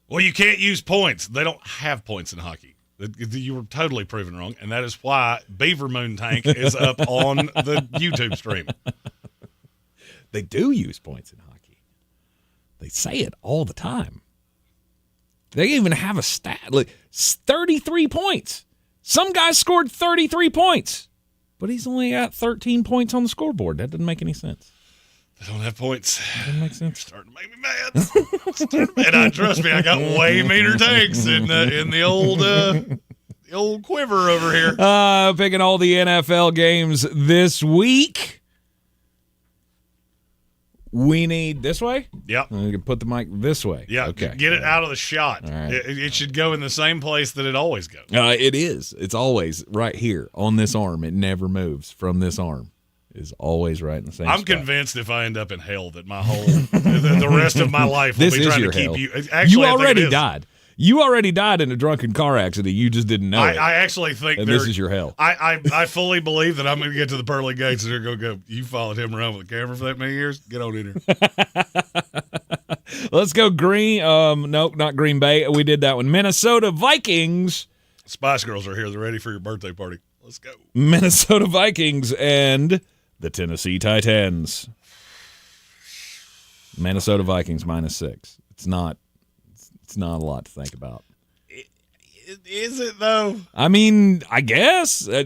Well, you can't use points. They don't have points in hockey. You were totally proven wrong, and that is why Beaver Moon Tank is up on the YouTube stream. They do use points in hockey. They say it all the time. They even have a stat, like 33 points. Some guy scored 33 points, but he's only got 13 points on the scoreboard. That doesn't make any sense. They don't have points. Doesn't make sense. Starting to make me mad. And trust me, I got way meaner takes in the old quiver over here. Picking all the NFL games this week. We need this way? Yep. You can put the mic this way. Yeah, okay. Get it out of the shot. All right. It should go in the same place that it always goes. It is. It's always right here on this arm. It never moves from this arm. Is always right in the same spot. I'm convinced if I end up in hell that my whole the rest of my life will be trying to keep you. Actually, you already died. You already died in a drunken car accident. You just didn't know it. I actually think this is your hell. I fully believe that I'm going to get to the pearly gates and they're going to go, you followed him around with a camera for that many years? Get on in here. Let's go Green. Nope, not Green Bay. We did that one. Minnesota Vikings. Spice Girls are here. They're ready for your birthday party. Let's go. Minnesota Vikings and the Tennessee Titans. Minnesota Vikings -6. It's not a lot to think about. Is it though? I mean, I guess. I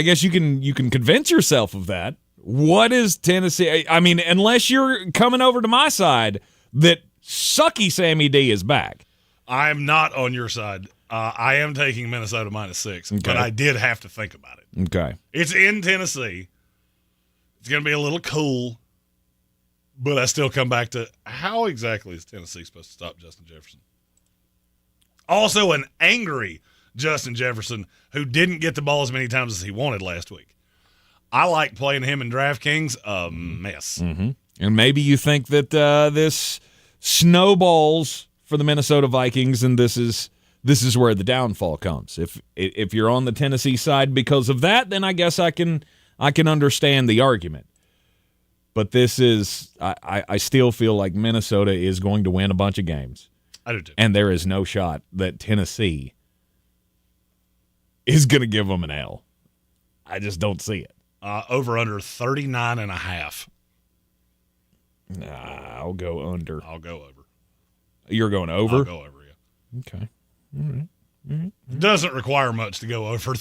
guess you can convince yourself of that. What is Tennessee? I mean, unless you're coming over to my side that sucky Sammy D is back. I'm not on your side. I am taking Minnesota -6, Okay. but I did have to think about it. Okay. It's in Tennessee. It's going to be a little cool, but I still come back to how exactly is Tennessee supposed to stop Justin Jefferson? Also, an angry Justin Jefferson who didn't get the ball as many times as he wanted last week. I like playing him in DraftKings. A mess. Mm-hmm. And maybe you think that this snowballs for the Minnesota Vikings, and this is where the downfall comes. If you're on the Tennessee side because of that, then I guess I can understand the argument. But this is I still feel like Minnesota is going to win a bunch of games. I do too. And there is no shot that Tennessee is going to give them an L. I just don't see it. Over under 39.5. Nah, I'll go under. I'll go over. You're going over? I'll go over, yeah. Okay. All right. All right. Doesn't require much to go over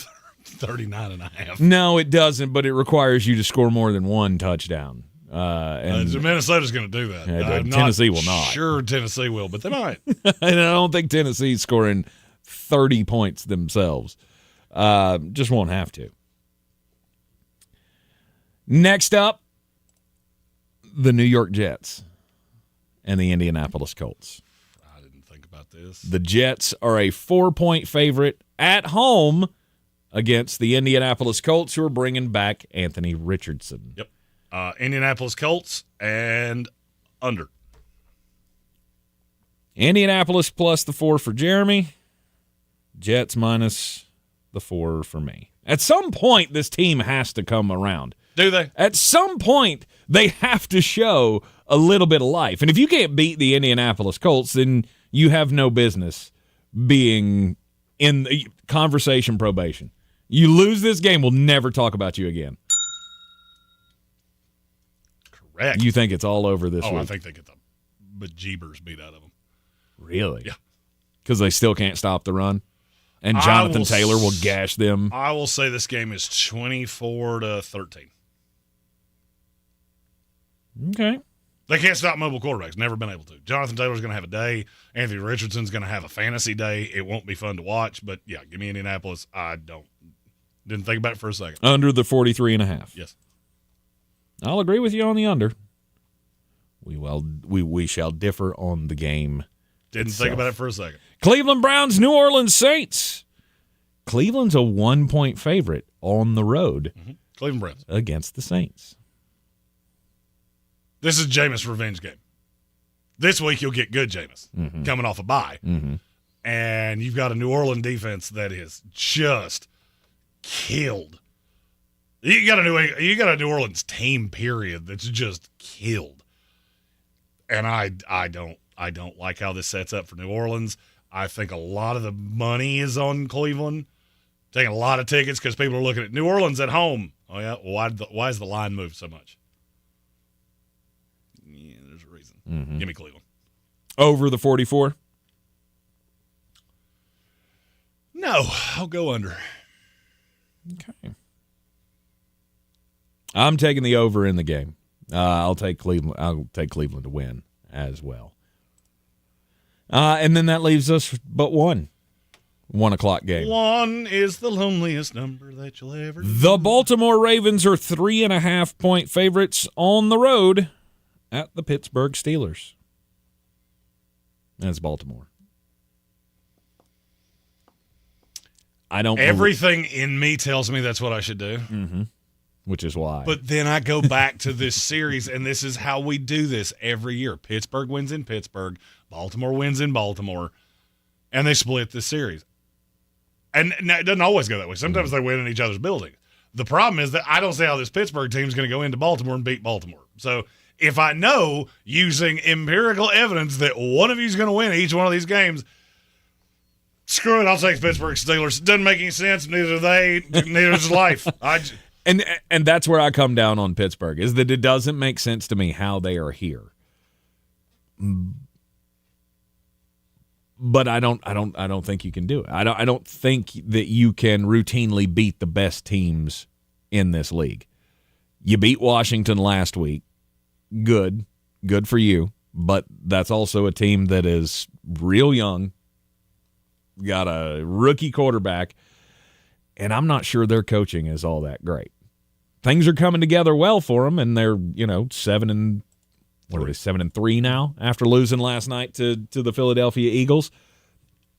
39.5. No, it doesn't, but it requires you to score more than one touchdown. And Minnesota's going to do that. Tennessee will not. Sure, Tennessee will, but they might. And I don't think Tennessee's scoring 30 points themselves. Just won't have to. Next up, the New York Jets and the Indianapolis Colts. I didn't think about this. The Jets are a 4-point favorite at home against the Indianapolis Colts, who are bringing back Anthony Richardson. Yep. Indianapolis Colts and under. Indianapolis plus the 4 for Jeremy. Jets minus the 4 for me. At some point, this team has to come around. Do they? At some point, they have to show a little bit of life. And if you can't beat the Indianapolis Colts, then you have no business being in the conversation probation. You lose this game, we'll never talk about you again. Correct. You think it's all over this week? I think they get the bejeebers beat out of them. Really? Yeah. Because they still can't stop the run? And Jonathan Taylor will gash them? I will say this game is 24-13. Okay. They can't stop mobile quarterbacks. Never been able to. Jonathan Taylor's going to have a day. Anthony Richardson's going to have a fantasy day. It won't be fun to watch, but yeah, give me Indianapolis. Didn't think about it for a second. Under the 43.5. Yes. I'll agree with you on the under. We shall differ on the game. Didn't think about it for a second. Cleveland Browns, New Orleans Saints. Cleveland's a 1-point favorite on the road. Mm-hmm. Cleveland Browns. Against the Saints. This is Jameis' revenge game. This week you'll get good Jameis coming off a bye. Mm-hmm. And you've got a New Orleans defense that is just killed. You got a New Orleans team, period, that's just killed. And I don't like how this sets up for New Orleans. I think a lot of the money is on Cleveland. Taking a lot of tickets because people are looking at New Orleans at home. Oh, yeah? Why is the line moved so much? Yeah, there's a reason. Mm-hmm. Give me Cleveland. Over the 44? No, I'll go under. Okay. I'm taking the over in the game. I'll take Cleveland. I'll take Cleveland to win as well. And then that leaves us but one 1 o'clock game. 1 is the loneliest number that you'll ever. The Baltimore Ravens are 3.5-point favorites on the road at the Pittsburgh Steelers. That's Baltimore. Everything in me tells me that's what I should do. Mm-hmm. Which is why. But then I go back to this series, and this is how we do this every year. Pittsburgh wins in Pittsburgh. Baltimore wins in Baltimore. And they split this series. And it doesn't always go that way. Sometimes they win in each other's buildings. The problem is that I don't see how this Pittsburgh team is going to go into Baltimore and beat Baltimore. So if I know using empirical evidence that one of you is going to win each one of these games, screw it, I'll take Pittsburgh Steelers. It doesn't make any sense. Neither do they. Neither does life. And that's where I come down on Pittsburgh, is that it doesn't make sense to me how they are here. But I don't think you can do it. I don't think that you can routinely beat the best teams in this league. You beat Washington last week. Good for you. But that's also a team that is real young, got a rookie quarterback, and I'm not sure their coaching is all that great. Things are coming together well for them, and they're 7-3 now after losing last night to the Philadelphia Eagles.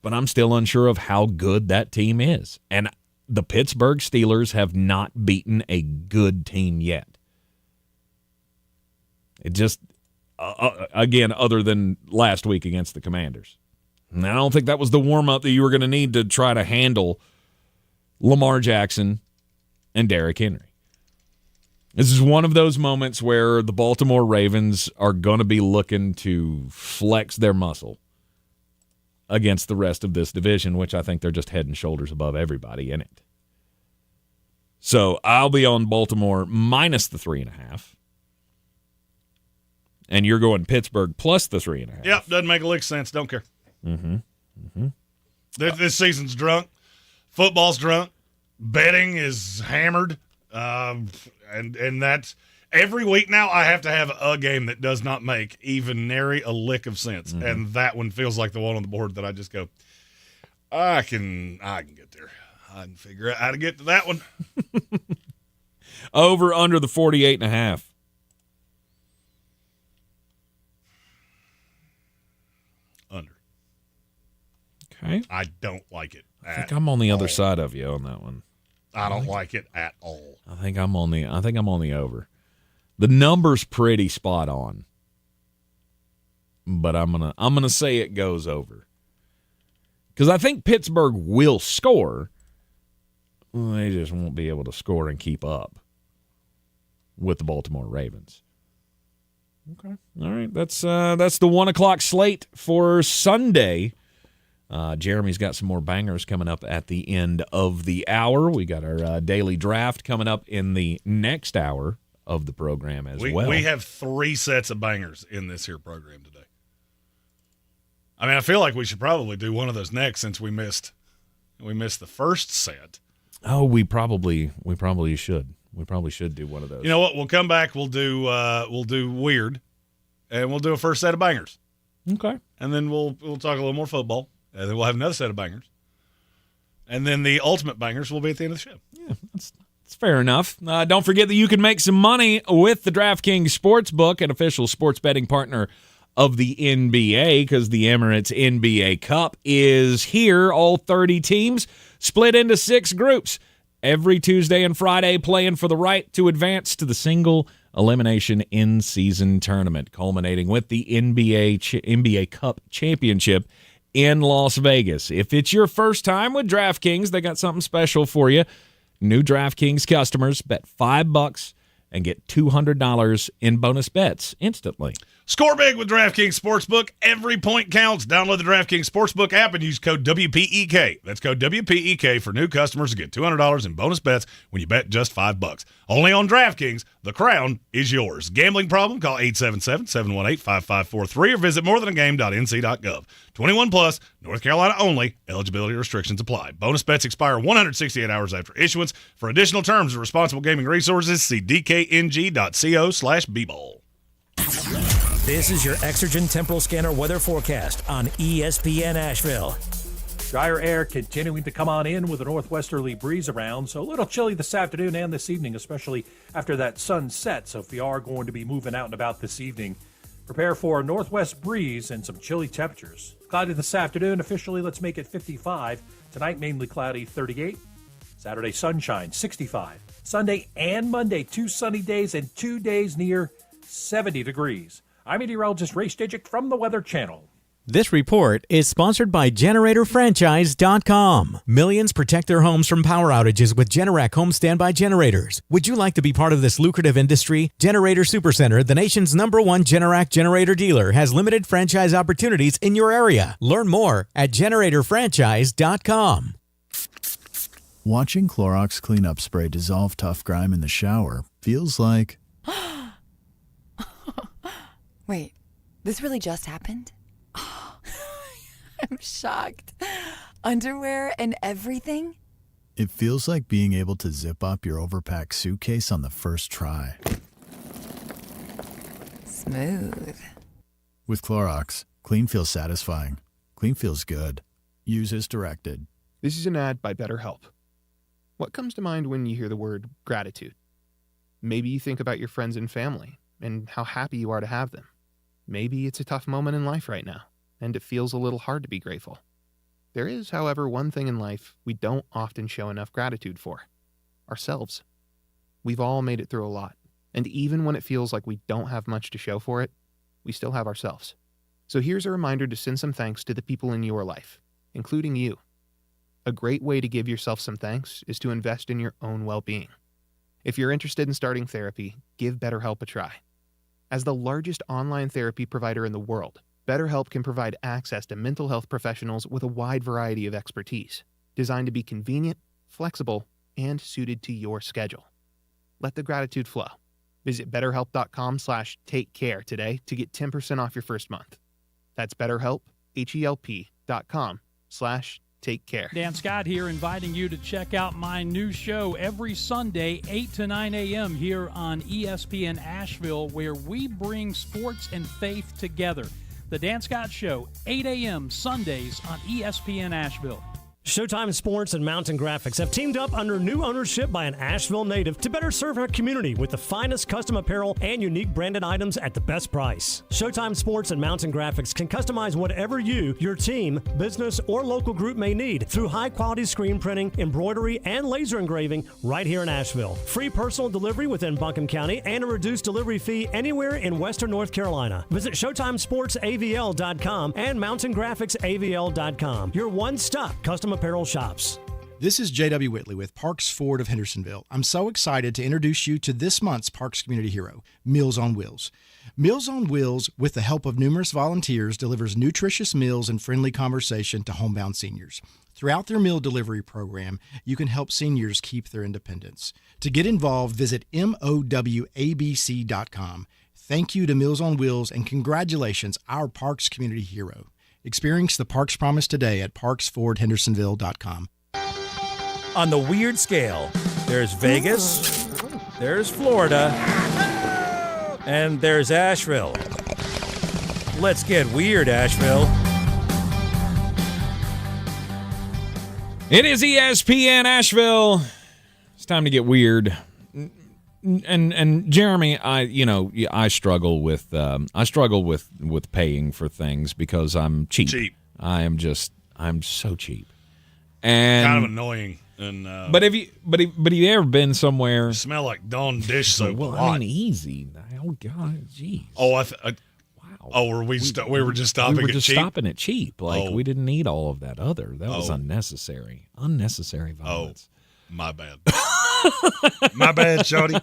But I'm still unsure of how good that team is. And the Pittsburgh Steelers have not beaten a good team yet. It just, again, other than last week against the Commanders. And I don't think that was the warm-up that you were going to need to try to handle Lamar Jackson and Derrick Henry. This is one of those moments where the Baltimore Ravens are going to be looking to flex their muscle against the rest of this division, which I think they're just head and shoulders above everybody in it. So I'll be on Baltimore minus the 3.5. And you're going Pittsburgh plus the 3.5. Yep, doesn't make a lick of sense. Don't care. This season's drunk. Football's drunk. Betting is hammered. And that's every week now I have to have a game that does not make even nary a lick of sense. And that one feels like the one on the board that I just go, I can get there. I can figure out how to get to that one. Over under the 48.5. Under. Okay. I don't like it. I think I'm on the other side of you on that one. I don't like it at all. I think I'm on the over. The number's pretty spot on. But I'm gonna say it goes over. Because I think Pittsburgh will score. They just won't be able to score and keep up with the Baltimore Ravens. Okay. All right. That's the 1 o'clock slate for Sunday. Jeremy's got some more bangers coming up at the end of the hour. We got our daily draft coming up in the next hour of the program as well. We have 3 sets of bangers in this here program today. I mean, I feel like we should probably do one of those next since we missed the first set. Oh, we probably should. We probably should do one of those. You know what? We'll come back. We'll do weird, and we'll do a first set of bangers. Okay. And then we'll talk a little more football, and then we'll have another set of bangers, and then the ultimate bangers will be at the end of the show. Yeah, that's fair enough. Don't forget that you can make some money with the DraftKings Sportsbook, an official sports betting partner of the NBA, because the Emirates NBA Cup is here. All 30 teams split into 6 groups. Every Tuesday and Friday playing for the right to advance to the single elimination in-season tournament, culminating with the NBA Cup Championship in Las Vegas. If it's your first time with DraftKings, they got something special for you. New DraftKings customers bet $5 and get $200 in bonus bets instantly. Score big with DraftKings Sportsbook. Every point counts. Download the DraftKings Sportsbook app and use code WPEK. That's code WPEK for new customers to get $200 in bonus bets when you bet just $5. Only on DraftKings. The crown is yours. Gambling problem? Call 877-718-5543 or visit morethanagame.nc.gov. 21 plus, North Carolina only. Eligibility restrictions apply. Bonus bets expire 168 hours after issuance. For additional terms and responsible gaming resources, see dkng.co/bball. This is your Exergen Temporal Scanner weather forecast on ESPN Asheville. Drier air continuing to come on in with a northwesterly breeze around, so a little chilly this afternoon and this evening, especially after that sun set. So if you are going to be moving out and about this evening, prepare for a northwest breeze and some chilly temperatures. Cloudy this afternoon. Officially, let's make it 55. Tonight, mainly cloudy, 38. Saturday, sunshine, 65. Sunday and Monday, 2 sunny days and 2 days near 70 degrees. I'm meteorologist Ray Stidgick from the Weather Channel. This report is sponsored by GeneratorFranchise.com. Millions protect their homes from power outages with Generac home standby generators. Would you like to be part of this lucrative industry? Generator Supercenter, the nation's #1 Generac generator dealer, has limited franchise opportunities in your area. Learn more at GeneratorFranchise.com. Watching Clorox cleanup spray dissolve tough grime in the shower feels like... Wait, this really just happened? I'm shocked. Underwear and everything? It feels like being able to zip up your overpacked suitcase on the first try. Smooth. With Clorox, clean feels satisfying. Clean feels good. Use as directed. This is an ad by BetterHelp. What comes to mind when you hear the word gratitude? Maybe you think about your friends and family and how happy you are to have them. Maybe it's a tough moment in life right now, and it feels a little hard to be grateful. There is, however, one thing in life we don't often show enough gratitude for: ourselves. We've all made it through a lot, and even when it feels like we don't have much to show for it, we still have ourselves. So here's a reminder to send some thanks to the people in your life, including you. A great way to give yourself some thanks is to invest in your own well-being. If you're interested in starting therapy, give BetterHelp a try. As the largest online therapy provider in the world, BetterHelp can provide access to mental health professionals with a wide variety of expertise, designed to be convenient, flexible, and suited to your schedule. Let the gratitude flow. Visit BetterHelp.com/takecare today to get 10% off your first month. That's BetterHelp, HELP.com/takecare. Dan Scott here, inviting you to check out my new show every Sunday, 8 to 9 a.m. here on ESPN Asheville, where we bring sports and faith together. The Dan Scott Show, 8 a.m. Sundays on ESPN Asheville. Showtime Sports and Mountain Graphics have teamed up under new ownership by an Asheville native to better serve our community with the finest custom apparel and unique branded items at the best price. Showtime Sports and Mountain Graphics can customize whatever you, your team, business, or local group may need through high-quality screen printing, embroidery, and laser engraving right here in Asheville. Free personal delivery within Buncombe County and a reduced delivery fee anywhere in Western North Carolina. Visit ShowtimeSportsAVL.com and MountainGraphicsAVL.com. Your one-stop custom apparel shops. This is J.W. Whitley with Parks Ford of Hendersonville. I'm so excited to introduce you to this month's Parks Community Hero, Meals on Wheels. Meals on Wheels, with the help of numerous volunteers, delivers nutritious meals and friendly conversation to homebound seniors. Throughout their meal delivery program, you can help seniors keep their independence. To get involved, visit MOWABC.com. Thank you to Meals on Wheels, and congratulations, our Parks Community Hero. Experience the Parks Promise today at parksfordhendersonville.com. On the weird scale, there's Vegas, there's Florida, and there's Asheville. Let's get weird, Asheville. It is ESPN Asheville. It's time to get weird. And Jeremy, I struggle with paying for things because I'm cheap. I'm so cheap. And kind of annoying. And but have you ever been somewhere? You smell like Dawn dish soap. Well, I mean, easy. Oh God, geez. Oh, wow. Oh, we were just stopping. We were at just cheap? stopping at cheap. Like we didn't need all of that other. That was unnecessary. Unnecessary violence. Oh, my bad. My bad, shorty.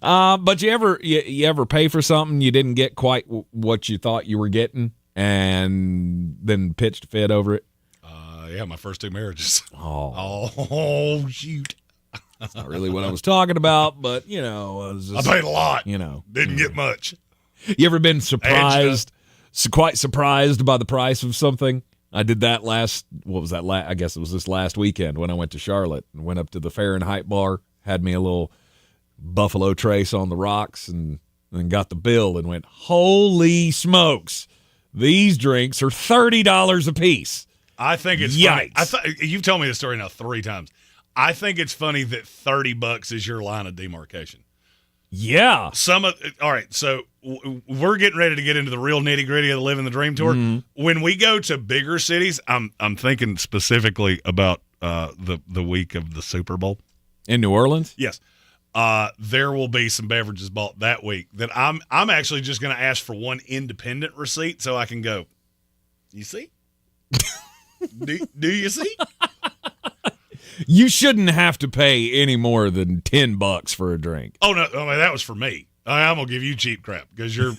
But you ever pay for something you didn't get quite what you thought you were getting, and then pitched a fit over it? Yeah, my first two marriages. Oh, shoot. That's not really what I was talking about, but I paid a lot. Didn't get much. You ever been surprised? Quite surprised by the price of something? I did that I guess it was this last weekend when I went to Charlotte and went up to the Fahrenheit bar, had me a little Buffalo Trace on the rocks, and then got the bill and went, holy smokes, these drinks are $30 a piece. I think it's funny. You've told me this story now 3 times. I think it's funny that $30 is your line of demarcation. Yeah. All right, so we're getting ready to get into the real nitty-gritty of the Living the Dream tour. Mm-hmm. When we go to bigger cities, I'm thinking specifically about the week of the Super Bowl. In New Orleans? Yes. There will be some beverages bought that week that I'm actually just going to ask for one independent receipt so I can go, you see? do you see? You shouldn't have to pay any more than $10 for a drink. Oh no, that was for me. I'm gonna give you cheap crap because you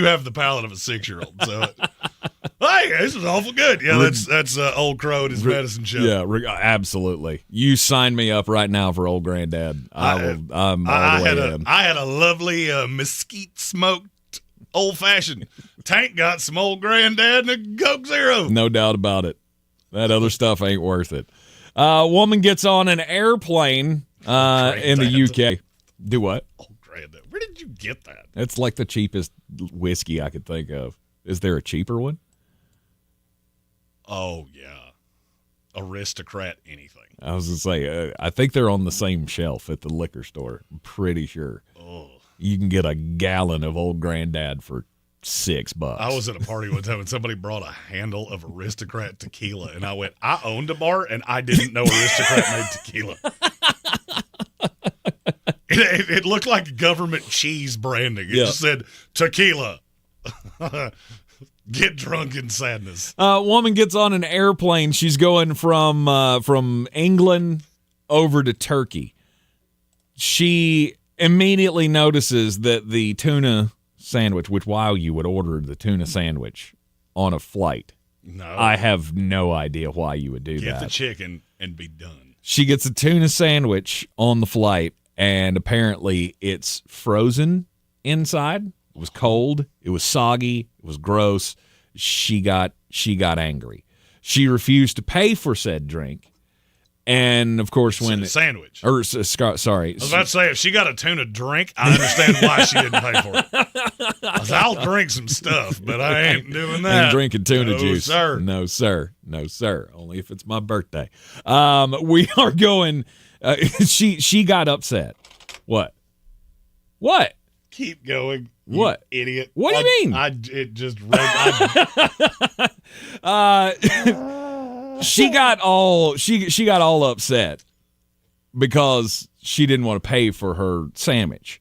have the palate of a 6-year-old. So, hey, this is awful good. Yeah, that's Old Crow at his medicine show. Yeah, absolutely. You sign me up right now for Old Granddad. I'm all the way in. I had a lovely mesquite smoked old fashioned. Tank got some Old Granddad and a Coke Zero. No doubt about it. That other stuff ain't worth it. Woman gets on an airplane in the UK. Do what? Oh, Granddad. Where did you get that? It's like the cheapest whiskey I could think of. Is there a cheaper one? Oh, yeah. Aristocrat anything. I was going to say, I think they're on the same shelf at the liquor store. I'm pretty sure. Oh. You can get a gallon of Old Granddad for $6. I was at a party one time and somebody brought a handle of Aristocrat tequila, and I went, I owned a bar and I didn't know Aristocrat made tequila. It looked like government cheese branding. It just said tequila. Get drunk in sadness. Woman gets on an airplane. She's going from England over to Turkey. She immediately notices that the tuna sandwich, which while you would order the tuna sandwich on a flight. No. I have no idea why you would do that. Get the chicken and be done. She gets a tuna sandwich on the flight, and apparently it's frozen inside. It was cold. It was soggy. It was gross. She got angry. She refused to pay for said drink. And, of course, when a sandwich. Sorry. I was about to say, if she got a tuna drink, I understand why she didn't pay for it. I'll drink some stuff, but I ain't doing that. Ain't drinking tuna No, juice. Sir. No, sir. No, sir. Only if it's my birthday. We are going. She got upset. What? Keep going. What? You idiot. What do you mean? It just read. She got all upset because she didn't want to pay for her sandwich.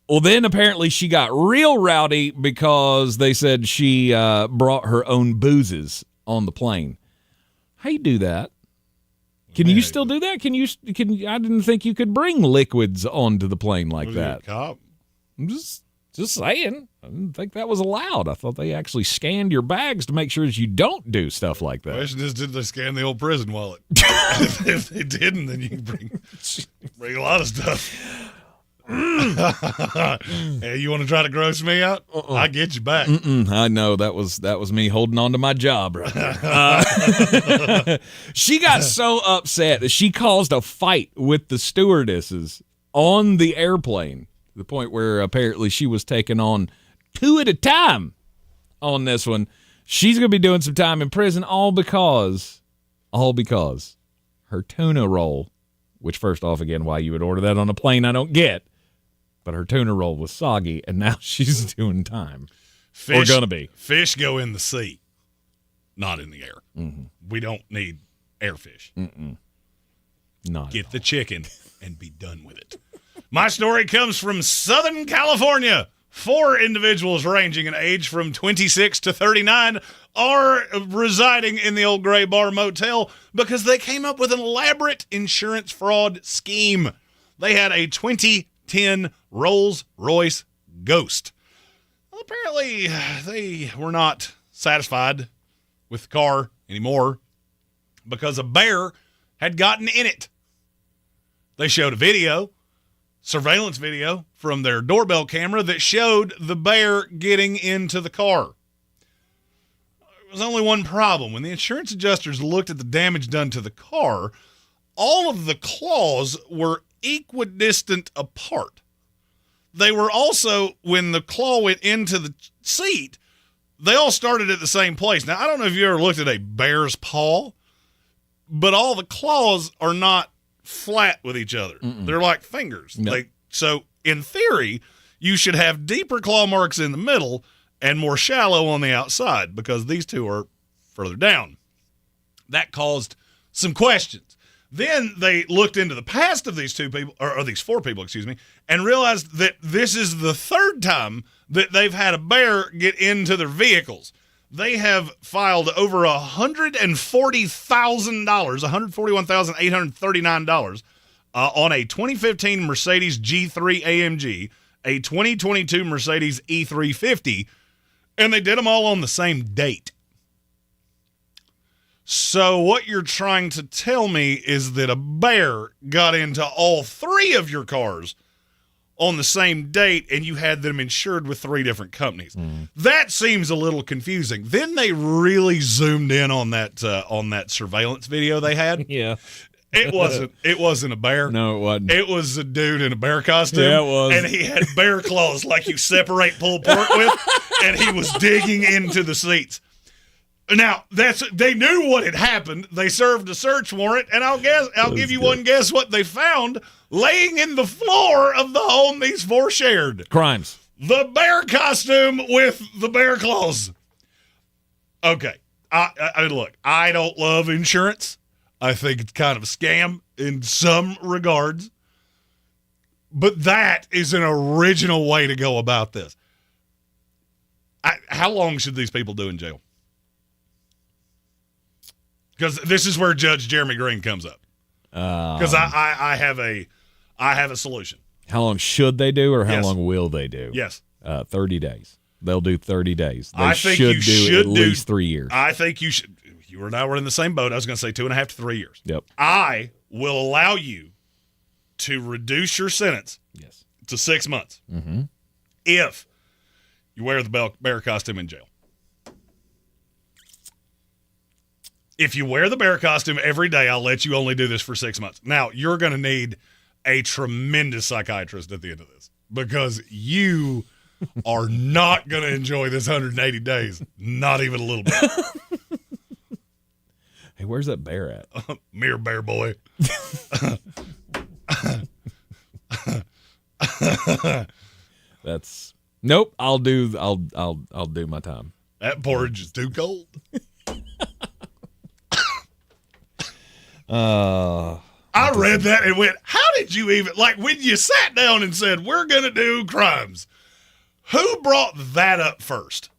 Well, then apparently she got real rowdy because they said she brought her own boozes on the plane. How you do that? Can you still do that? Can I didn't think you could bring liquids onto the plane like that. Cop? I'm just saying. I didn't think that was allowed. I thought they actually scanned your bags to make sure that you don't do stuff like that. The question is, did they scan the old prison wallet? If they didn't, then you can bring a lot of stuff. Hey, you want to try to gross me out? I get you back. I know that was me holding on to my job right there. She got so upset that she caused a fight with the stewardesses on the airplane, to the point where apparently she was taking on 2 at a time on this one. She's going to be doing some time in prison, all because her tuna roll, which first off, again, why you would order that on a plane, I don't get. But her tuna roll was soggy, and now she's doing time. Or going to be. Fish go in the sea, not in the air. Mm-hmm. We don't need air fish. Get the chicken and be done with it. My story comes from Southern California. 4 individuals ranging in age from 26 to 39 are residing in the Old Gray Bar Motel because they came up with an elaborate insurance fraud scheme. They had a 2010 Rolls-Royce Ghost. Well, apparently, they were not satisfied with the car anymore because a bear had gotten in it. They showed a surveillance video from their doorbell camera that showed the bear getting into the car. There was only one problem. When the insurance adjusters looked at the damage done to the car, all of the claws were equidistant apart. They were also, when the claw went into the seat, they all started at the same place. Now, I don't know if you ever looked at a bear's paw, but all the claws are not flat with each other. They're like fingers. Yep. So, in theory, you should have deeper claw marks in the middle and more shallow on the outside because these two are further down. That caused some questions. Then they looked into the past of these 4 people, and realized that this is the 3rd time that they've had a bear get into their vehicles. They have filed over $140,000, $141,839 on a 2015 Mercedes G3 AMG, a 2022 Mercedes E350, and they did them all on the same date. So what you're trying to tell me is that a bear got into all 3 of your cars on the same date, and you had them insured with 3 different companies. That seems a little confusing. Then they really zoomed in on that surveillance video they had. Yeah. It wasn't a bear. No, it wasn't. It was a dude in a bear costume. Yeah, it was. And he had bear claws like you separate pulled pork with, and he was digging into the seats. Now they knew what had happened. They served a search warrant, and I'll give you one guess what they found laying in the floor of the home these four shared. Crimes. The bear costume with the bear claws. Okay. I look, I don't love insurance. I think it's kind of a scam in some regards. But that is an original way to go about this. How long should these people do in jail? Because this is where Judge Jeremy Green comes up. Because I have a solution. How long should they do, or how Yes. long will they do? Yes. 30 days. They'll do 30 days. They I think should you do should at least 3 years. I think you should. You and I were in the same boat. I was going to say 2.5 to 3 years. Yep. I will allow you to reduce your sentence to 6 months if you wear the bear costume in jail. If you wear the bear costume every day, I'll let you only do this for 6 months. Now, you're going to need a tremendous psychiatrist at the end of this because you are not going to enjoy this 180 days, not even a little bit. Hey, where's that bear at? Mere bear boy. That's nope. I'll do my time. That porridge is too cold. I read that and went, how did you even, like, when you sat down and said, we're going to do crimes, who brought that up first?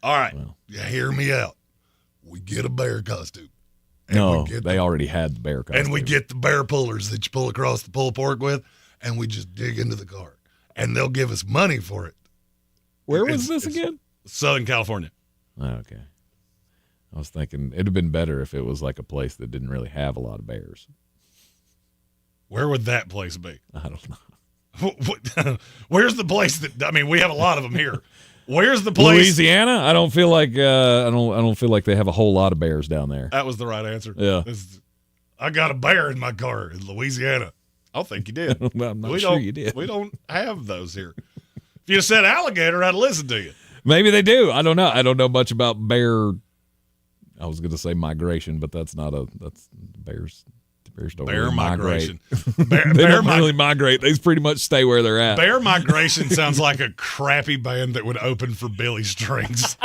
All right, hear me out. We get a bear costume. No, they already had the bear costume. And we get the bear pullers that you pull across the pulled pork with, and we just dig into the cart. And they'll give us money for it. Where was this again? Southern California. Oh, okay. I was thinking it'd have been better if it was like a place that didn't really have a lot of bears. Where would that place be? I don't know. Where's the place that? I mean, we have a lot of them here. Where's the place? Louisiana? I don't feel like I don't feel like they have a whole lot of bears down there. That was the right answer. Yeah. I got a bear in my car in Louisiana. I think you did. I'm not sure you did. We don't have those here. If you said alligator, I'd listen to you. Maybe they do. I don't know. I don't know much about bear. I was going to say migration, but that's bears. Bears don't bear really migration. They don't really migrate. They pretty much stay where they're at. Bear migration sounds like a crappy band that would open for Billy Strings.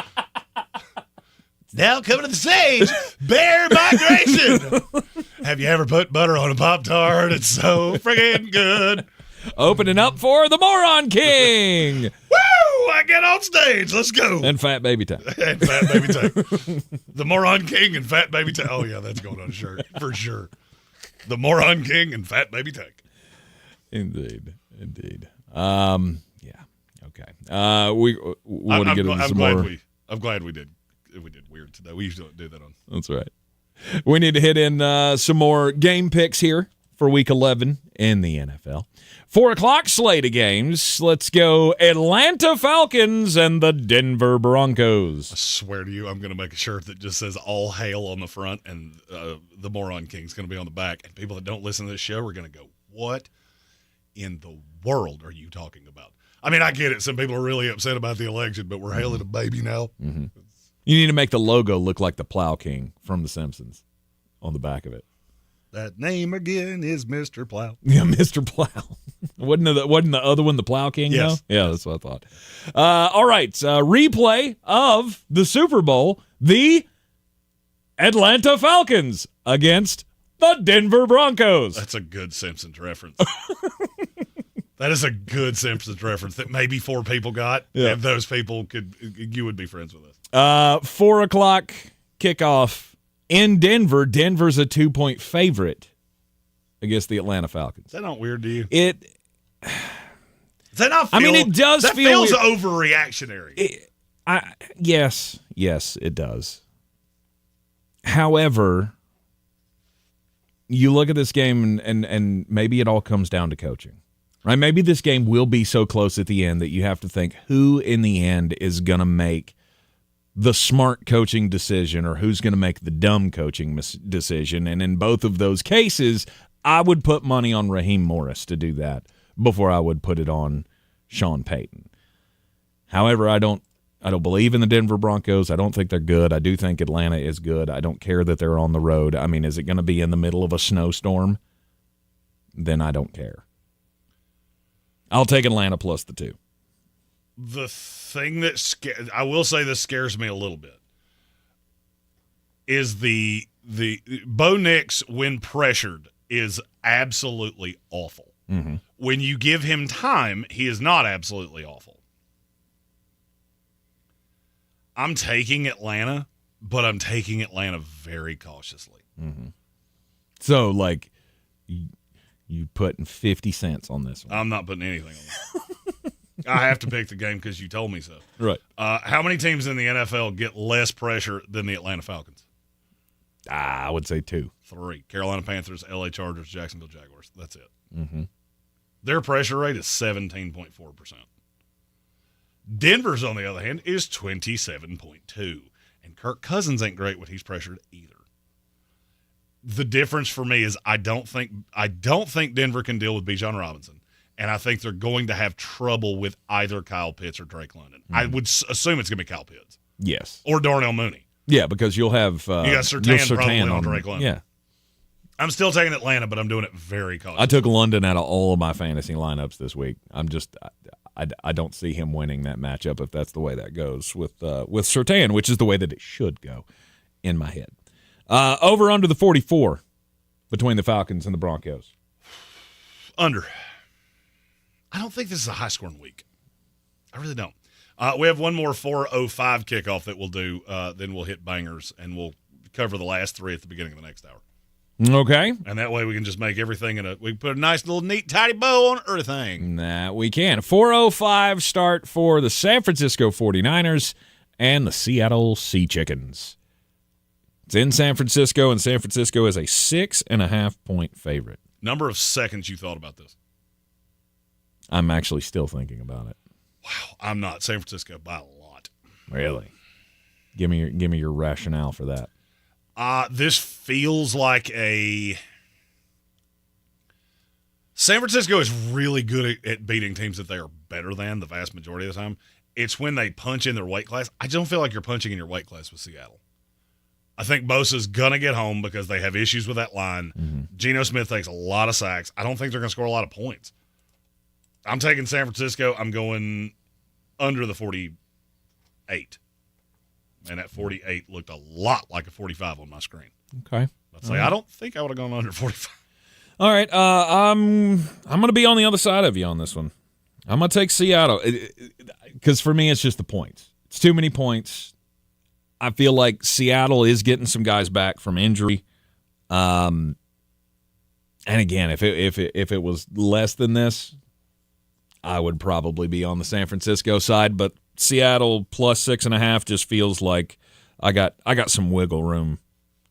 Now coming to the stage, Bear Migration. Have you ever put butter on a Pop-Tart? It's so friggin' good. Opening up for the Moron King. Woo! I get on stage. Let's go. And Fat Baby Tank. And Fat Baby Tank. The Moron King and Fat Baby Tank. Oh, yeah, that's going on a shirt for sure. The Moron King and Fat Baby Tank. Indeed. Yeah. Okay. We want to get into some more. I'm glad we did weird today. We usually don't do that on. That's right. We need to hit in some more game picks here for Week 11 in the NFL. 4 o'clock slate of games. Let's go Atlanta Falcons and the Denver Broncos. I swear to you, I'm going to make a shirt that just says all hail on the front and the Moron King's going to be on the back. And people that don't listen to this show are going to go, what in the world are you talking about? I mean, I get it. Some people are really upset about the election, but we're hailing a baby now. Mm-hmm. You need to make the logo look like the Plow King from The Simpsons on the back of it. That name again is Mr. Plow. Yeah, Mr. Plow. Wasn't the other one the Plow King? Yes. Though? Yeah, that's what I thought. All right, replay of the Super Bowl. The Atlanta Falcons against the Denver Broncos. That's a good Simpsons reference. That is a good Simpsons reference that maybe 4 people got. Yeah. And those people you would be friends with us. 4 o'clock kickoff in Denver. Denver's a 2-point favorite against the Atlanta Falcons. Is that not weird to you? Does that not feel, I mean, it does that feel feels weird. overreactionary. Yes, it does. However, you look at this game and maybe it all comes down to coaching. Right? Maybe this game will be so close at the end that you have to think who in the end is going to make the smart coaching decision or who's going to make the dumb coaching decision. And in both of those cases, I would put money on Raheem Morris to do that before I would put it on Sean Payton. However, I don't I don't believe in the Denver Broncos. I don't think they're good. I do think Atlanta is good. I don't care that they're on the road. I mean, is it going to be in the middle of a snowstorm? Then I don't care. I'll take Atlanta plus the 2. The thing that I will say this scares me a little bit is the Bo Nix, when pressured, is absolutely awful. Mm-hmm. When you give him time, he is not absolutely awful. I'm taking Atlanta, but I'm taking Atlanta very cautiously. Mm-hmm. So, like, you putting 50 cents on this one? I'm not putting anything on this. I have to pick the game because you told me so. Right. How many teams in the NFL get less pressure than the Atlanta Falcons? I would say 2. 3. Carolina Panthers, LA Chargers, Jacksonville Jaguars. That's it. Mm-hmm. Their pressure rate is 17.4%. Denver's, on the other hand, is 27.2%. And Kirk Cousins ain't great when he's pressured either. The difference for me is I don't think Denver can deal with Bijan Robinson, and I think they're going to have trouble with either Kyle Pitts or Drake London. I would assume it's going to be Kyle Pitts. Yes. Or Darnell Mooney. Yeah, because you'll have you got Surtain probably on Drake London. Yeah. I'm still taking Atlanta, but I'm doing it very cautiously. I took London out of all of my fantasy lineups this week. I don't see him winning that matchup if that's the way that goes with Surtain, which is the way that it should go in my head. Over under the 44 between the Falcons and the Broncos. Under. I don't think this is a high-scoring week. I really don't. We have one more 4:05 kickoff that we'll do. Then we'll hit bangers, and we'll cover the last 3 at the beginning of the next hour. Okay. And that way we can just make everything we can put a nice little neat tidy bow on everything. That we can. 4:05 start for the San Francisco 49ers and the Seattle Sea Chickens. It's in San Francisco, and San Francisco is a 6.5-point favorite. Number of seconds you thought about this? I'm actually still thinking about it. Wow, I'm not. San Francisco by a lot. Really? Give me your rationale for that. This feels like San Francisco is really good at beating teams that they are better than the vast majority of the time. It's when they punch in their weight class. I don't feel like you're punching in your weight class with Seattle. I think Bosa's going to get home because they have issues with that line. Mm-hmm. Geno Smith takes a lot of sacks. I don't think they're going to score a lot of points. I'm taking San Francisco. I'm going under the 48. And that 48 looked a lot like a 45 on my screen. Okay. I'd say I don't think I would have gone under 45. All right. I'm going to be on the other side of you on this one. I'm going to take Seattle because for me it's just the points. It's too many points. I feel like Seattle is getting some guys back from injury. And again, if it was less than this, I would probably be on the San Francisco side, but Seattle plus 6.5 just feels like I got some wiggle room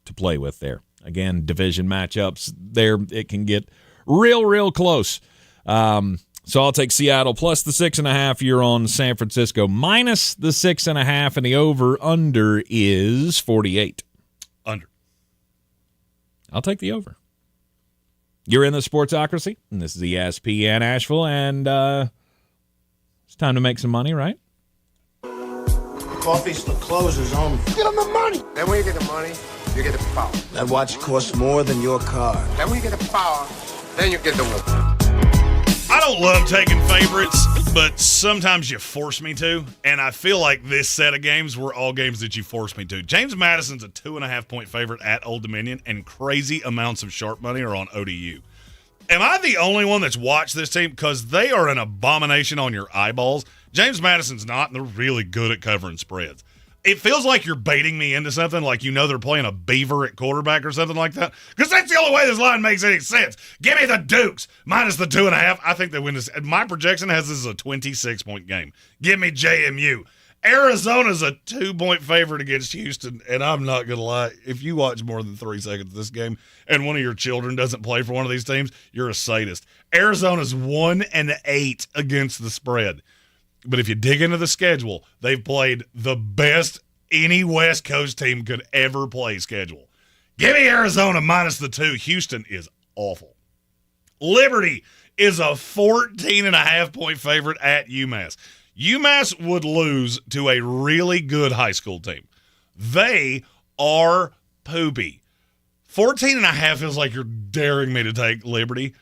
to play with there. Again, division matchups there, it can get real close. So I'll take Seattle plus the 6.5. You're on San Francisco minus the 6.5, and the over/under is 48. Under. I'll take the over. You're in the Sportsocracy, and this is ESPN Asheville, and it's time to make some money, right? Coffee's for closers only. Get them the money. Then when you get the money, you get the power. That watch costs more than your car. Then when you get the power, then you get the woman. I don't love taking favorites, but sometimes you force me to, and I feel like this set of games were all games that you forced me to. James Madison's a 2.5-point favorite at Old Dominion, and crazy amounts of sharp money are on ODU. Am I the only one that's watched this team? Because they are an abomination on your eyeballs. James Madison's not, and they're really good at covering spreads. It feels like you're baiting me into something, like you know they're playing a beaver at quarterback or something like that, because that's the only way this line makes any sense. Give me the Dukes minus the 2.5. I think they win this. My projection has this as a 26-point game. Give me JMU. Arizona's a 2-point favorite against Houston, and I'm not going to lie. If you watch more than 3 seconds of this game and one of your children doesn't play for one of these teams, you're a sadist. Arizona's 1-8 against the spread. But if you dig into the schedule, they've played the best any West Coast team could ever play schedule. Give me Arizona minus the 2. Houston is awful. Liberty is a 14.5-point favorite at UMass. UMass would lose to a really good high school team. They are poopy. 14.5 feels like you're daring me to take Liberty,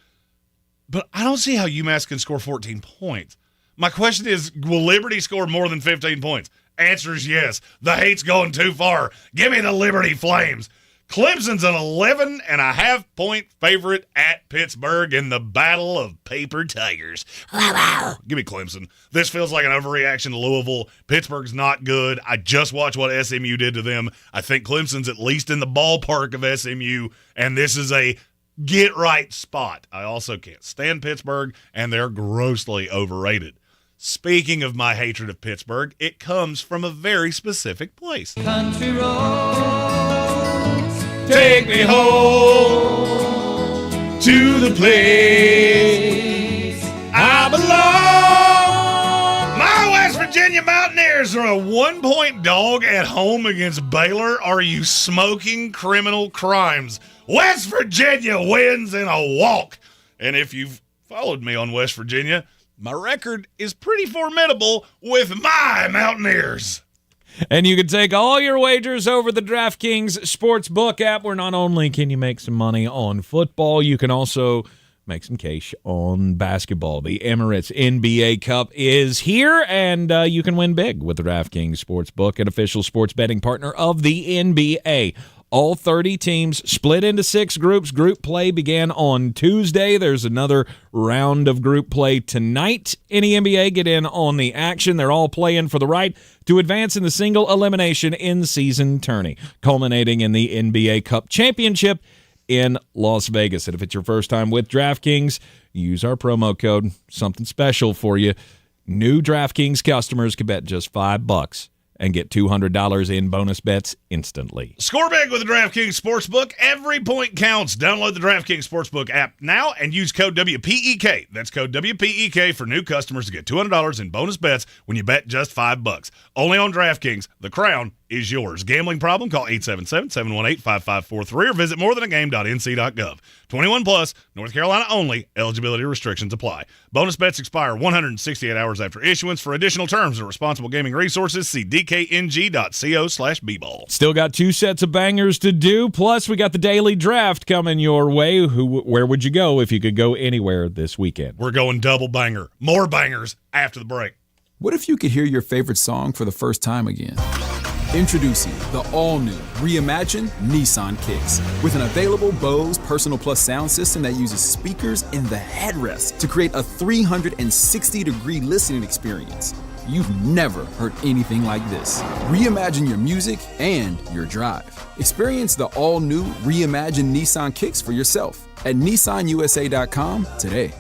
but I don't see how UMass can score 14 points. My question is, will Liberty score more than 15 points? Answer is yes. The hate's going too far. Give me the Liberty Flames. Clemson's an 11.5-point favorite at Pittsburgh in the Battle of Paper Tigers. Give me Clemson. This feels like an overreaction to Louisville. Pittsburgh's not good. I just watched what SMU did to them. I think Clemson's at least in the ballpark of SMU, and this is a get-right spot. I also can't stand Pittsburgh, and they're grossly overrated. Speaking of my hatred of Pittsburgh, it comes from a very specific place. Country roads, take me home to the place I belong. My West Virginia Mountaineers are a 1-point dog at home against Baylor. Are you smoking criminal crimes? West Virginia wins in a walk. And if you've followed me on West Virginia, my record is pretty formidable with my Mountaineers. And you can take all your wagers over the DraftKings Sportsbook app, where not only can you make some money on football, you can also make some cash on basketball. The Emirates NBA Cup is here, and you can win big with the DraftKings Sportsbook, an official sports betting partner of the NBA. All 30 teams split into 6 groups. Group play began on Tuesday. There's another round of group play tonight in the NBA. Get in on the action. They're all playing for the right to advance in the single elimination in-season tourney, culminating in the NBA Cup Championship in Las Vegas. And if it's your first time with DraftKings, use our promo code. Something special for you. New DraftKings customers can bet just $5 and get $200 in bonus bets instantly. Score big with the DraftKings Sportsbook. Every point counts. Download the DraftKings Sportsbook app now and use code WPEK. That's code WPEK for new customers to get $200 in bonus bets when you bet just $5. Only on DraftKings. The crown is yours. Gambling problem? Call 877-718-5543 or visit morethanagame.nc.gov. 21 plus, North Carolina only. Eligibility restrictions apply. Bonus bets expire 168 hours after issuance. For additional terms and responsible gaming resources, see dkng.co/bball. Still got 2 sets of bangers to do. Plus, we got the daily draft coming your way. Where would you go if you could go anywhere this weekend? We're going double banger. More bangers after the break. What if you could hear your favorite song for the first time again? Introducing the all-new, reimagined Nissan Kicks. With an available Bose Personal Plus sound system that uses speakers in the headrest to create a 360-degree listening experience. You've never heard anything like this. Reimagine your music and your drive. Experience the all-new, reimagined Nissan Kicks for yourself at nissanusa.com today.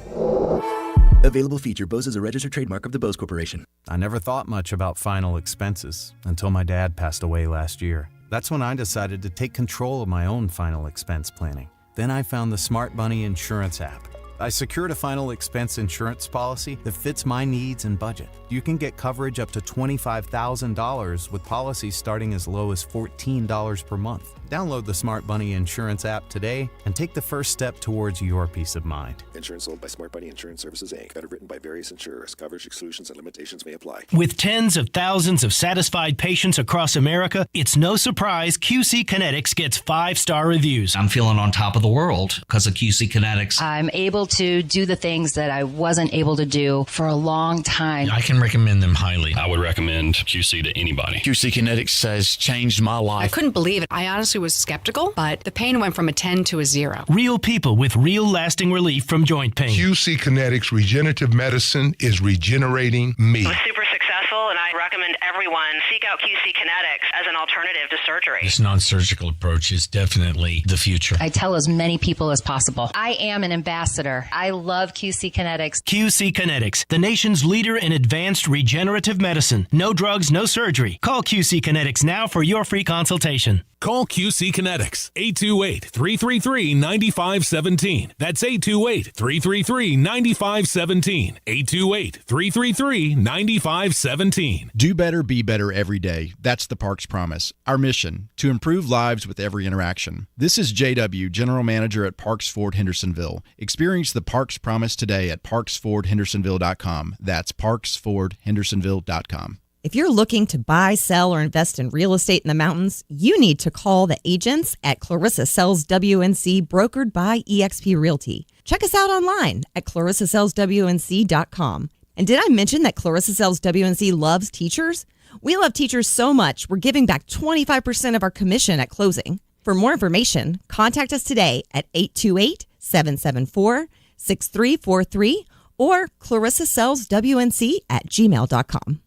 Available feature. Bose is a registered trademark of the Bose Corporation. I never thought much about final expenses until my dad passed away last year. That's when I decided to take control of my own final expense planning. Then I found the Smart Money Insurance app. I secured a final expense insurance policy that fits my needs and budget. You can get coverage up to $25,000 with policies starting as low as $14 per month. Download the Smart Money Insurance app today and take the first step towards your peace of mind. Insurance sold by Smart Money Insurance Services, Inc. Underwritten by various insurers. Coverage exclusions and limitations may apply. With tens of thousands of satisfied patients across America, it's no surprise QC Kinetics gets 5-star reviews. I'm feeling on top of the world because of QC Kinetics. I'm able to do the things that I wasn't able to do for a long time. I can recommend them highly. I would recommend QC to anybody. QC Kinetics has changed my life. I couldn't believe it. I honestly was skeptical, but the pain went from a 10 to a 0. Real people with real lasting relief from joint pain. QC Kinetics Regenerative Medicine is regenerating me. I was super successful, and I recommend everyone seek out QC Kinetics as an alternative to surgery. This non-surgical approach is definitely the future. I tell as many people as possible. I am an ambassador. I love QC Kinetics. QC Kinetics, the nation's leader in advanced regenerative medicine. No drugs, no surgery. Call QC Kinetics now for your free consultation. Call QC Kinetics, 828-333-9517. That's 828-333-9517. 828-333-9517. 17. Do better, be better every day. That's the Parks Promise. Our mission, to improve lives with every interaction. This is JW, General Manager at Parks Ford Hendersonville. Experience the Parks Promise today at parksfordhendersonville.com. That's parksfordhendersonville.com. If you're looking to buy, sell, or invest in real estate in the mountains, you need to call the agents at Clarissa Sells WNC, brokered by eXp Realty. Check us out online at clarissasellswnc.com. And did I mention that Clarissa Sells WNC loves teachers? We love teachers so much, we're giving back 25% of our commission at closing. For more information, contact us today at 828-774-6343 or clarissasellswnc@gmail.com.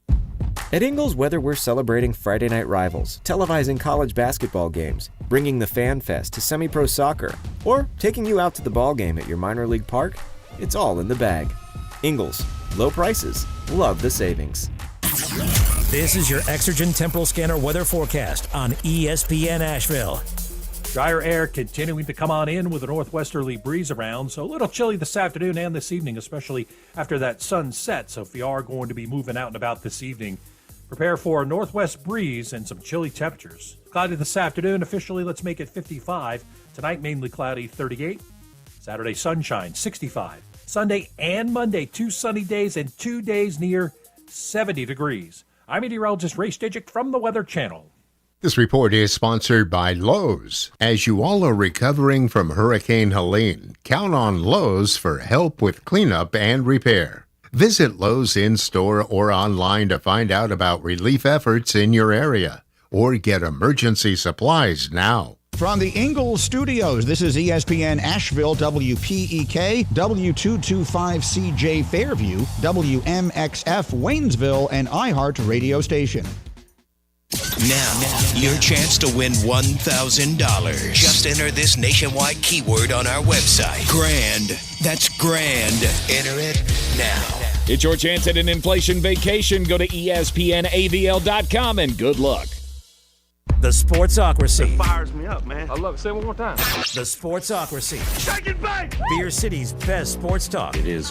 At Ingles, whether we're celebrating Friday night rivals, televising college basketball games, bringing the Fan Fest to semi-pro soccer, or taking you out to the ball game at your minor league park, it's all in the bag. Ingles, low prices, love the savings. This is your Exergen Temporal Scanner weather forecast on ESPN Asheville. Drier air continuing to come on in with a northwesterly breeze around, so a little chilly this afternoon and this evening, especially after that sun set. So if you are going to be moving out and about this evening, prepare for a northwest breeze and some chilly temperatures. Cloudy this afternoon, officially let's make it 55. Tonight mainly cloudy, 38. Saturday sunshine, 65. Sunday and Monday, 2 sunny days and 2 days near 70 degrees. I'm meteorologist Ray Stidgick from the Weather Channel. This report is sponsored by Lowe's. As you all are recovering from Hurricane Helene, count on Lowe's for help with cleanup and repair. Visit Lowe's in-store or online to find out about relief efforts in your area, or get emergency supplies now. From the Ingalls Studios, this is ESPN Asheville, WPEK, W225CJ Fairview, WMXF Waynesville, and iHeart radio station. Now, your chance to win $1,000. Just enter this nationwide keyword on our website. Grand. That's grand. Enter it now. It's your chance at an inflation vacation. Go to ESPNAVL.com and good luck. The Sportsocracy. That fires me up, man. I love it. Say it one more time. The Sportsocracy. Shake it back! Beer City's best sports talk. It is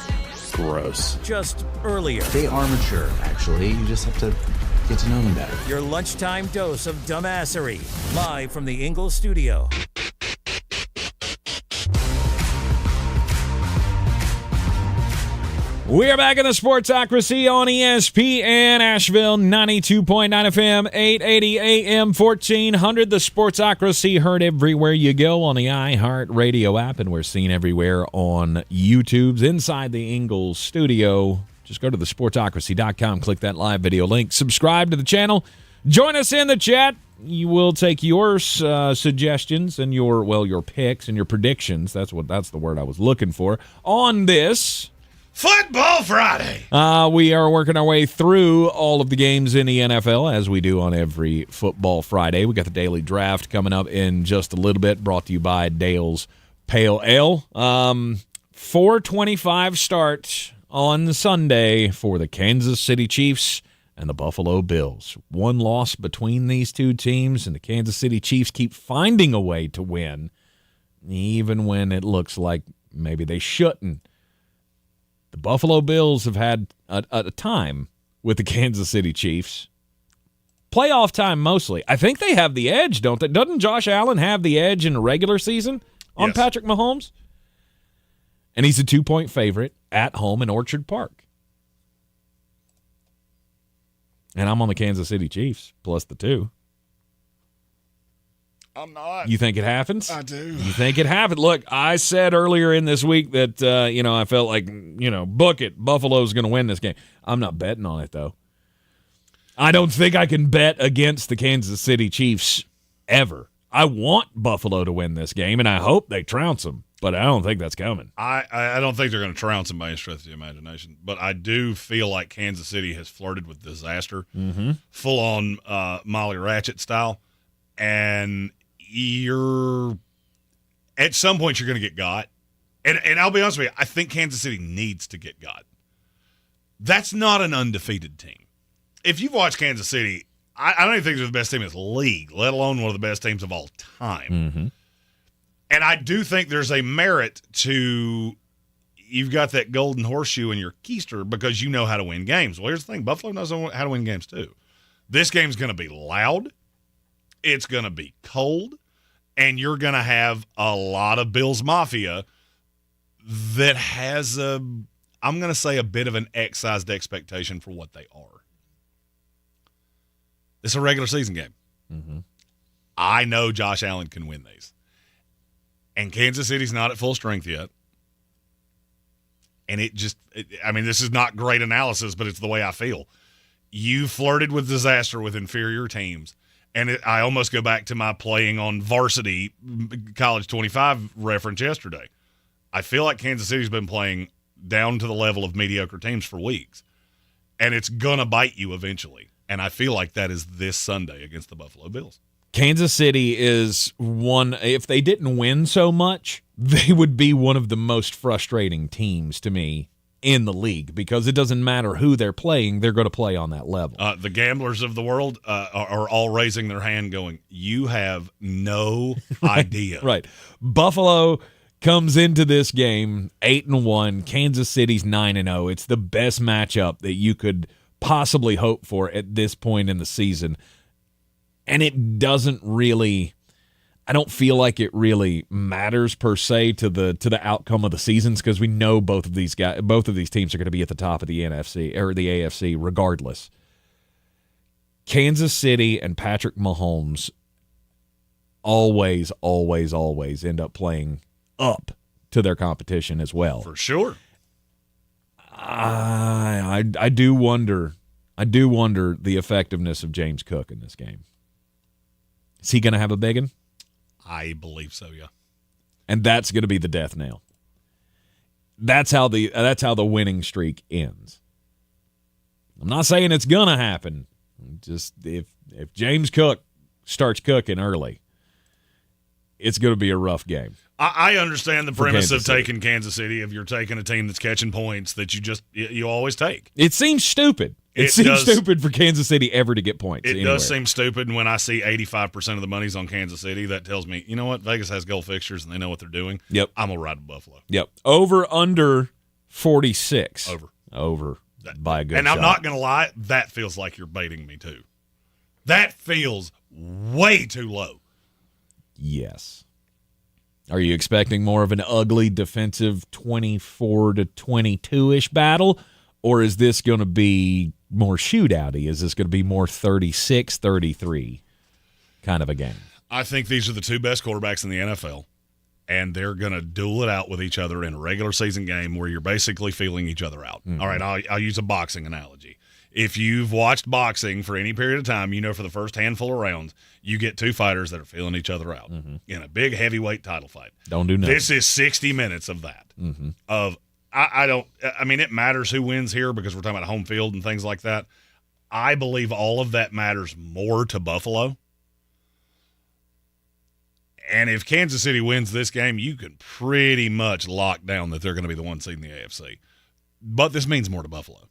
gross. Just earlier. They are mature, actually. You just have to get to know them better. Your lunchtime dose of dumbassery. Live from the Ingalls studio. We're back in the Sportsocracy on ESPN Asheville, 92.9 FM, 880 AM, 1400. The Sportsocracy heard everywhere you go on the iHeart Radio app, and we're seen everywhere on YouTube's Inside the Ingalls studio. Just go to thesportsocracy.com, click that live video link, subscribe to the channel, join us in the chat. You will take your suggestions and your picks and your predictions. That's the word I was looking for on this Football Friday. We are working our way through all of the games in the NFL, as we do on every Football Friday. We got the daily draft coming up in just a little bit, brought to you by Dale's Pale Ale. 4:25 start on Sunday for the Kansas City Chiefs and the Buffalo Bills. One loss between these two teams, and the Kansas City Chiefs keep finding a way to win, even when it looks like maybe they shouldn't. The Buffalo Bills have had a time with the Kansas City Chiefs. Playoff time mostly. I think they have the edge, don't they? Doesn't Josh Allen have the edge in the regular season on Patrick Mahomes? And he's a 2-point favorite at home in Orchard Park. And I'm on the Kansas City Chiefs, plus the 2. I'm not. You think it happens? I do. You think it happens? Look, I said earlier in this week that, I felt like, book it. Buffalo's going to win this game. I'm not betting on it, though. I don't think I can bet against the Kansas City Chiefs ever. I want Buffalo to win this game, and I hope they trounce them, but I don't think that's coming. I don't think they're going to trounce them by any stretch of the imagination, but I do feel like Kansas City has flirted with disaster, full-on Molly Ratchet style, and at some point you're going to get got. And I'll be honest with you, I think Kansas City needs to get got. That's not an undefeated team. If you've watched Kansas City, I don't even think they're the best team in this league, let alone one of the best teams of all time. And I do think there's a merit to you've got that golden horseshoe in your keister because you know how to win games. Well, here's the thing. Buffalo knows how to win games too. This game's going to be loud. It's going to be cold. And you're going to have a lot of Bills Mafia that has I'm going to say a bit of an excised expectation for what they are. It's a regular season game. Mm-hmm. I know Josh Allen can win these. And Kansas City's not at full strength yet. And this is not great analysis, but it's the way I feel. You flirted with disaster with inferior teams. And I almost go back to my playing on varsity College 25 reference yesterday. I feel like Kansas City's been playing down to the level of mediocre teams for weeks. And it's going to bite you eventually. And I feel like that is this Sunday against the Buffalo Bills. Kansas City is if they didn't win so much, they would be one of the most frustrating teams to me in the league because it doesn't matter who they're playing, they're going to play on that level. The gamblers of the world are all raising their hand going, you have no idea. Right. Buffalo comes into this game 8-1, Kansas City's 9-0. It's the best matchup that you could possibly hope for at this point in the season. And it doesn't really, I don't feel like it really matters per se to the outcome of the seasons because we know both of these teams are going to be at the top of the NFC or the AFC regardless. Kansas City and Patrick Mahomes always end up playing up to their competition as well. For sure. I do wonder the effectiveness of James Cook in this game. Is he going to have a big one? I believe so, yeah. And that's going to be the death nail. That's how the winning streak ends. I'm not saying it's going to happen. Just if James Cook starts cooking early, it's going to be a rough game. I understand the premise of taking Kansas City. If you're taking a team that's catching points that you always take. It seems stupid. It seems stupid for Kansas City ever to get points. It does seem stupid. When I see 85% of the money's on Kansas City, that tells me, you know what? Vegas has goal fixtures and they know what they're doing. Yep. I'm going to ride with Buffalo. Yep. Over under 46. Over. By a good And shot. I'm not going to lie, that feels like you're baiting me too. That feels way too low. Yes. Are you expecting more of an ugly defensive 24-22-ish battle, or is this going to be more shootouty? Is this going to be more 36-33 kind of a game? I think these are the two best quarterbacks in the NFL, and they're going to duel it out with each other in a regular season game where you're basically feeling each other out. Mm-hmm. All right, I'll use a boxing analogy. If you've watched boxing for any period of time, you know for the first handful of rounds, you get two fighters that are feeling each other out in a big heavyweight title fight. Don't do nothing. This is 60 minutes of that. It matters who wins here because we're talking about home field and things like that. I believe all of that matters more to Buffalo. And if Kansas City wins this game, you can pretty much lock down that they're going to be the one seed in the AFC. But this means more to Buffalo.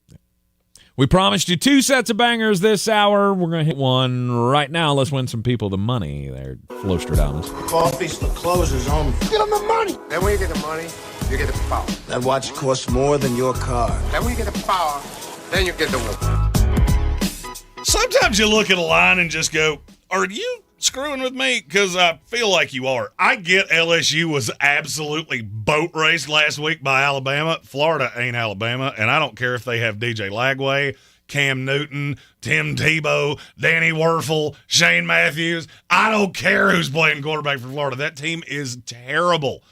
We promised you 2 sets of bangers this hour. We're going to hit one right now. Let's win some people the money there, Flostradamus. Coffee's for closers, homie. Get them the money. Then when you get the money, you get the power. That watch costs more than your car. Then when you get the power, then you get the woman. Sometimes you look at a line and just go, are you screwing with me? Because I feel like you are. I get LSU was absolutely boat raced last week by Alabama. Florida ain't Alabama, and I don't care if they have DJ Lagway, Cam Newton, Tim Tebow, Danny Werfel, Shane Matthews. I don't care who's playing quarterback for Florida. That team is terrible.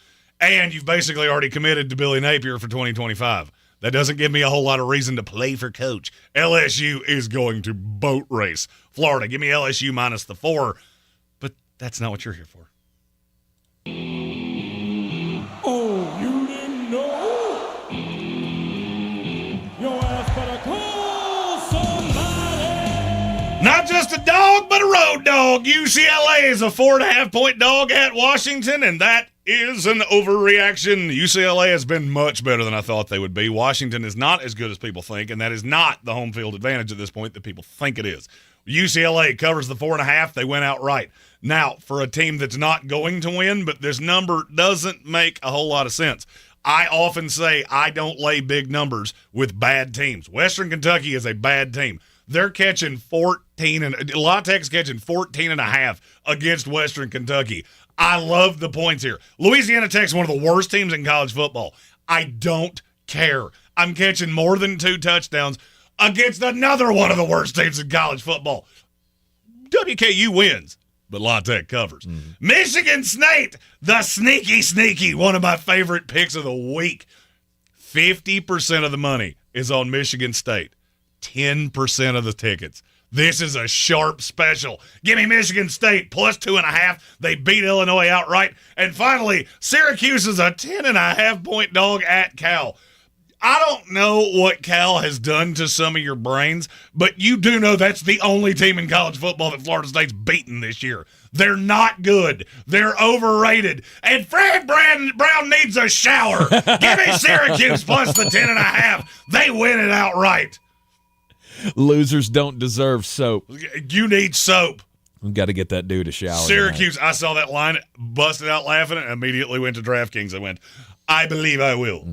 And you've basically already committed to Billy Napier for 2025. That doesn't give me a whole lot of reason to play for coach. LSU is going to boat race Florida. Give me LSU minus the 4. That's not what you're here for. Oh, you didn't know? Your ass better call somebody. Not just a dog, but a road dog. UCLA is a 4.5-point dog at Washington, and that is an overreaction. UCLA has been much better than I thought they would be. Washington is not as good as people think, and that is not the home field advantage at this point that people think it is. UCLA covers the 4.5. They went outright. Now, for a team that's not going to win, but this number doesn't make a whole lot of sense. I often say I don't lay big numbers with bad teams. Western Kentucky is a bad team. They're catching 14, and La Tech's catching 14.5 against Western Kentucky. I love the points here. Louisiana Tech's one of the worst teams in college football. I don't care. I'm catching more than 2 touchdowns against another one of the worst teams in college football. WKU wins, but La Tech covers. Michigan State, the sneaky, one of my favorite picks of the week. 50% of the money is on Michigan State. 10% of the tickets. This is a sharp special. Give me Michigan State plus 2.5. They beat Illinois outright. And finally, Syracuse is a 10.5-point dog at Cal. I don't know what Cal has done to some of your brains, but you do know that's the only team in college football that Florida State's beaten this year. They're not good. They're overrated. And Fred Brown needs a shower. Give me Syracuse plus the 10.5. They win it outright. Losers don't deserve soap. You need soap. We've got to get that dude a shower. Syracuse, tonight. I saw that line, busted out laughing, and immediately went to DraftKings. I went, I believe I will.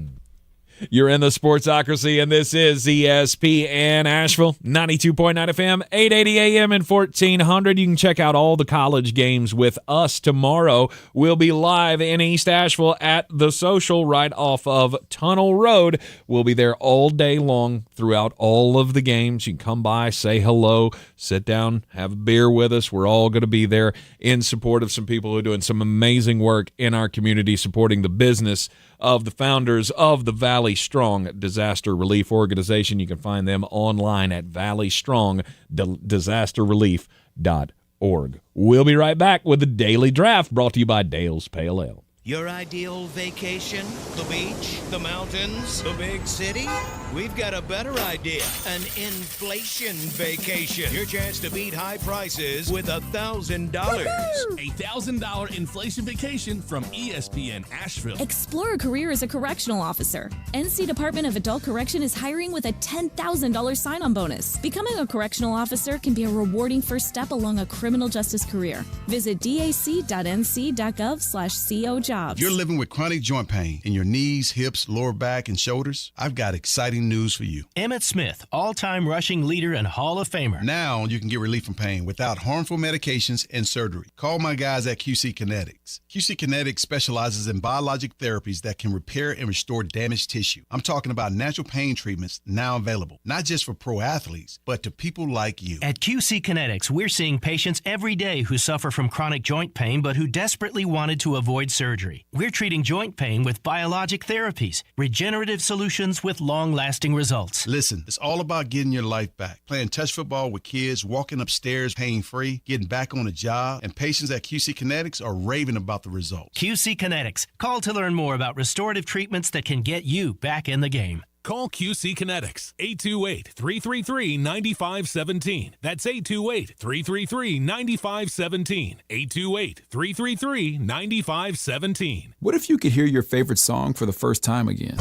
You're in the Sportsocracy, and this is ESPN Asheville, 92.9 FM, 880 AM and 1400. You can check out all the college games with us tomorrow. We'll be live in East Asheville at The Social right off of Tunnel Road. We'll be there all day long throughout all of the games. You can come by, say hello, sit down, have a beer with us. We're all going to be there in support of some people who are doing some amazing work in our community, supporting the business of the founders of the Valley Strong Disaster Relief Organization. You can find them online at valleystrongdisasterrelief.org. We'll be right back with the Daily Draft, brought to you by Dale's Pale Ale. Your ideal vacation? The beach? The mountains? The big city? We've got a better idea. An inflation vacation. Your chance to beat high prices with $1,000. A $1,000 inflation vacation from ESPN Asheville. Explore a career as a correctional officer. NC Department of Adult Correction is hiring with a $10,000 sign-on bonus. Becoming a correctional officer can be a rewarding first step along a criminal justice career. Visit dac.nc.gov/co jobs. You're living with chronic joint pain in your knees, hips, lower back, and shoulders? I've got exciting news for you. Emmett Smith, all-time rushing leader and Hall of Famer. Now you can get relief from pain without harmful medications and surgery. Call my guys at QC Kinetics. QC Kinetics specializes in biologic therapies that can repair and restore damaged tissue. I'm talking about natural pain treatments now available, not just for pro athletes, but to people like you. At QC Kinetics, we're seeing patients every day who suffer from chronic joint pain but who desperately wanted to avoid surgery. We're treating joint pain with biologic therapies, regenerative solutions with long-lasting results. Listen, it's all about getting your life back. Playing touch football with kids, walking upstairs pain-free, getting back on a job, and patients at QC Kinetics are raving about the results. QC Kinetics. Call to learn more about restorative treatments that can get you back in the game. Call QC Kinetics, 828-333-9517. That's 828-333-9517. 828-333-9517. What if you could hear your favorite song for the first time again?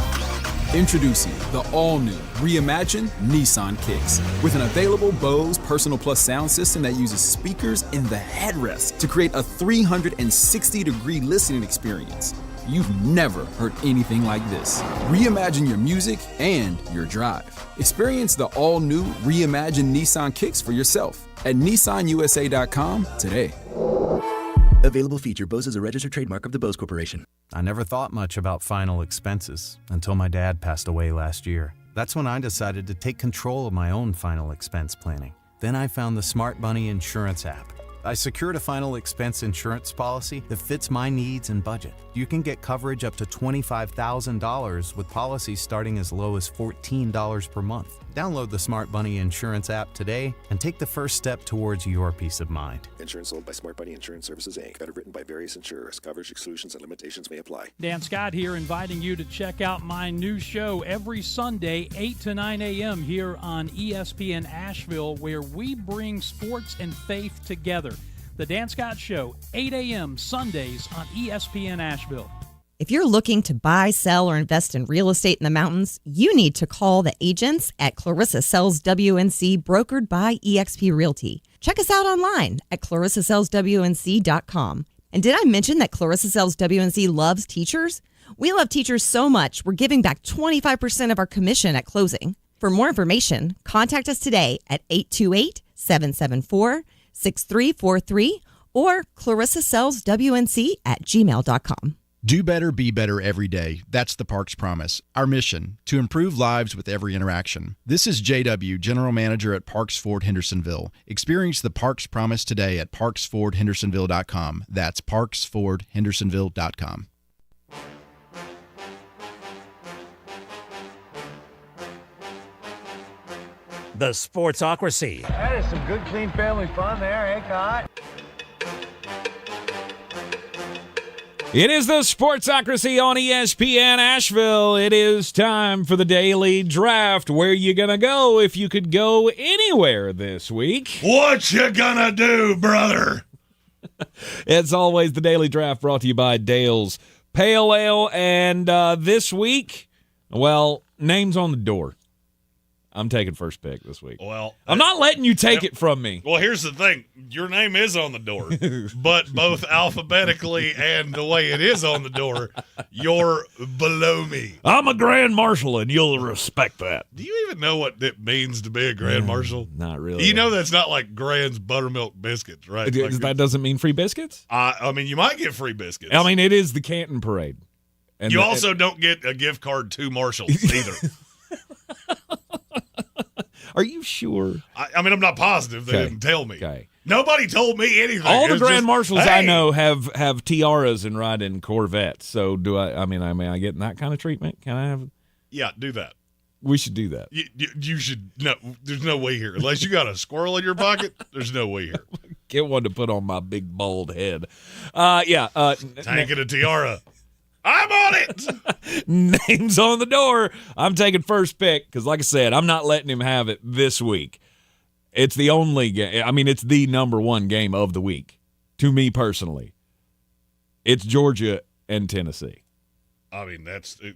Introducing the all-new, reimagined Nissan Kicks. With an available Bose Personal Plus sound system that uses speakers in the headrest to create a 360-degree listening experience. You've never heard anything like this. Reimagine your music and your drive. Experience the all-new reimagined Nissan Kicks for yourself at nissanusa.com today. Available feature. Bose is a registered trademark of the Bose Corporation. I never thought much about final expenses until my dad passed away last year. That's when I decided to take control of my own final expense planning. Then I found the Smart Money Insurance app. I secured a final expense insurance policy that fits my needs and budget. You can get coverage up to $25,000 with policies starting as low as $14 per month. Download the Smart Money Insurance app today and take the first step towards your peace of mind. Insurance sold by Smart Money Insurance Services, Inc. Underwritten by various insurers. Coverage exclusions and limitations may apply. Dan Scott here, inviting you to check out my new show every Sunday, 8 to 9 a.m. here on ESPN Asheville, where we bring sports and faith together. The Dan Scott Show, 8 a.m. Sundays on ESPN Asheville. If you're looking to buy, sell, or invest in real estate in the mountains, you need to call the agents at Clarissa Sells WNC, brokered by eXp Realty. Check us out online at clarissasellswnc.com. And did I mention that Clarissa Sells WNC loves teachers? We love teachers so much, we're giving back 25% of our commission at closing. For more information, contact us today at 828-774-6343 or clarissasellswnc@gmail.com. Do better, be better every day. That's the Parks Promise. Our mission, to improve lives with every interaction. This is JW, General Manager at Parks Ford Hendersonville. Experience the Parks Promise today at parksfordhendersonville.com. That's parksfordhendersonville.com. The Sportsocracy. That is some good, clean family fun there, eh, Kai? It is the Sportsocracy on ESPN Asheville. It is time for the daily draft. Where you gonna go if you could go anywhere this week? What you gonna do, brother? As always, the daily draft brought to you by Dale's Pale Ale. And this week, well, names on the door. I'm taking first pick this week. Well, I'm not letting you take it from me. Well, here's the thing. Your name is on the door, but both alphabetically and the way it is on the door, you're below me. I'm a Grand Marshal, and you'll respect that. Do you even know what it means to be a Grand Marshal? Not really. You know that's not like Grand's buttermilk biscuits, right? Like, that doesn't mean free biscuits? I mean, you might get free biscuits. I mean, it is the Canton Parade. And you also don't get a gift card to Marshalls either. Are you sure? I mean, I'm not positive. They didn't tell me. Okay. Nobody told me anything. All the Grand Marshals I know have tiaras and ride in Corvettes. So do I? I mean, I get that kind of treatment? Can I have? Yeah, do that. We should do that. You should. No, there's no way here. Unless you got a squirrel in your pocket, there's no way here. Get one to put on my big bald head. Tank and a tiara. I'm on it. Names on the door. I'm taking first pick because, like I said, I'm not letting him have it this week. It's the only game. I mean, it's the number one game of the week to me personally. It's Georgia and Tennessee. I mean,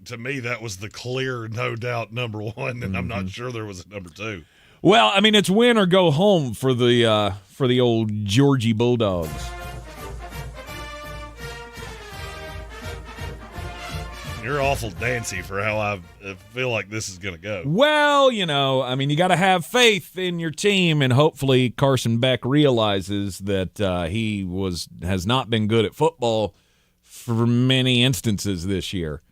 to me, that was the clear, no doubt number one, and I'm not sure there was a number two. Well, I mean, it's win or go home for the old Georgie Bulldogs. You're awful dancy for how I feel like this is going to go. Well, I mean, you got to have faith in your team, and hopefully Carson Beck realizes that he has not been good at football for many instances this year.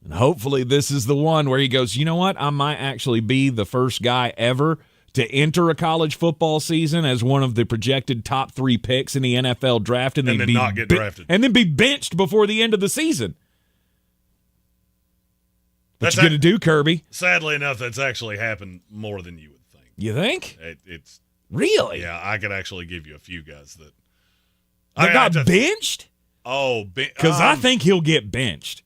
And hopefully this is the one where he goes, you know what, I might actually be the first guy ever to enter a college football season as one of the projected top 3 picks in the NFL draft and then not get drafted. And then be benched before the end of the season. What you going to do, Kirby? Sadly enough, that's actually happened more than you would think. You think? It's really? Yeah, I could actually give you a few guys that got benched. Oh, because I think he'll get benched.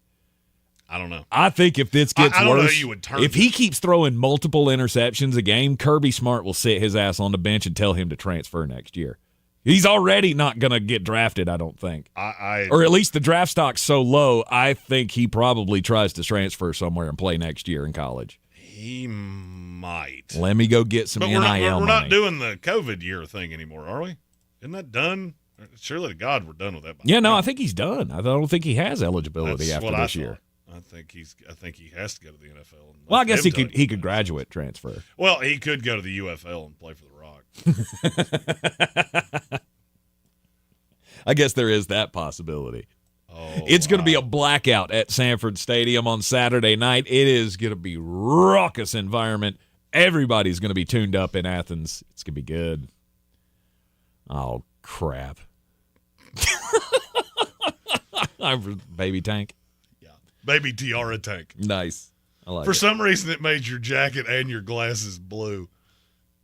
I don't know. I think if this gets I don't worse, know who you would turn if he keeps throwing multiple interceptions a game, Kirby Smart will sit his ass on the bench and tell him to transfer next year. He's already not going to get drafted, I don't think. Or at least the draft stock's so low, I think he probably tries to transfer somewhere and play next year in college. He might. Let me go get some NIL money. We're not doing the COVID year thing anymore, are we? Isn't that done? Surely to God we're done with that. Yeah, no, I think he's done. I don't think he has eligibility after this year. I think he has to go to the NFL. Well, I guess he could graduate transfer. Well, he could go to the UFL and play for the Rock. I guess there is that possibility. Oh, it's going to be a blackout at Sanford Stadium on Saturday night. It is going to be raucous environment. Everybody's going to be tuned up in Athens. It's going to be good. Oh, crap. Baby Tank. Yeah. Baby Tiara Tank. Nice. I like For it. some reason, it made your jacket and your glasses blue.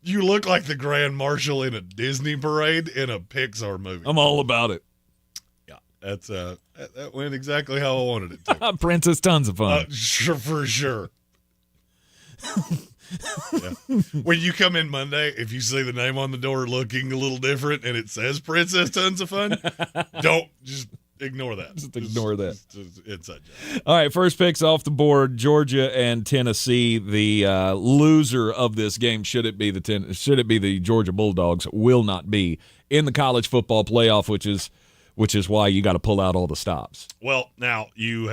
You look like the Grand Marshal in a Disney parade in a Pixar movie. I'm all about it. Yeah, that went exactly how I wanted it to. Princess, tons of fun. Sure, for sure. Yeah. When you come in Monday, if you see the name on the door looking a little different and it says Princess Tons of Fun, don't just ignore that. Just ignore that. Just inside joke. All right, first picks off the board: Georgia and Tennessee. The loser of this game, should it be the Georgia Bulldogs, will not be in the college football playoff, which is which is why you got to pull out all the stops. Well, now you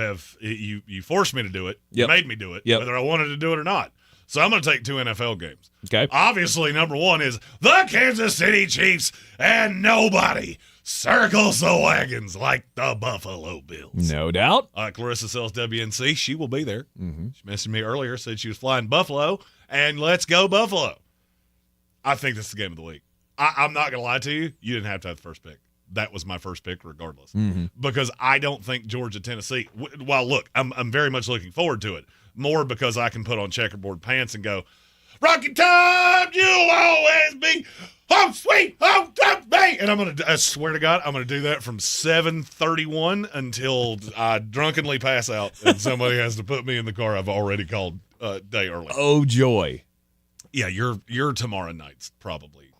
forced me to do it. Yep. You made me do it, Yep. whether I wanted to do it or not. So I'm going to take 2 NFL games. Okay. Obviously, number 1 is the Kansas City Chiefs, and nobody circles the wagons like the Buffalo Bills. No doubt. Clarissa sells WNC. She will be there. Mm-hmm. She messaged me earlier, said she was flying Buffalo, and let's go Buffalo. I think this is the game of the week. I'm not going to lie to you. You didn't have to have the first pick. That was my first pick regardless. Mm-hmm. Because I don't think Georgia-Tennessee – well, look, I'm very much looking forward to it. More because I can put on checkerboard pants and go, Rocky Top, you'll always be home sweet, home top me. And I swear to God, I'm going to do that from 7:31 until I drunkenly pass out and somebody has to put me in the car I've already called a day early. Oh, joy. Yeah, you're tomorrow night's probably.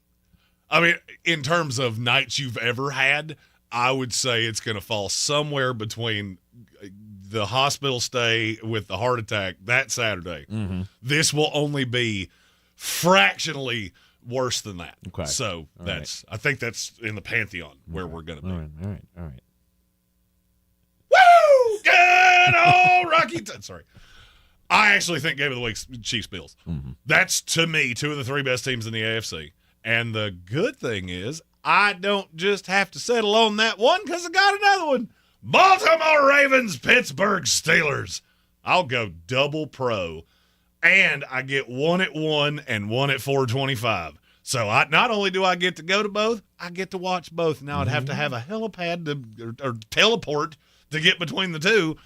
I mean, in terms of nights you've ever had, I would say it's going to fall somewhere between the hospital stay with the heart attack that Saturday. Mm-hmm. This will only be fractionally worse than that. Okay. So I think that's in the pantheon where we're going to be. All right. Woo! Good old Rocky. Sorry. I actually think game of the week Chiefs-Bills. Mm-hmm. That's, to me, 2 of the 3 best teams in the AFC. And the good thing is I don't just have to settle on that one because I got another one. Baltimore Ravens, Pittsburgh Steelers. I'll go double pro. And I get 1 at 1 and 1 at 425. So not only do I get to go to both, I get to watch both. Now I'd have to have a helipad or teleport to get between the two.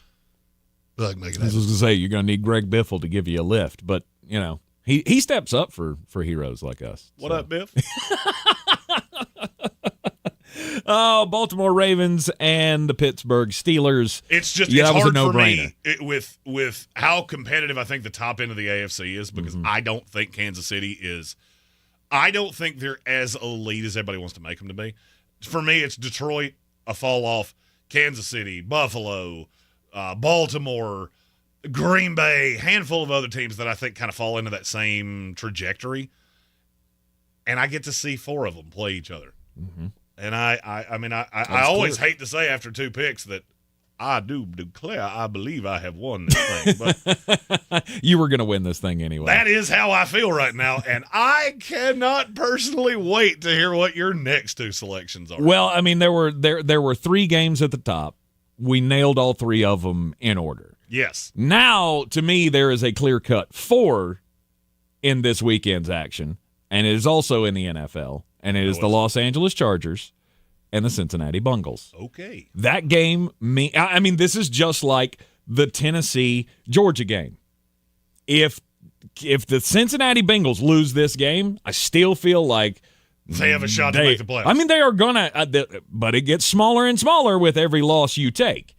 I was going to say, you're going to need Greg Biffle to give you a lift. But, you know, he steps up for heroes like us. What up, Biff? Oh, Baltimore Ravens and the Pittsburgh Steelers. It's just it's hard no for brainer. me with how competitive I think the top end of the AFC is because I don't think Kansas City is. I don't think they're as elite as everybody wants to make them to be. For me, it's Detroit, a fall off, Kansas City, Buffalo, Baltimore, Green Bay, handful of other teams that I think kind of fall into that same trajectory. And I get to see 4 of them play each other. Mm-hmm. And I always hate to say after 2 picks that I do declare I believe I have won this thing. But you were going to win this thing anyway. That is how I feel right now, and I cannot personally wait to hear what your next 2 selections are. Well, I mean, there were 3 games at the top. We nailed all 3 of them in order. Yes. Now, to me, there is a clear-cut 4 in this weekend's action, and it is also in the NFL. And it is the Los Angeles Chargers and the Cincinnati Bengals. Okay. That game, I mean, this is just like the Tennessee-Georgia game. If the Cincinnati Bengals lose this game, I still feel like they have a shot to make the playoffs. I mean, they are going to, but it gets smaller and smaller with every loss you take.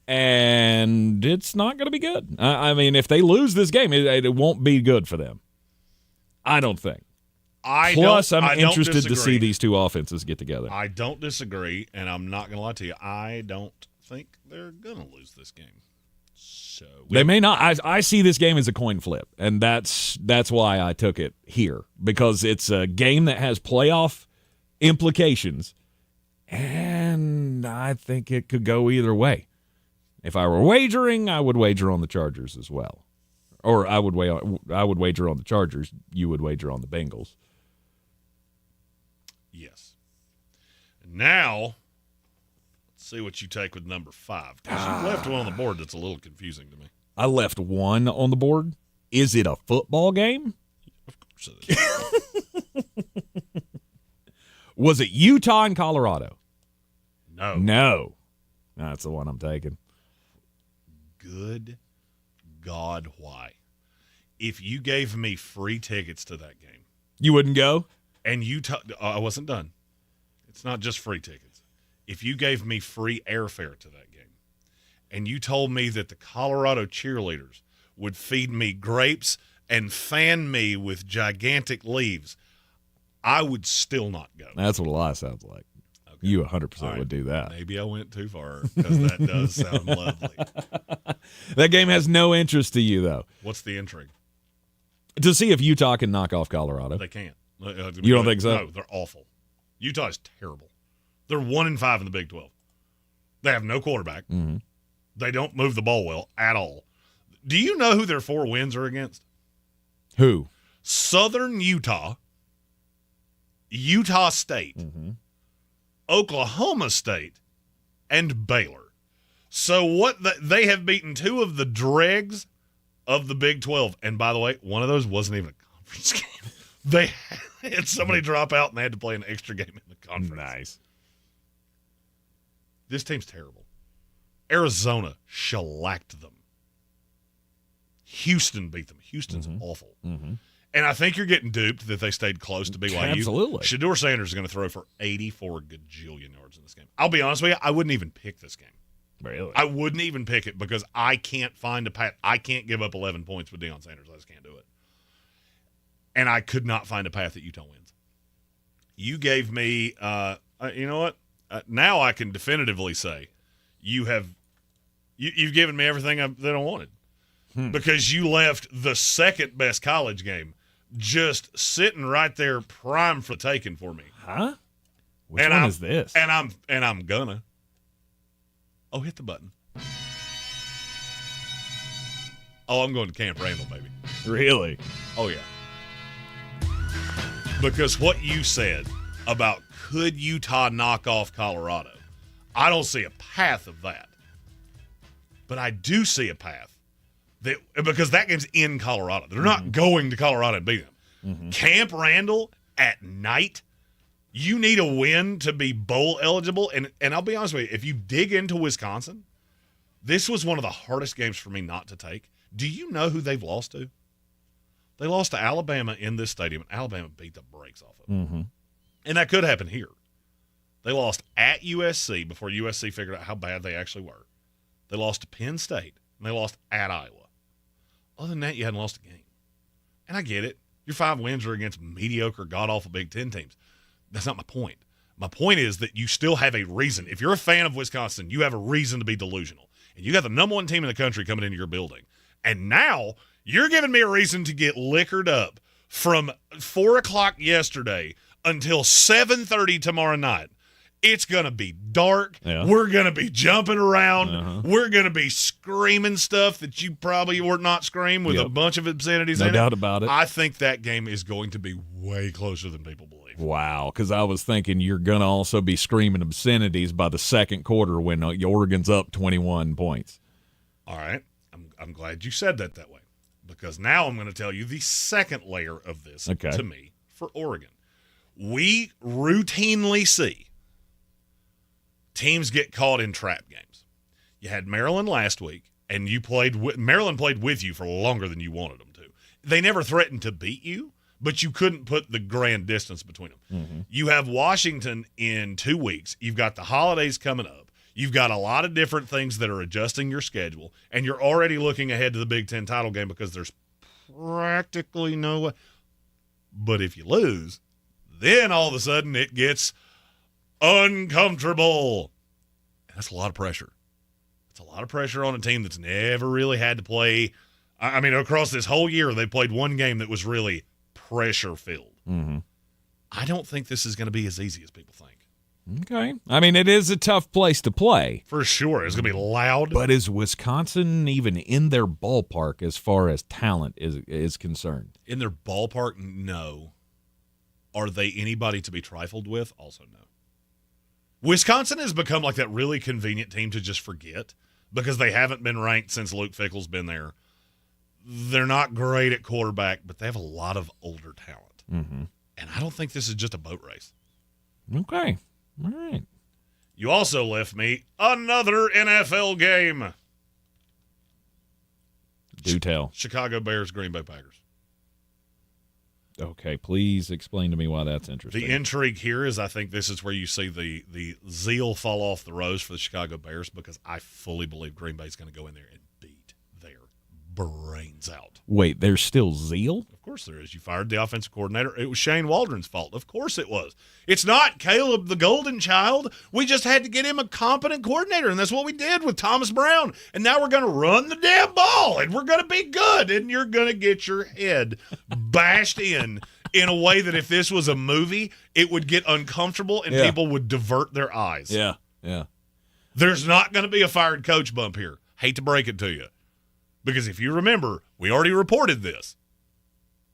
And it's not going to be good. I mean, if they lose this game, it won't be good for them. I don't think. Plus, I'm interested to see these 2 offenses get together. I don't disagree, and I'm not going to lie to you. I don't think they're going to lose this game. So they may not. I see this game as a coin flip, and that's why I took it here, because it's a game that has playoff implications, and I think it could go either way. If I were wagering, I would wager on the Chargers as well. Or I would wager on the Chargers. You would wager on the Bengals. Yes. Now, let's see what you take with number 5. Because you've left one on the board that's a little confusing to me. I left 1 on the board. Is it a football game? Of course it is. Was it Utah and Colorado? No. That's the one I'm taking. Good God, why? If you gave me free tickets to that game. You wouldn't go? And I wasn't done. It's not just free tickets. If you gave me free airfare to that game, and you told me that the Colorado cheerleaders would feed me grapes and fan me with gigantic leaves, I would still not go. That's what a lie sounds like. Okay. You 100% would do that. Maybe I went too far, because that does sound lovely. That game has no interest to you, though. What's the intrigue? To see if Utah can knock off Colorado. They can't. You don't think so? No, they're awful. Utah is terrible. They're 1-5 in the Big 12. They have no quarterback. Mm-hmm. They don't move the ball well at all. Do you know who their 4 wins are against? Who? Southern Utah, Utah State, Oklahoma State, and Baylor. So they have beaten 2 of the dregs of the Big 12. And by the way, one of those wasn't even a conference game. They had somebody drop out and they had to play an extra game in the conference. Nice. This team's terrible. Arizona shellacked them. Houston beat them. Houston's awful. Mm-hmm. And I think you're getting duped that they stayed close to BYU. Absolutely. Shedeur Sanders is going to throw for 84 gajillion yards in this game. I'll be honest with you, I wouldn't even pick this game. Really? I wouldn't even pick it because I can't find a path. I can't give up 11 points with Deion Sanders. I just can't do it. And I could not find a path that Utah wins. You gave me, you know what? Now I can definitively say you've given me everything that I wanted. Because you left the second best college game just sitting right there prime for taking for me. Huh? Which one is this? And I'm gonna. Oh, hit the button. Oh, I'm going to Camp Randall, baby. Really? Oh, yeah. Because what you said about could Utah knock off Colorado, I don't see a path of that. But I do see a path. Because that game's in Colorado. They're not going to Colorado and beat them. Camp Randall at night, you need a win to be bowl eligible. And I'll be honest with you, if you dig into Wisconsin, this was one of the hardest games for me not to take. Do you know who they've lost to? They lost to Alabama in this stadium, and Alabama beat the brakes off of them. And that could happen here. They lost at USC before USC figured out how bad they actually were. They lost to Penn State, and they lost at Iowa. Other than that, you hadn't lost a game. And I get it. Your 5 wins are against mediocre, god-awful Big Ten teams. That's not my point. My point is that you still have a reason. If you're a fan of Wisconsin, you have a reason to be delusional. And you got the number 1 team in the country coming into your building. And now you're giving me a reason to get liquored up from 4 o'clock yesterday until 7:30 tomorrow night. It's going to be dark. Yeah. We're going to be jumping around. We're going to be screaming stuff that you probably were not scream with a bunch of obscenities in it. No doubt about it. I think that game is going to be way closer than people believe. Wow, because I was thinking you're going to also be screaming obscenities by the second quarter when Oregon's up 21 points. All right. I'm glad you said that way because now I'm going to tell you the second layer of this to me for Oregon. We routinely see teams get caught in trap games. You had Maryland last week, and Maryland played with you for longer than you wanted them to. They never threatened to beat you, but you couldn't put the grand distance between them. You have Washington in 2 weeks. You've got the holidays coming up. You've got a lot of different things that are adjusting your schedule, and you're already looking ahead to the Big Ten title game because there's practically no way. But if you lose, then all of a sudden it gets uncomfortable. That's a lot of pressure. It's a lot of pressure on a team that's never really had to play. I mean, across this whole year, they played one game that was really pressure-filled. I don't think this is going to be as easy as people think. Okay. I mean, it is a tough place to play. For sure. It's going to be loud. But is Wisconsin even in their ballpark as far as talent is concerned? In their ballpark, no. Are they anybody to be trifled with? Also, no. Wisconsin has become like that really convenient team to just forget because they haven't been ranked since Luke Fickell's been there. They're not great at quarterback, but they have a lot of older talent. And I don't think this is just a boat race. Okay. All right. You also left me another NFL game. Do tell. Chicago Bears, Green Bay Packers. Okay, please explain to me why that's interesting. The intrigue here is I think this is where you see the zeal fall off the rose for the Chicago Bears because I fully believe Green Bay's going to go in there and beat their brains out. Wait, there's still zeal? Of course there is. You fired the offensive coordinator. It was Shane Waldron's fault. Of course it was. It's not Caleb the Golden Child. We just had to get him a competent coordinator, and that's what we did with Thomas Brown. And now we're going to run the damn ball, and we're going to be good, and you're going to get your head bashed in in a way that if this was a movie, it would get uncomfortable and people would divert their eyes. Yeah. There's not going to be a fired coach bump here. Hate to break it to you. Because if you remember, we already reported this.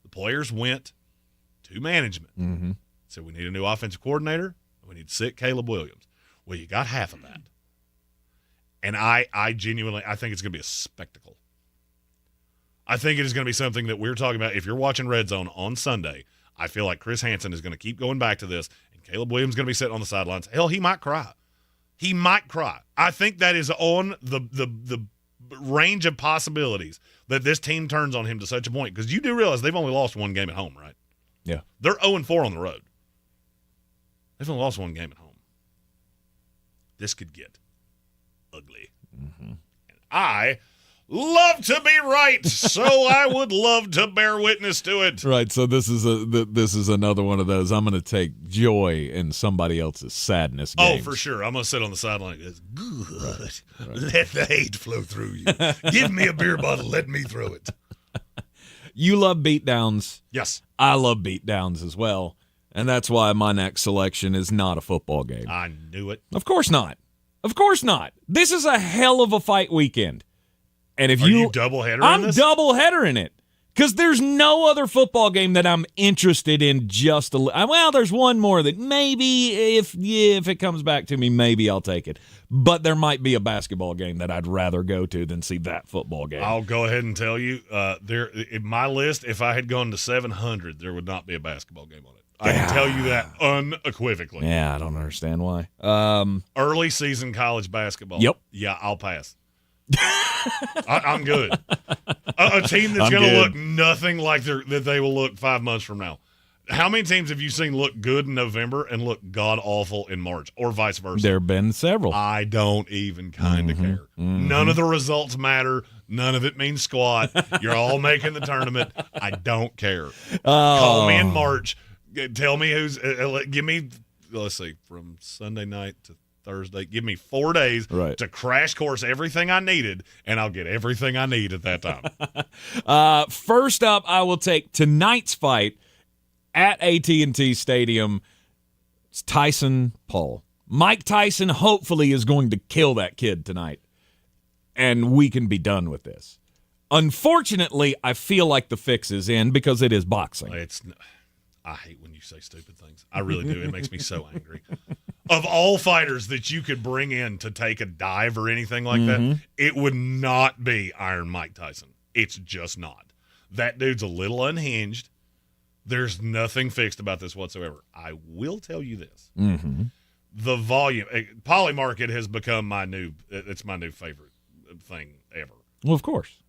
The players went to management. Mm-hmm. Said, we need a new offensive coordinator. We need to sit Caleb Williams. Well, you got half of that. And I genuinely, I think it's going to be a spectacle. I think it is going to be something that we're talking about. If you're watching Red Zone on Sunday, I feel like Chris Hansen is going to keep going back to this, and Caleb Williams is going to be sitting on the sidelines. Hell, he might cry. He might cry. I think that is on the range of possibilities that this team turns on him to such a point, because you do realize they've only lost one game at home, right? Yeah. They're 0-4 on the road. They've only lost one game at home. This could get ugly. Mm-hmm. And I love to be right, so I would love to bear witness to it. Right, so this is another one of those. I'm going to take joy in somebody else's sadness games. Oh, for sure. I'm going to sit on the sideline. It's good. Right. Let the hate flow through you. Give me a beer bottle. Let me throw it. You love beatdowns. Yes. I love beatdowns as well, and that's why my next selection is not a football game. I knew it. Of course not. Of course not. This is a hell of a fight weekend. And if Are you doubleheader in this? I'm doubleheader in it. Because there's no other football game that I'm interested in just a little. Well, there's one more that maybe if it comes back to me, maybe I'll take it. But there might be a basketball game that I'd rather go to than see that football game. I'll go ahead and tell you, there in my list, if I had gone to 700, there would not be a basketball game on it. I can tell you that unequivocally. Yeah, I don't understand why. Early season college basketball. Yep. Yeah, I'll pass. I'm good. A team that's going to look nothing like that they will look 5 months from now. How many teams have you seen look good in November and look god-awful in March, or vice versa? There have been several. I don't even kind of care. Mm-hmm. None of the results matter. None of it means squat. You're all making the tournament. I don't care. Call me in March. Tell me who's give me, let's see, from Sunday night to Thursday. Give me 4 days to crash course everything I needed, and I'll get everything I need at that time. First up, I will take tonight's fight at AT&T Stadium. It's Tyson Paul. Mike Tyson hopefully is going to kill that kid tonight, and we can be done with this. Unfortunately, I feel like the fix is in because it is boxing. I hate when you say stupid things. I really do. It makes me so angry. Of all fighters that you could bring in to take a dive or anything like that, it would not be Iron Mike Tyson. It's just not. That dude's a little unhinged. There's nothing fixed about this whatsoever. I will tell you this. Mm-hmm. The volume, Polymarket has become it's my new favorite thing ever. Well, of course.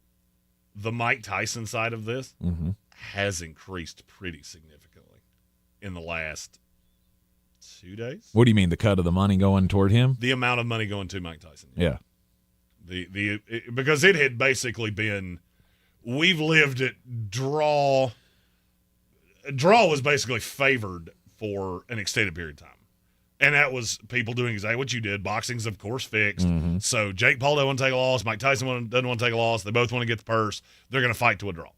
The Mike Tyson side of this has increased pretty significantly in the last 2 days. What do you mean, the cut of the money going toward him? The amount of money going to Mike Tyson. Yeah. Because it had basically been, we've lived at draw. Draw was basically favored for an extended period of time. And that was people doing exactly what you did. Boxing's, of course, fixed. Mm-hmm. So Jake Paul doesn't want to take a loss. Mike Tyson doesn't want to take a loss. They both want to get the purse. They're going to fight to a draw.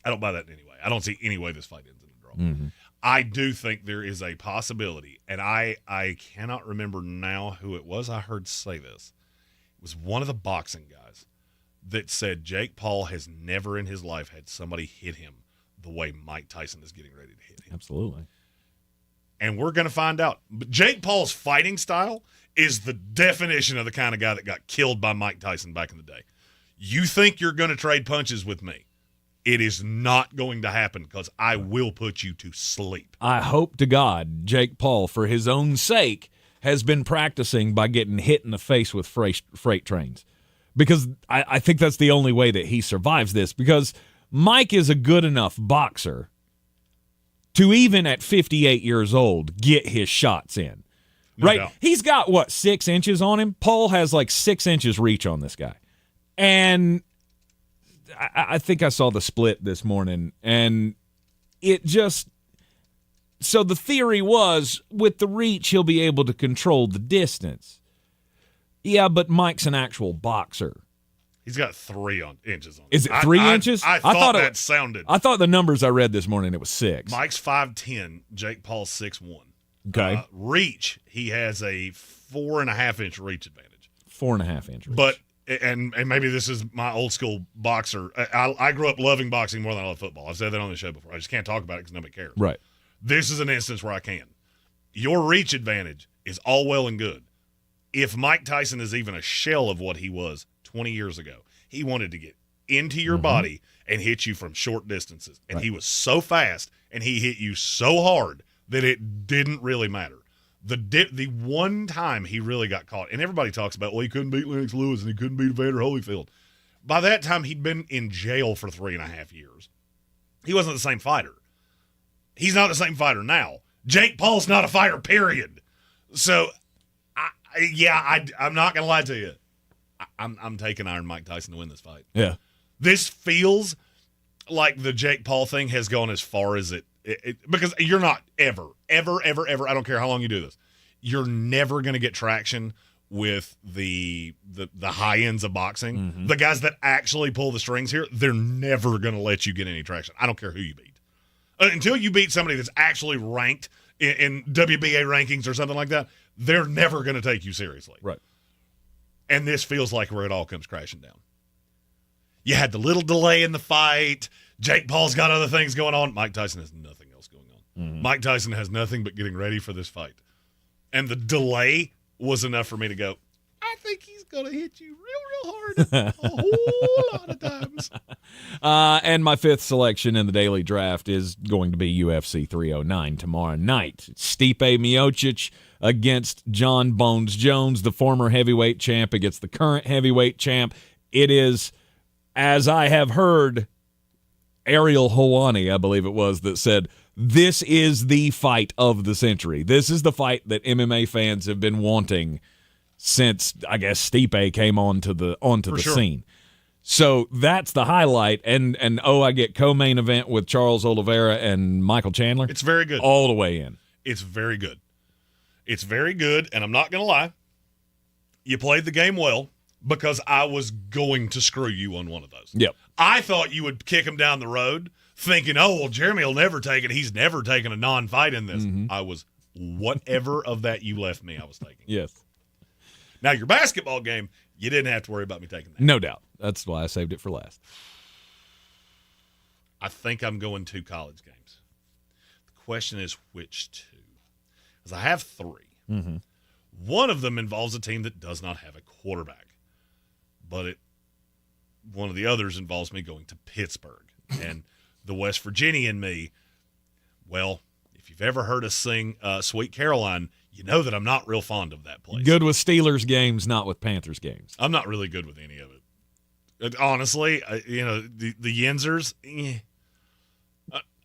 I don't buy that in any way. I don't see any way this fight ends in a draw. Mm-hmm. I do think there is a possibility, and I cannot remember now who it was I heard say this. It was one of the boxing guys that said Jake Paul has never in his life had somebody hit him the way Mike Tyson is getting ready to hit him. Absolutely. And we're going to find out. But Jake Paul's fighting style is the definition of the kind of guy that got killed by Mike Tyson back in the day. You think you're going to trade punches with me? It is not going to happen because I will put you to sleep. I hope to God Jake Paul, for his own sake, has been practicing by getting hit in the face with freight trains. Because I think that's the only way that he survives this. Because Mike is a good enough boxer to, even at 58 years old, get his shots in. Right? No doubt. He's got, 6 inches on him? Paul has 6 inches reach on this guy. And I think I saw the split this morning, and it just – so the theory was with the reach, he'll be able to control the distance. Yeah, but Mike's an actual boxer. He's got 3 inches on. Is it 3 inches? I thought that sounded. I thought the numbers I read this morning it was 6. Mike's 5'10", Jake Paul's 6'1". Okay. Reach, he has a 4.5-inch reach advantage. 4.5 inch reach. But and maybe this is my old school boxer. I grew up loving boxing more than I love football. I've said that on the show before. I just can't talk about it because nobody cares. Right. This is an instance where I can. Your reach advantage is all well and good. If Mike Tyson is even a shell of what he was 20 years ago, he wanted to get into your body and hit you from short distances. And he was so fast and he hit you so hard that it didn't really matter. The one time he really got caught, and everybody talks about, well, he couldn't beat Lennox Lewis and he couldn't beat Evander Holyfield. By that time, he'd been in jail for 3.5 years. He wasn't the same fighter. He's not the same fighter now. Jake Paul's not a fighter, period. So, I'm not going to lie to you. I'm taking Iron Mike Tyson to win this fight. Yeah. This feels like the Jake Paul thing has gone as far as it because you're not ever, I don't care how long you do this, you're never going to get traction with the high ends of boxing. Mm-hmm. The guys that actually pull the strings here, they're never going to let you get any traction. I don't care who you beat. Until you beat somebody that's actually ranked in WBA rankings or something like that, they're never going to take you seriously. Right. And this feels like where it all comes crashing down. You had the little delay in the fight. Jake Paul's got other things going on. Mike Tyson has nothing else going on. Mm-hmm. Mike Tyson has nothing but getting ready for this fight. And the delay was enough for me to go, I think he's going to hit you real hard a whole lot of times. And my 5th selection in the daily draft is going to be UFC 309 tomorrow night. Stipe Miocic against John Bones Jones, the former heavyweight champ against the current heavyweight champ. It is, as I have heard, Ariel Helwani, I believe it was, that said, this is the fight of the century. This is the fight that MMA fans have been wanting since, I guess, Stipe came onto the scene. So that's the highlight. And I get co-main event with Charles Oliveira and Michael Chandler. It's very good. All the way in. It's very good. It's very good, and I'm not going to lie. You played the game well because I was going to screw you on one of those. Yep. I thought you would kick him down the road thinking, oh, well, Jeremy will never take it. He's never taken a non-fight in this. Mm-hmm. I was whatever of that you left me, I was taking. Yes. Now, your basketball game, you didn't have to worry about me taking that. No doubt. That's why I saved it for last. I think I'm going 2 college games. The question is which 2? Because I have 3. Mm-hmm. One of them involves a team that does not have a quarterback. But one of the others involves me going to Pittsburgh. And the West Virginia in me, well, if you've ever heard us sing Sweet Caroline, you know that I'm not real fond of that place. Good with Steelers games, not with Panthers games. I'm not really good with any of it. Honestly, the Yinzers,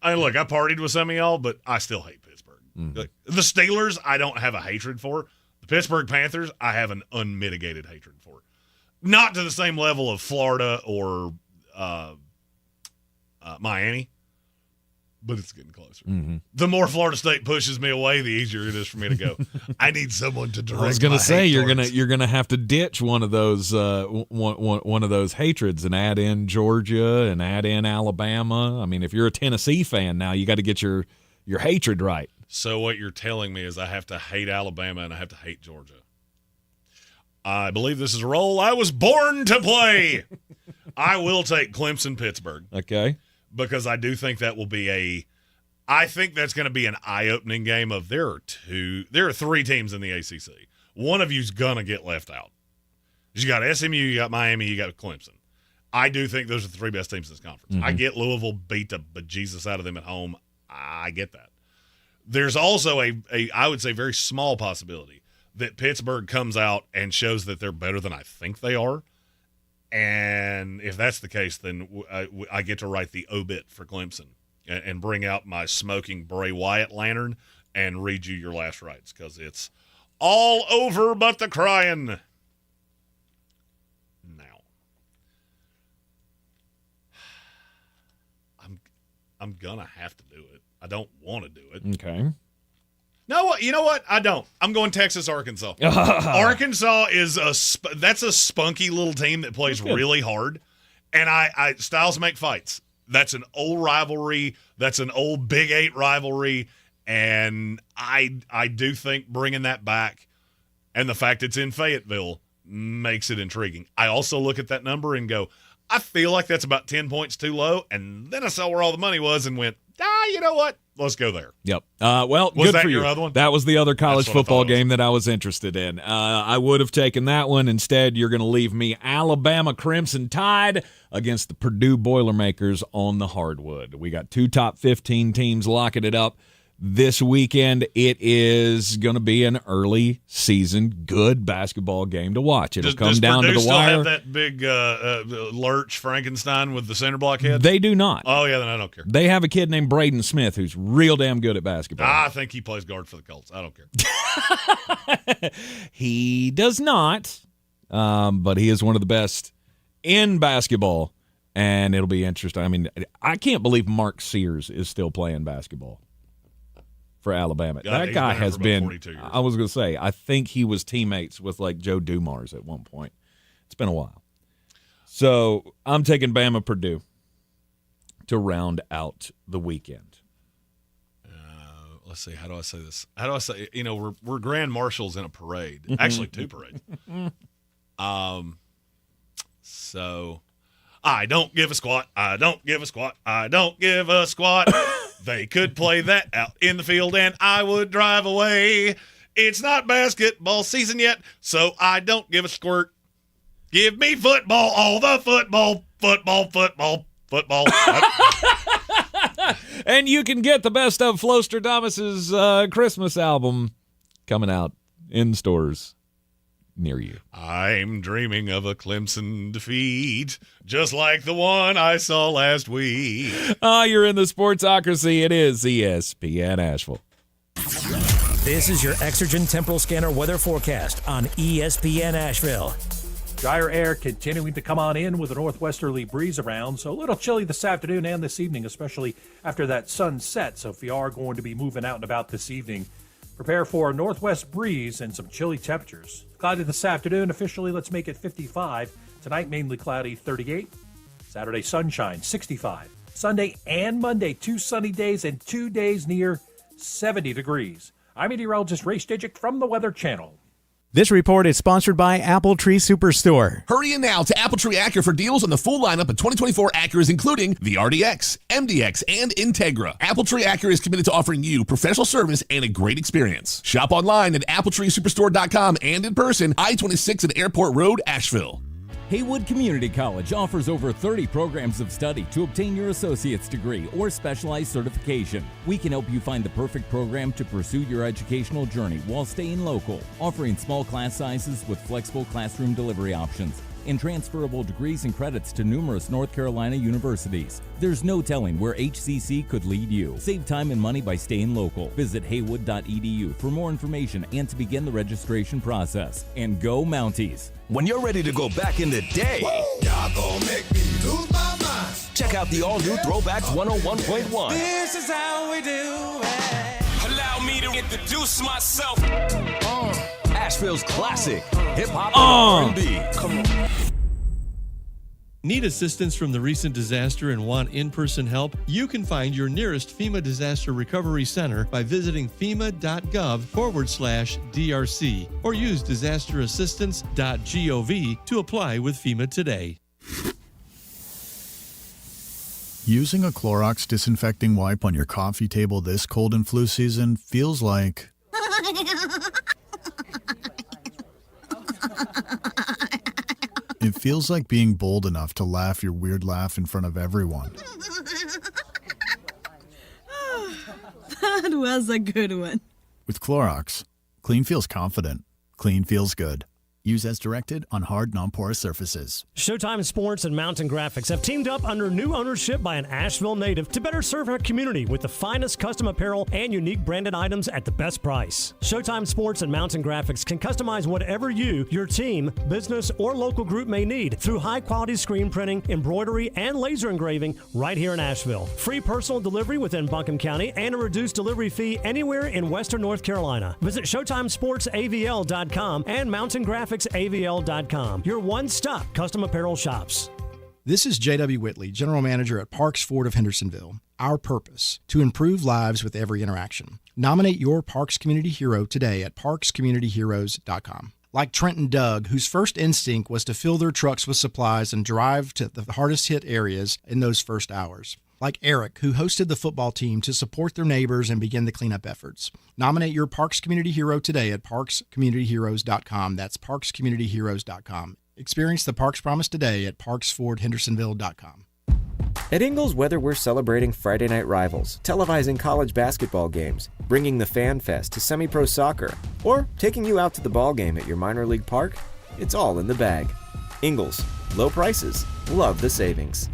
I partied with some of y'all, but I still hate Pittsburgh. Mm-hmm. The Steelers, I don't have a hatred for. The Pittsburgh Panthers, I have an unmitigated hatred for. Not to the same level of Florida or Miami, but it's getting closer. Mm-hmm. The more Florida State pushes me away, the easier it is for me to go. I need someone to direct. I was going to say you're towards. gonna have to ditch one of those one of those hatreds and add in Georgia and add in Alabama. I mean, if you're a Tennessee fan now, you got to get your hatred right. So what you're telling me is I have to hate Alabama and I have to hate Georgia. I believe this is a role I was born to play. I will take Clemson-Pittsburgh. Okay. Because I do think that will be I think that's going to be an eye-opening game of there are 3 teams in the ACC. One of you's going to get left out. You got SMU, you got Miami, you got Clemson. I do think those are the 3 best teams in this conference. Mm-hmm. I get Louisville beat the bejesus out of them at home. I get that. There's also I would say, very small possibility that Pittsburgh comes out and shows that they're better than I think they are. And if that's the case, then I get to write the obit for Clemson and bring out my smoking Bray Wyatt lantern and read you your last rites because it's all over but the crying. Now, I'm gonna have to do it. I don't want to do it. Okay. No, you know what? I don't. I'm going Texas, Arkansas. Arkansas is that's a spunky little team that plays really hard, and I styles make fights. That's an old rivalry. That's an old Big 8 rivalry, and I do think bringing that back and the fact it's in Fayetteville makes it intriguing. I also look at that number and go, I feel like that's about 10 points too low, and then I saw where all the money was and went, you know what? Let's go there. Yep. Well, was good that for your you. other one? That was the other college football game that I was interested in. I would have taken that one. Instead, you're going to leave me Alabama Crimson Tide against the Purdue Boilermakers on the hardwood. We got 2 top 15 teams locking it up this weekend. It is going to be an early season good basketball game to watch. It'll come down Purdue to the still wire. have that big lurch Frankenstein with the center block head? They do not. Oh, yeah, then I don't care. They have a kid named Braden Smith who's real damn good at basketball. I think he plays guard for the Colts. I don't care. He does not, but he is one of the best in basketball, and it'll be interesting. I mean, I can't believe Mark Sears is still playing basketball for Alabama. That guy has been, I was going to say, I think he was teammates with like Joe Dumars at one point. It's been a while. So I'm taking Bama Purdue to round out the weekend. Let's see. How do I say this? How do I say? We're grand marshals in a parade. Actually, 2 parades. So I don't give a squat. I don't give a squat. I don't give a squat. They could play that out in the field, and I would drive away. It's not basketball season yet, so I don't give a squirt. Give me football, all the football. And you can get the best of Flostradamus's Christmas album coming out in stores near you. I'm dreaming of a Clemson defeat, just like the one I saw last week. You're in the Sportsocracy. It is ESPN Asheville. This is your Exergen Temporal Scanner weather forecast on ESPN Asheville. Drier air continuing to come on in with a northwesterly breeze around, so a little chilly this afternoon and this evening, especially after that sun set. So if you are going to be moving out and about this evening, prepare for a northwest breeze and some chilly temperatures. Cloudy this afternoon. Officially, let's make it 55. Tonight, mainly cloudy, 38. Saturday, sunshine, 65. Sunday and Monday, 2 sunny days and 2 days near 70 degrees. I'm meteorologist Ray Stijic from the Weather Channel. This report is sponsored by Apple Tree Superstore. Hurry in now to Apple Tree Acura for deals on the full lineup of 2024 Acuras, including the RDX, MDX, and Integra. Apple Tree Acura is committed to offering you professional service and a great experience. Shop online at AppleTreeSuperstore.com and in person, I-26 and Airport Road, Asheville. Haywood Community College offers over 30 programs of study to obtain your associate's degree or specialized certification. We can help you find the perfect program to pursue your educational journey while staying local, offering small class sizes with flexible classroom delivery options and transferable degrees and credits to numerous North Carolina universities. There's no telling where HCC could lead you. Save time and money by staying local. Visit haywood.edu for more information and to begin the registration process. And go Mounties! When you're ready to go back in the day, y'all gonna make me lose my mind. Check out the all-new Throwbacks 101.1. This is how we do it. Allow me to introduce myself. Asheville's classic hip-hop and R&B. Come on. Need assistance from the recent disaster and want in-person help? You can find your nearest FEMA Disaster Recovery Center by visiting FEMA.gov/DRC or use disasterassistance.gov to apply with FEMA today. Using a Clorox disinfecting wipe on your coffee table this cold and flu season feels like... It feels like being bold enough to laugh your weird laugh in front of everyone. That was a good one. With Clorox, clean feels confident. Clean feels good. Use as directed on hard, non-porous surfaces. Showtime Sports and Mountain Graphics have teamed up under new ownership by an Asheville native to better serve our community with the finest custom apparel and unique branded items at the best price. Showtime Sports and Mountain Graphics can customize whatever you, your team, business, or local group may need through high-quality screen printing, embroidery, and laser engraving right here in Asheville. Free personal delivery within Buncombe County and a reduced delivery fee anywhere in Western North Carolina. Visit ShowtimeSportsAVL.com and MountainGraphicsAVL.com. Your one-stop custom apparel shops. This is J.W. Whitley, General Manager at Parks Ford of Hendersonville. Our purpose, to improve lives with every interaction. Nominate your Parks Community Hero today at ParksCommunityHeroes.com. Like Trent and Doug, whose first instinct was to fill their trucks with supplies and drive to the hardest hit areas in those first hours. Like Eric, who hosted the football team to support their neighbors and begin the cleanup efforts. Nominate your Parks Community Hero today at ParksCommunityHeroes.com. That's ParksCommunityHeroes.com. Experience the Parks Promise today at ParksFordHendersonville.com. At Ingles, whether we're celebrating Friday night rivals, televising college basketball games, bringing the Fan Fest to semi-pro soccer, or taking you out to the ball game at your minor league park, it's all in the bag. Ingles, low prices, love the savings.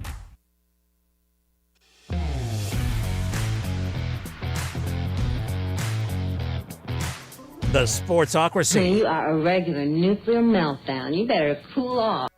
The Sportsocracy. You are a regular nuclear meltdown. You better cool off.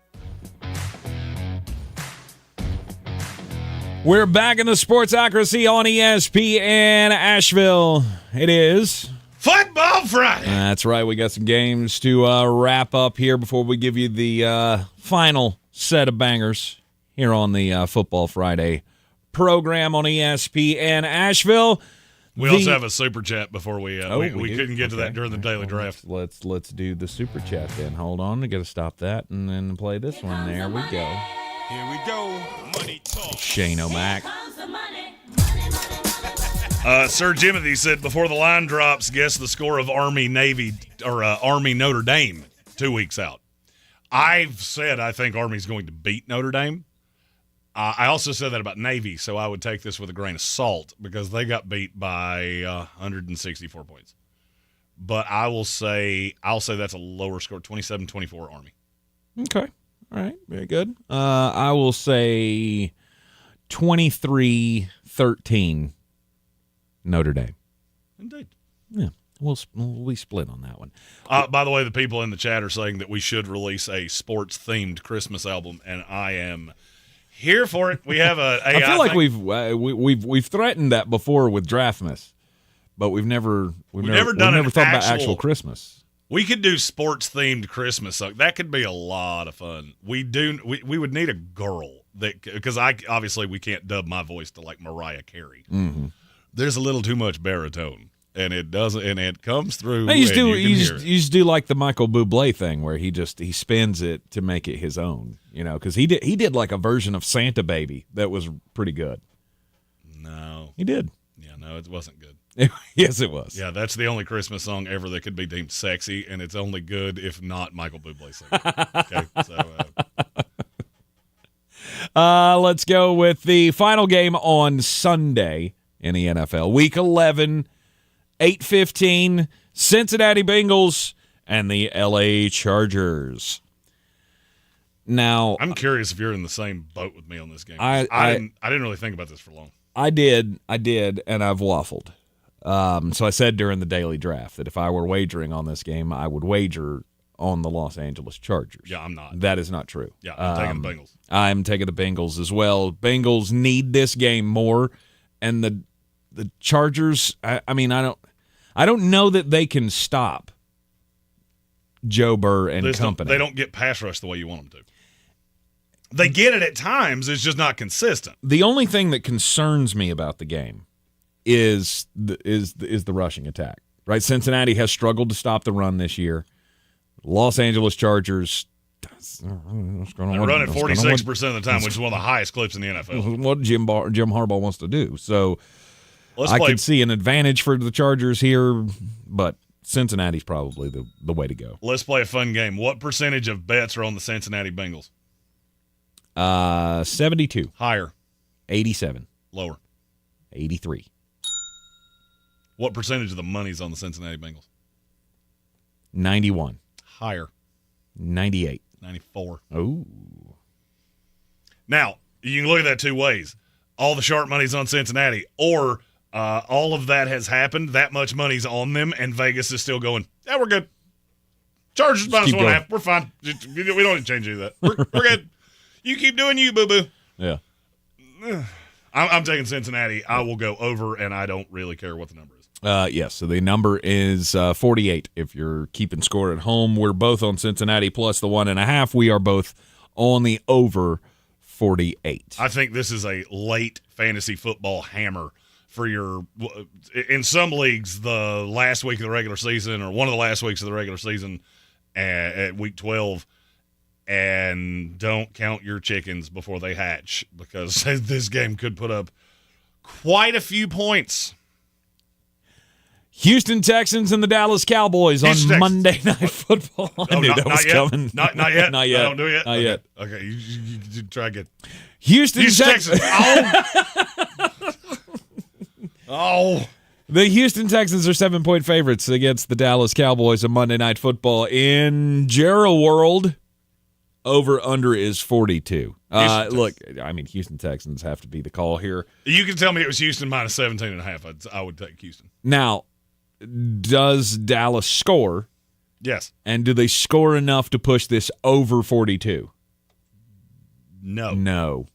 We're back in the Sportsocracy on ESPN Asheville. It is Football Friday. That's right. We got some games to wrap up here before we give you the final set of bangers here on the Football Friday program on ESPN Asheville. We also have a super chat before we couldn't get to that during the daily draft. Let's do the super chat then. Hold on, we got to stop that and then play this one. There we go. Here we go. Money talk. Shane O'Mac. Sir Jimothy said before the line drops, guess the score of Army Notre Dame 2 weeks out. I've said I think Army's going to beat Notre Dame. I also said that about Navy, so I would take this with a grain of salt because they got beat by 164 points. But I'll say that's a lower score, 27-24 Army. Okay. All right. Very good. I will say 23-13 Notre Dame. Indeed. Yeah. We'll split on that one. By the way, the people in the chat are saying that we should release a sports-themed Christmas album, and I am here for it. We have a AI I feel like thing. we've threatened that before with Draftmas, but we've never thought about actual Christmas. We could do sports-themed Christmas song. That could be a lot of fun. We would need a girl because we can't dub my voice to like Mariah Carey. Mm-hmm. There's a little too much baritone, and it doesn't, and it comes through. You just do like the Michael Bublé thing where he spins it to make it his own. You know, because he did like a version of Santa Baby that was pretty good. No, he did. Yeah, no, it wasn't good. Yes, it was. Yeah, that's the only Christmas song ever that could be deemed sexy, and it's only good if not Michael Bublé singing. Okay, so let's go with the final game on Sunday in the NFL. Week 11, 8:15, Cincinnati Bengals and the LA Chargers. Now, I'm curious if you're in the same boat with me on this game. I didn't really think about this for long. I did, and I've waffled. So I said during the daily draft that if I were wagering on this game, I would wager on the Los Angeles Chargers. Yeah, I'm not. That is not true. Yeah, I'm taking the Bengals. I'm taking the Bengals as well. Bengals need this game more, and the Chargers. I don't know that they can stop Joe Burr and company. They don't get pass rush the way you want them to. They get it at times. It's just not consistent. The only thing that concerns me about the game is the rushing attack. Right? Cincinnati has struggled to stop the run this year. Los Angeles Chargers They run it 46% of the time, which is one of the highest clips in the NFL. What Jim Harbaugh wants to do. So I could see an advantage for the Chargers here, but Cincinnati's probably the way to go. Let's play a fun game. What percentage of bets are on the Cincinnati Bengals? 72. Higher. 87. Lower. 83. What percentage of the money's on the Cincinnati Bengals? 91. Higher. 98. 94. Oh. Now, you can look at that two ways. All the sharp money's on Cincinnati, or all of that has happened, that much money's on them, and Vegas is still going, yeah, we're good. Chargers minus 1.5. We're fine. We don't need to change any of that. We're good. You keep doing you, boo-boo. Yeah. I'm taking Cincinnati. I will go over, and I don't really care what the number is. Yes, so the number is 48. If you're keeping score at home, we're both on Cincinnati plus the 1.5. We are both on the over 48. I think this is a late fantasy football hammer for your – in some leagues, the last week of the regular season or one of the last weeks of the regular season at week 12, and don't count your chickens before they hatch because this game could put up quite a few points. Houston Texans and the Dallas Cowboys on Monday Night Football. I knew that was coming. Not yet. Not yet. I don't do it yet. Not yet. Okay, you try again. Houston Texans. Oh. The Houston Texans are 7-point favorites against the Dallas Cowboys on Monday Night Football. In Gerald World, over-under is 42. Look, I mean, Houston Texans have to be the call here. You can tell me it was Houston minus 17.5. I would take Houston. Now, does Dallas score? Yes. And do they score enough to push this over 42? No.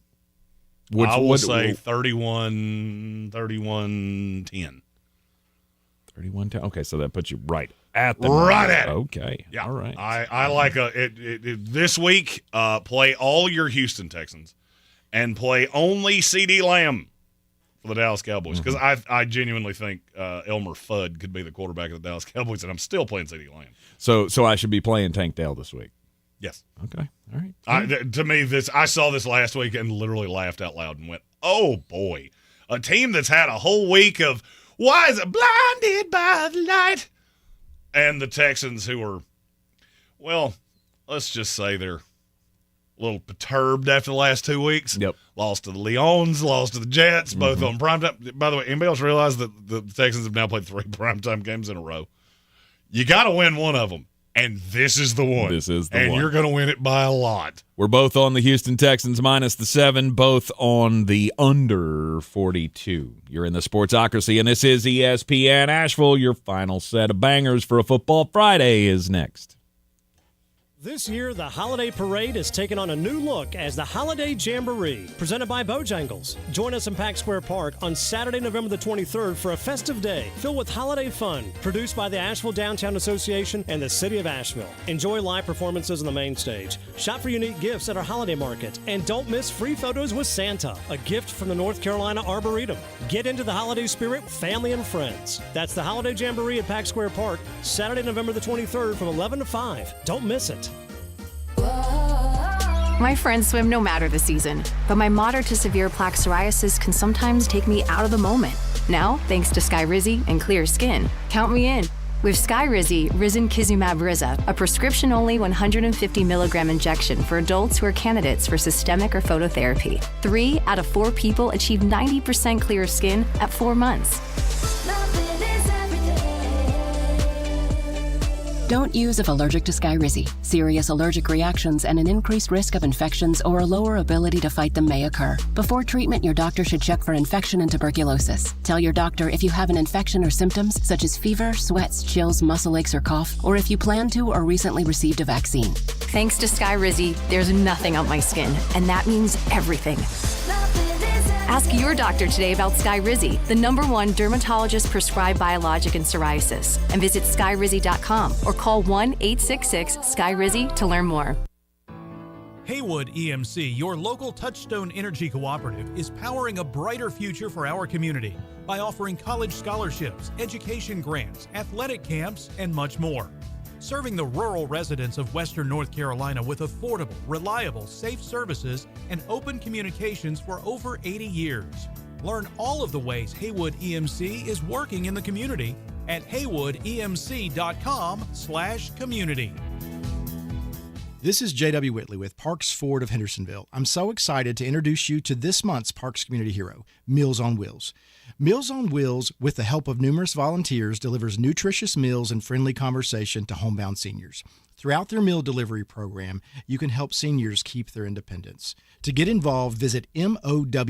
I will say 31-10. 31-10. Okay, so that puts you right at the right at it. Okay. Yeah. All right. I like this week. Play all your Houston Texans and play only CD Lamb for the Dallas Cowboys because I genuinely think Elmer Fudd could be the quarterback of the Dallas Cowboys, and I'm still playing CD Lamb. So I should be playing Tank Dell this week. Yes. Okay. All right. To me, I saw this last week and literally laughed out loud and went, "Oh boy, a team that's had a whole week of why is it blinded by the light?" And the Texans, who are, well, let's just say they're a little perturbed after the last 2 weeks. Yep. Lost to the Lions, lost to the Jets, both on primetime. By the way, anybody else realize that the Texans have now played 3 primetime games in a row? You got to win one of them. And this is the one. This is the one. And you're going to win it by a lot. We're both on the Houston Texans minus the 7, both on the under 42. You're in the Sportsocracy, and this is ESPN Asheville. Your final set of bangers for a Football Friday is next. This year, the Holiday Parade is taking on a new look as the Holiday Jamboree, presented by Bojangles. Join us in Pack Square Park on Saturday, November the 23rd for a festive day filled with holiday fun, produced by the Asheville Downtown Association and the City of Asheville. Enjoy live performances on the main stage, shop for unique gifts at our holiday market, and don't miss free photos with Santa, a gift from the North Carolina Arboretum. Get into the holiday spirit with family and friends. That's the Holiday Jamboree at Pack Square Park, Saturday, November the 23rd from 11 to 5. Don't miss it. My friends swim no matter the season, but my moderate to severe plaque psoriasis can sometimes take me out of the moment. Now, thanks to Skyrizi and clear skin, count me in. With Skyrizi, Risankizumab Riza, a prescription-only 150 milligram injection for adults who are candidates for systemic or phototherapy. 3 out of 4 people achieve 90% clear skin at 4 months. Don't use if allergic to Skyrizi. Serious allergic reactions and an increased risk of infections or a lower ability to fight them may occur. Before treatment, your doctor should check for infection and tuberculosis. Tell your doctor if you have an infection or symptoms such as fever, sweats, chills, muscle aches, or cough, or if you plan to or recently received a vaccine. Thanks to Skyrizi, there's nothing on my skin, and that means everything. Ask your doctor today about Skyrizi, the #1 dermatologist-prescribed biologic in psoriasis, and visit skyrizi.com or call 1-866-SKYRIZI to learn more. Haywood EMC, your local Touchstone Energy Cooperative, is powering a brighter future for our community by offering college scholarships, education grants, athletic camps, and much more. Serving the rural residents of Western North Carolina with affordable, reliable, safe services and open communications for over 80 years. Learn all of the ways Haywood EMC is working in the community at haywoodemc.com/community. This is J.W. Whitley with Parks Ford of Hendersonville. I'm so excited to introduce you to this month's Parks Community Hero, Meals on Wheels. Meals on Wheels, with the help of numerous volunteers, delivers nutritious meals and friendly conversation to homebound seniors. Throughout their meal delivery program, you can help seniors keep their independence. To get involved, visit MOWABC.com.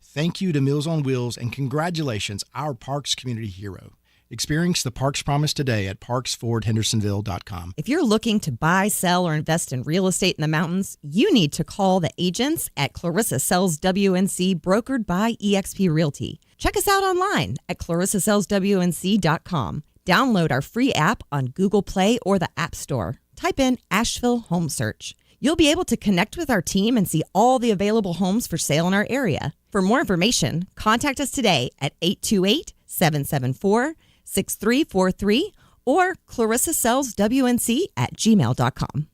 Thank you to Meals on Wheels and congratulations, our Parks Community Hero. Experience the Parks Promise today at parksfordhendersonville.com. If you're looking to buy, sell, or invest in real estate in the mountains, you need to call the agents at Clarissa Sells WNC, brokered by eXp Realty. Check us out online at clarissasellswnc.com. Download our free app on Google Play or the App Store. Type in Asheville Home Search. You'll be able to connect with our team and see all the available homes for sale in our area. For more information, contact us today at 828-774-6343 or clarissasellswnc@gmail.com.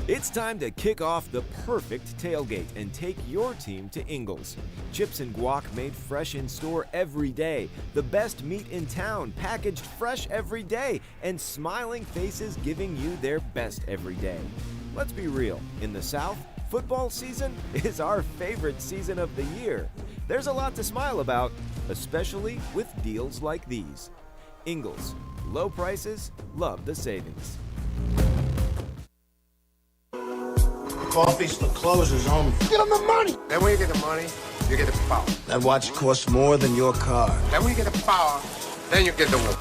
It's time to kick off the perfect tailgate and take your team to Ingles. Chips and guac made fresh in store every day. The best meat in town packaged fresh every day. And smiling faces giving you their best every day. Let's be real. In the South, football season is our favorite season of the year. There's a lot to smile about, especially with deals like these. Ingles. Low prices, love the savings. Coffee's for closers only. Get them the money. Then when you get the money, you get the power. That watch costs more than your car. Then when you get the power, then you get the woman.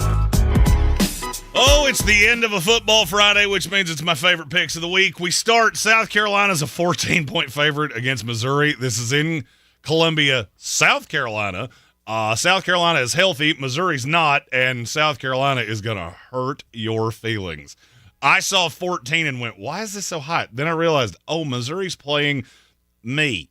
Oh, it's the end of a football Friday, which means it's my favorite picks of the week. We start South Carolina's a 14-point favorite against Missouri. This is in Columbia, South Carolina. South Carolina is healthy, Missouri's not, and South Carolina is going to hurt your feelings. I saw 14 and went, why is this so hot? Then I realized, oh, Missouri's playing me.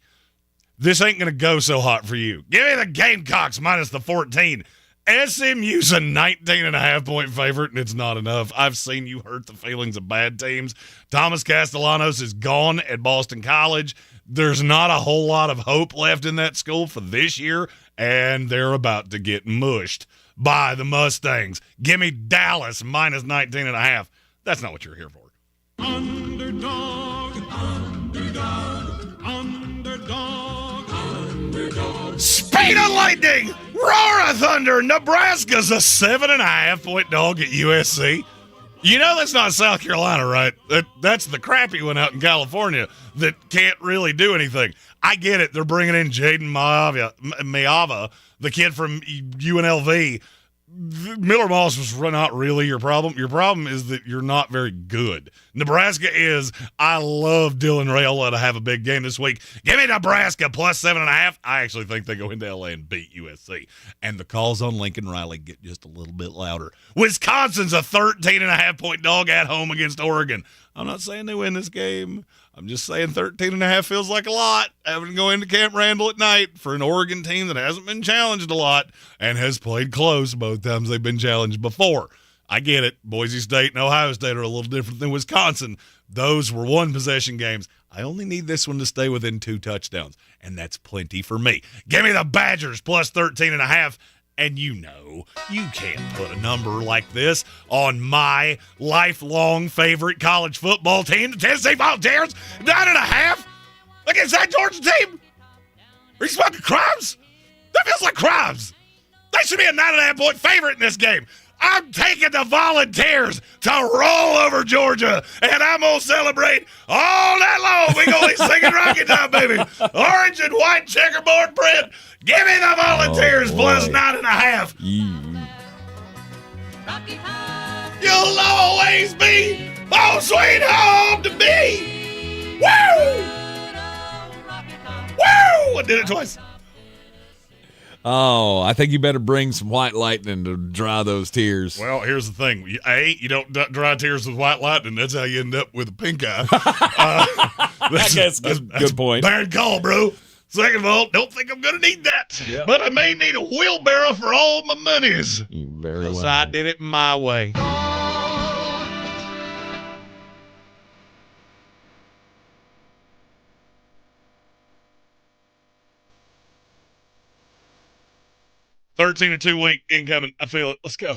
This ain't going to go so hot for you. Give me the Gamecocks minus the 14. SMU's a 19.5-point favorite, and it's not enough. I've seen you hurt the feelings of bad teams. Thomas Castellanos is gone at Boston College. There's not a whole lot of hope left in that school for this year, and they're about to get mushed by the Mustangs. Give me Dallas minus 19.5. That's not what you're here for. Underdog, underdog, underdog, underdog. Speed of lightning, roar of thunder. Nebraska's a 7.5-point dog at USC. You know that's not South Carolina, right? That's the crappy one out in California that can't really do anything. I get it. They're bringing in Jaden Miava, the kid from UNLV. Miller Moss was not really your problem. Your problem is that you're not very good. Nebraska is. I love Dylan Raiola to have a big game this week. Give me Nebraska plus 7.5. I actually think they go into LA and beat USC. And the calls on Lincoln Riley get just a little bit louder. Wisconsin's a 13.5-point dog at home against Oregon. I'm not saying they win this game. I'm just saying 13.5 feels like a lot. Having to go into Camp Randall at night for an Oregon team that hasn't been challenged a lot and has played close both times they've been challenged before. I get it. Boise State and Ohio State are a little different than Wisconsin. Those were one-possession games. I only need this one to stay within 2 touchdowns, and that's plenty for me. Give me the Badgers plus 13.5. And you know, you can't put a number like this on my lifelong favorite college football team, the Tennessee Volunteers, 9.5 against that Georgia team. Are you smoking crimes? That feels like crimes. They should be a 9.5-point favorite in this game. I'm taking the Volunteers to roll over Georgia, and I'm going to celebrate all night long. We're going to be singing Rocky Top, baby. Orange and white checkerboard print. Give me the Volunteers plus 9.5. You'll always be home sweet home to me. Woo! Woo! I did it twice. Oh, I think you better bring some white lightning to dry those tears. Well, here's the thing. You don't dry tears with white lightning. That's how you end up with a pink eye. That's good point. Bad call, bro. Second of all, don't think I'm going to need that. Yep. But I may need a wheelbarrow for all my monies. You very well. So I did it my way. (13-2) week incoming. I feel it. Let's go.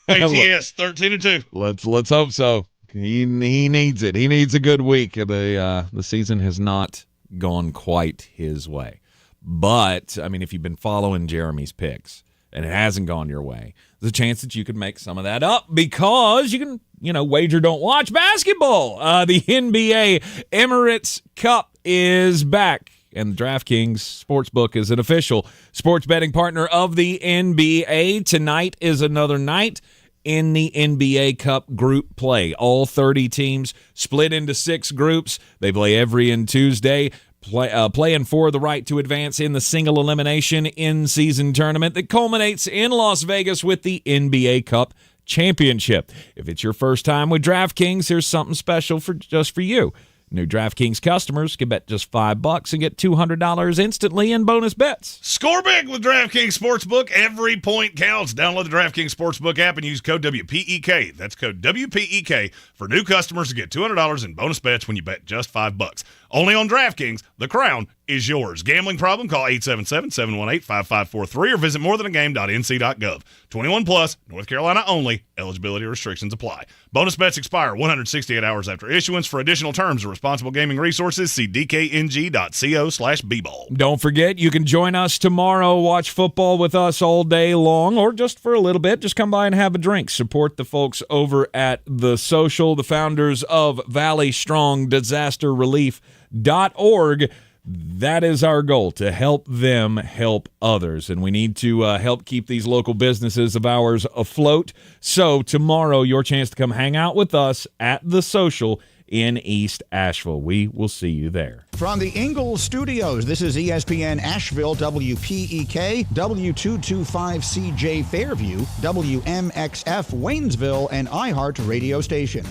ATS 13-2. Let's hope so. He needs it. He needs a good week. The season has not gone quite his way. But, I mean, if you've been following Jeremy's picks and it hasn't gone your way, there's a chance that you could make some of that up because you can, wager don't watch basketball. The NBA Emirates Cup is back, and the DraftKings Sportsbook is an official sports betting partner of the NBA. Tonight is another night in the NBA Cup group play. All 30 teams split into 6 groups. They play every Tuesday. Playing for the right to advance in the single elimination in-season tournament that culminates in Las Vegas with the NBA Cup Championship. If it's your first time with DraftKings, here's something special just for you. New DraftKings customers can bet just $5 and get $200 instantly in bonus bets. Score big with DraftKings Sportsbook. Every point counts. Download the DraftKings Sportsbook app and use code WPEK. That's code WPEK for new customers to get $200 in bonus bets when you bet just $5. Only on DraftKings. The crown is yours. Gambling problem? Call 877-718-5543 or visit morethanagame.nc.gov. 21 plus, North Carolina only. Eligibility restrictions apply. Bonus bets expire 168 hours after issuance. For additional terms or responsible gaming resources, see dkng.co/bball. Don't forget, you can join us tomorrow. Watch football with us all day long, or just for a little bit. Just come by and have a drink. Support the folks over at The Social, the founders of Valley Strong Disaster Relief.org. That is our goal, to help them help others. And we need to help keep these local businesses of ours afloat. So tomorrow, your chance to come hang out with us at The Social in East Asheville. We will see you there. From the Ingalls Studios, this is ESPN Asheville, WPEK, W225CJ Fairview, WMXF Waynesville, and iHeart Radio Station.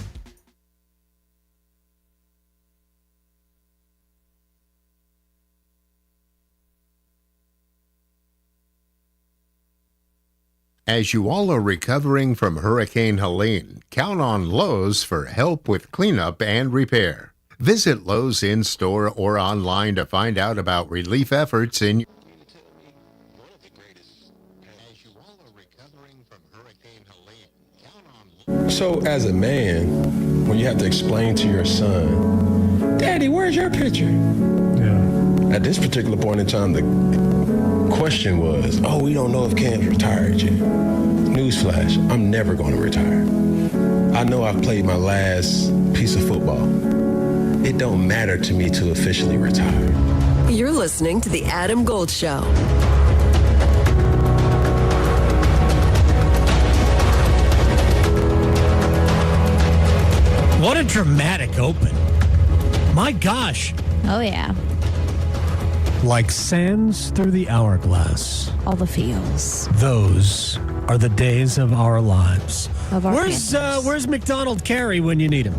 As you all are recovering from Hurricane Helene, count on Lowe's for help with cleanup and repair. Visit Lowe's in-store or online to find out about relief efforts in your So as a man, when you have to explain to your son, Daddy, where's your picture? Yeah. At this particular point in time, the question was, we don't know if Cam's retired yet. Newsflash, I'm never going to retire. I know I've played my last piece of football. It don't matter to me to officially retire. You're listening to The Adam Gold Show. What a dramatic open. My gosh. Oh, yeah. Like sands through the hourglass. All the feels. Those are the days of our lives. Of our Where's McDonald Carey when you need him?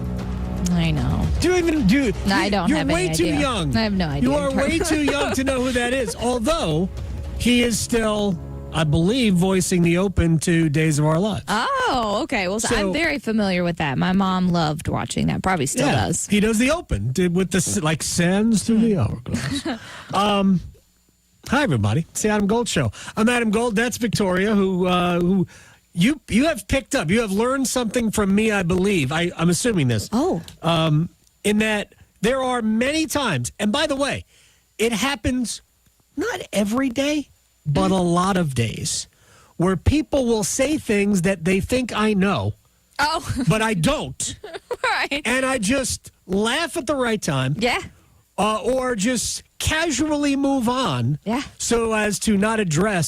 I know. Do you even do? No, I don't have any idea. You're way too young. I have no idea. You are way too young to know who that is. Although he is still, I believe, voicing the open to Days of Our Lives. Oh, okay. Well, so I'm very familiar with that. My mom loved watching that. Probably still does. He does the open with the sands through the hourglass. Hi, everybody. It's the Adam Gold Show. I'm Adam Gold. That's Victoria, who you have picked up. You have learned something from me, I believe. I'm assuming this. Oh. In that there are many times, and by the way, it happens not every day, but a lot of days, where people will say things that they think I know, but I don't. Right. And I just laugh at the right time. Yeah. Or just casually move on. Yeah. So as to not address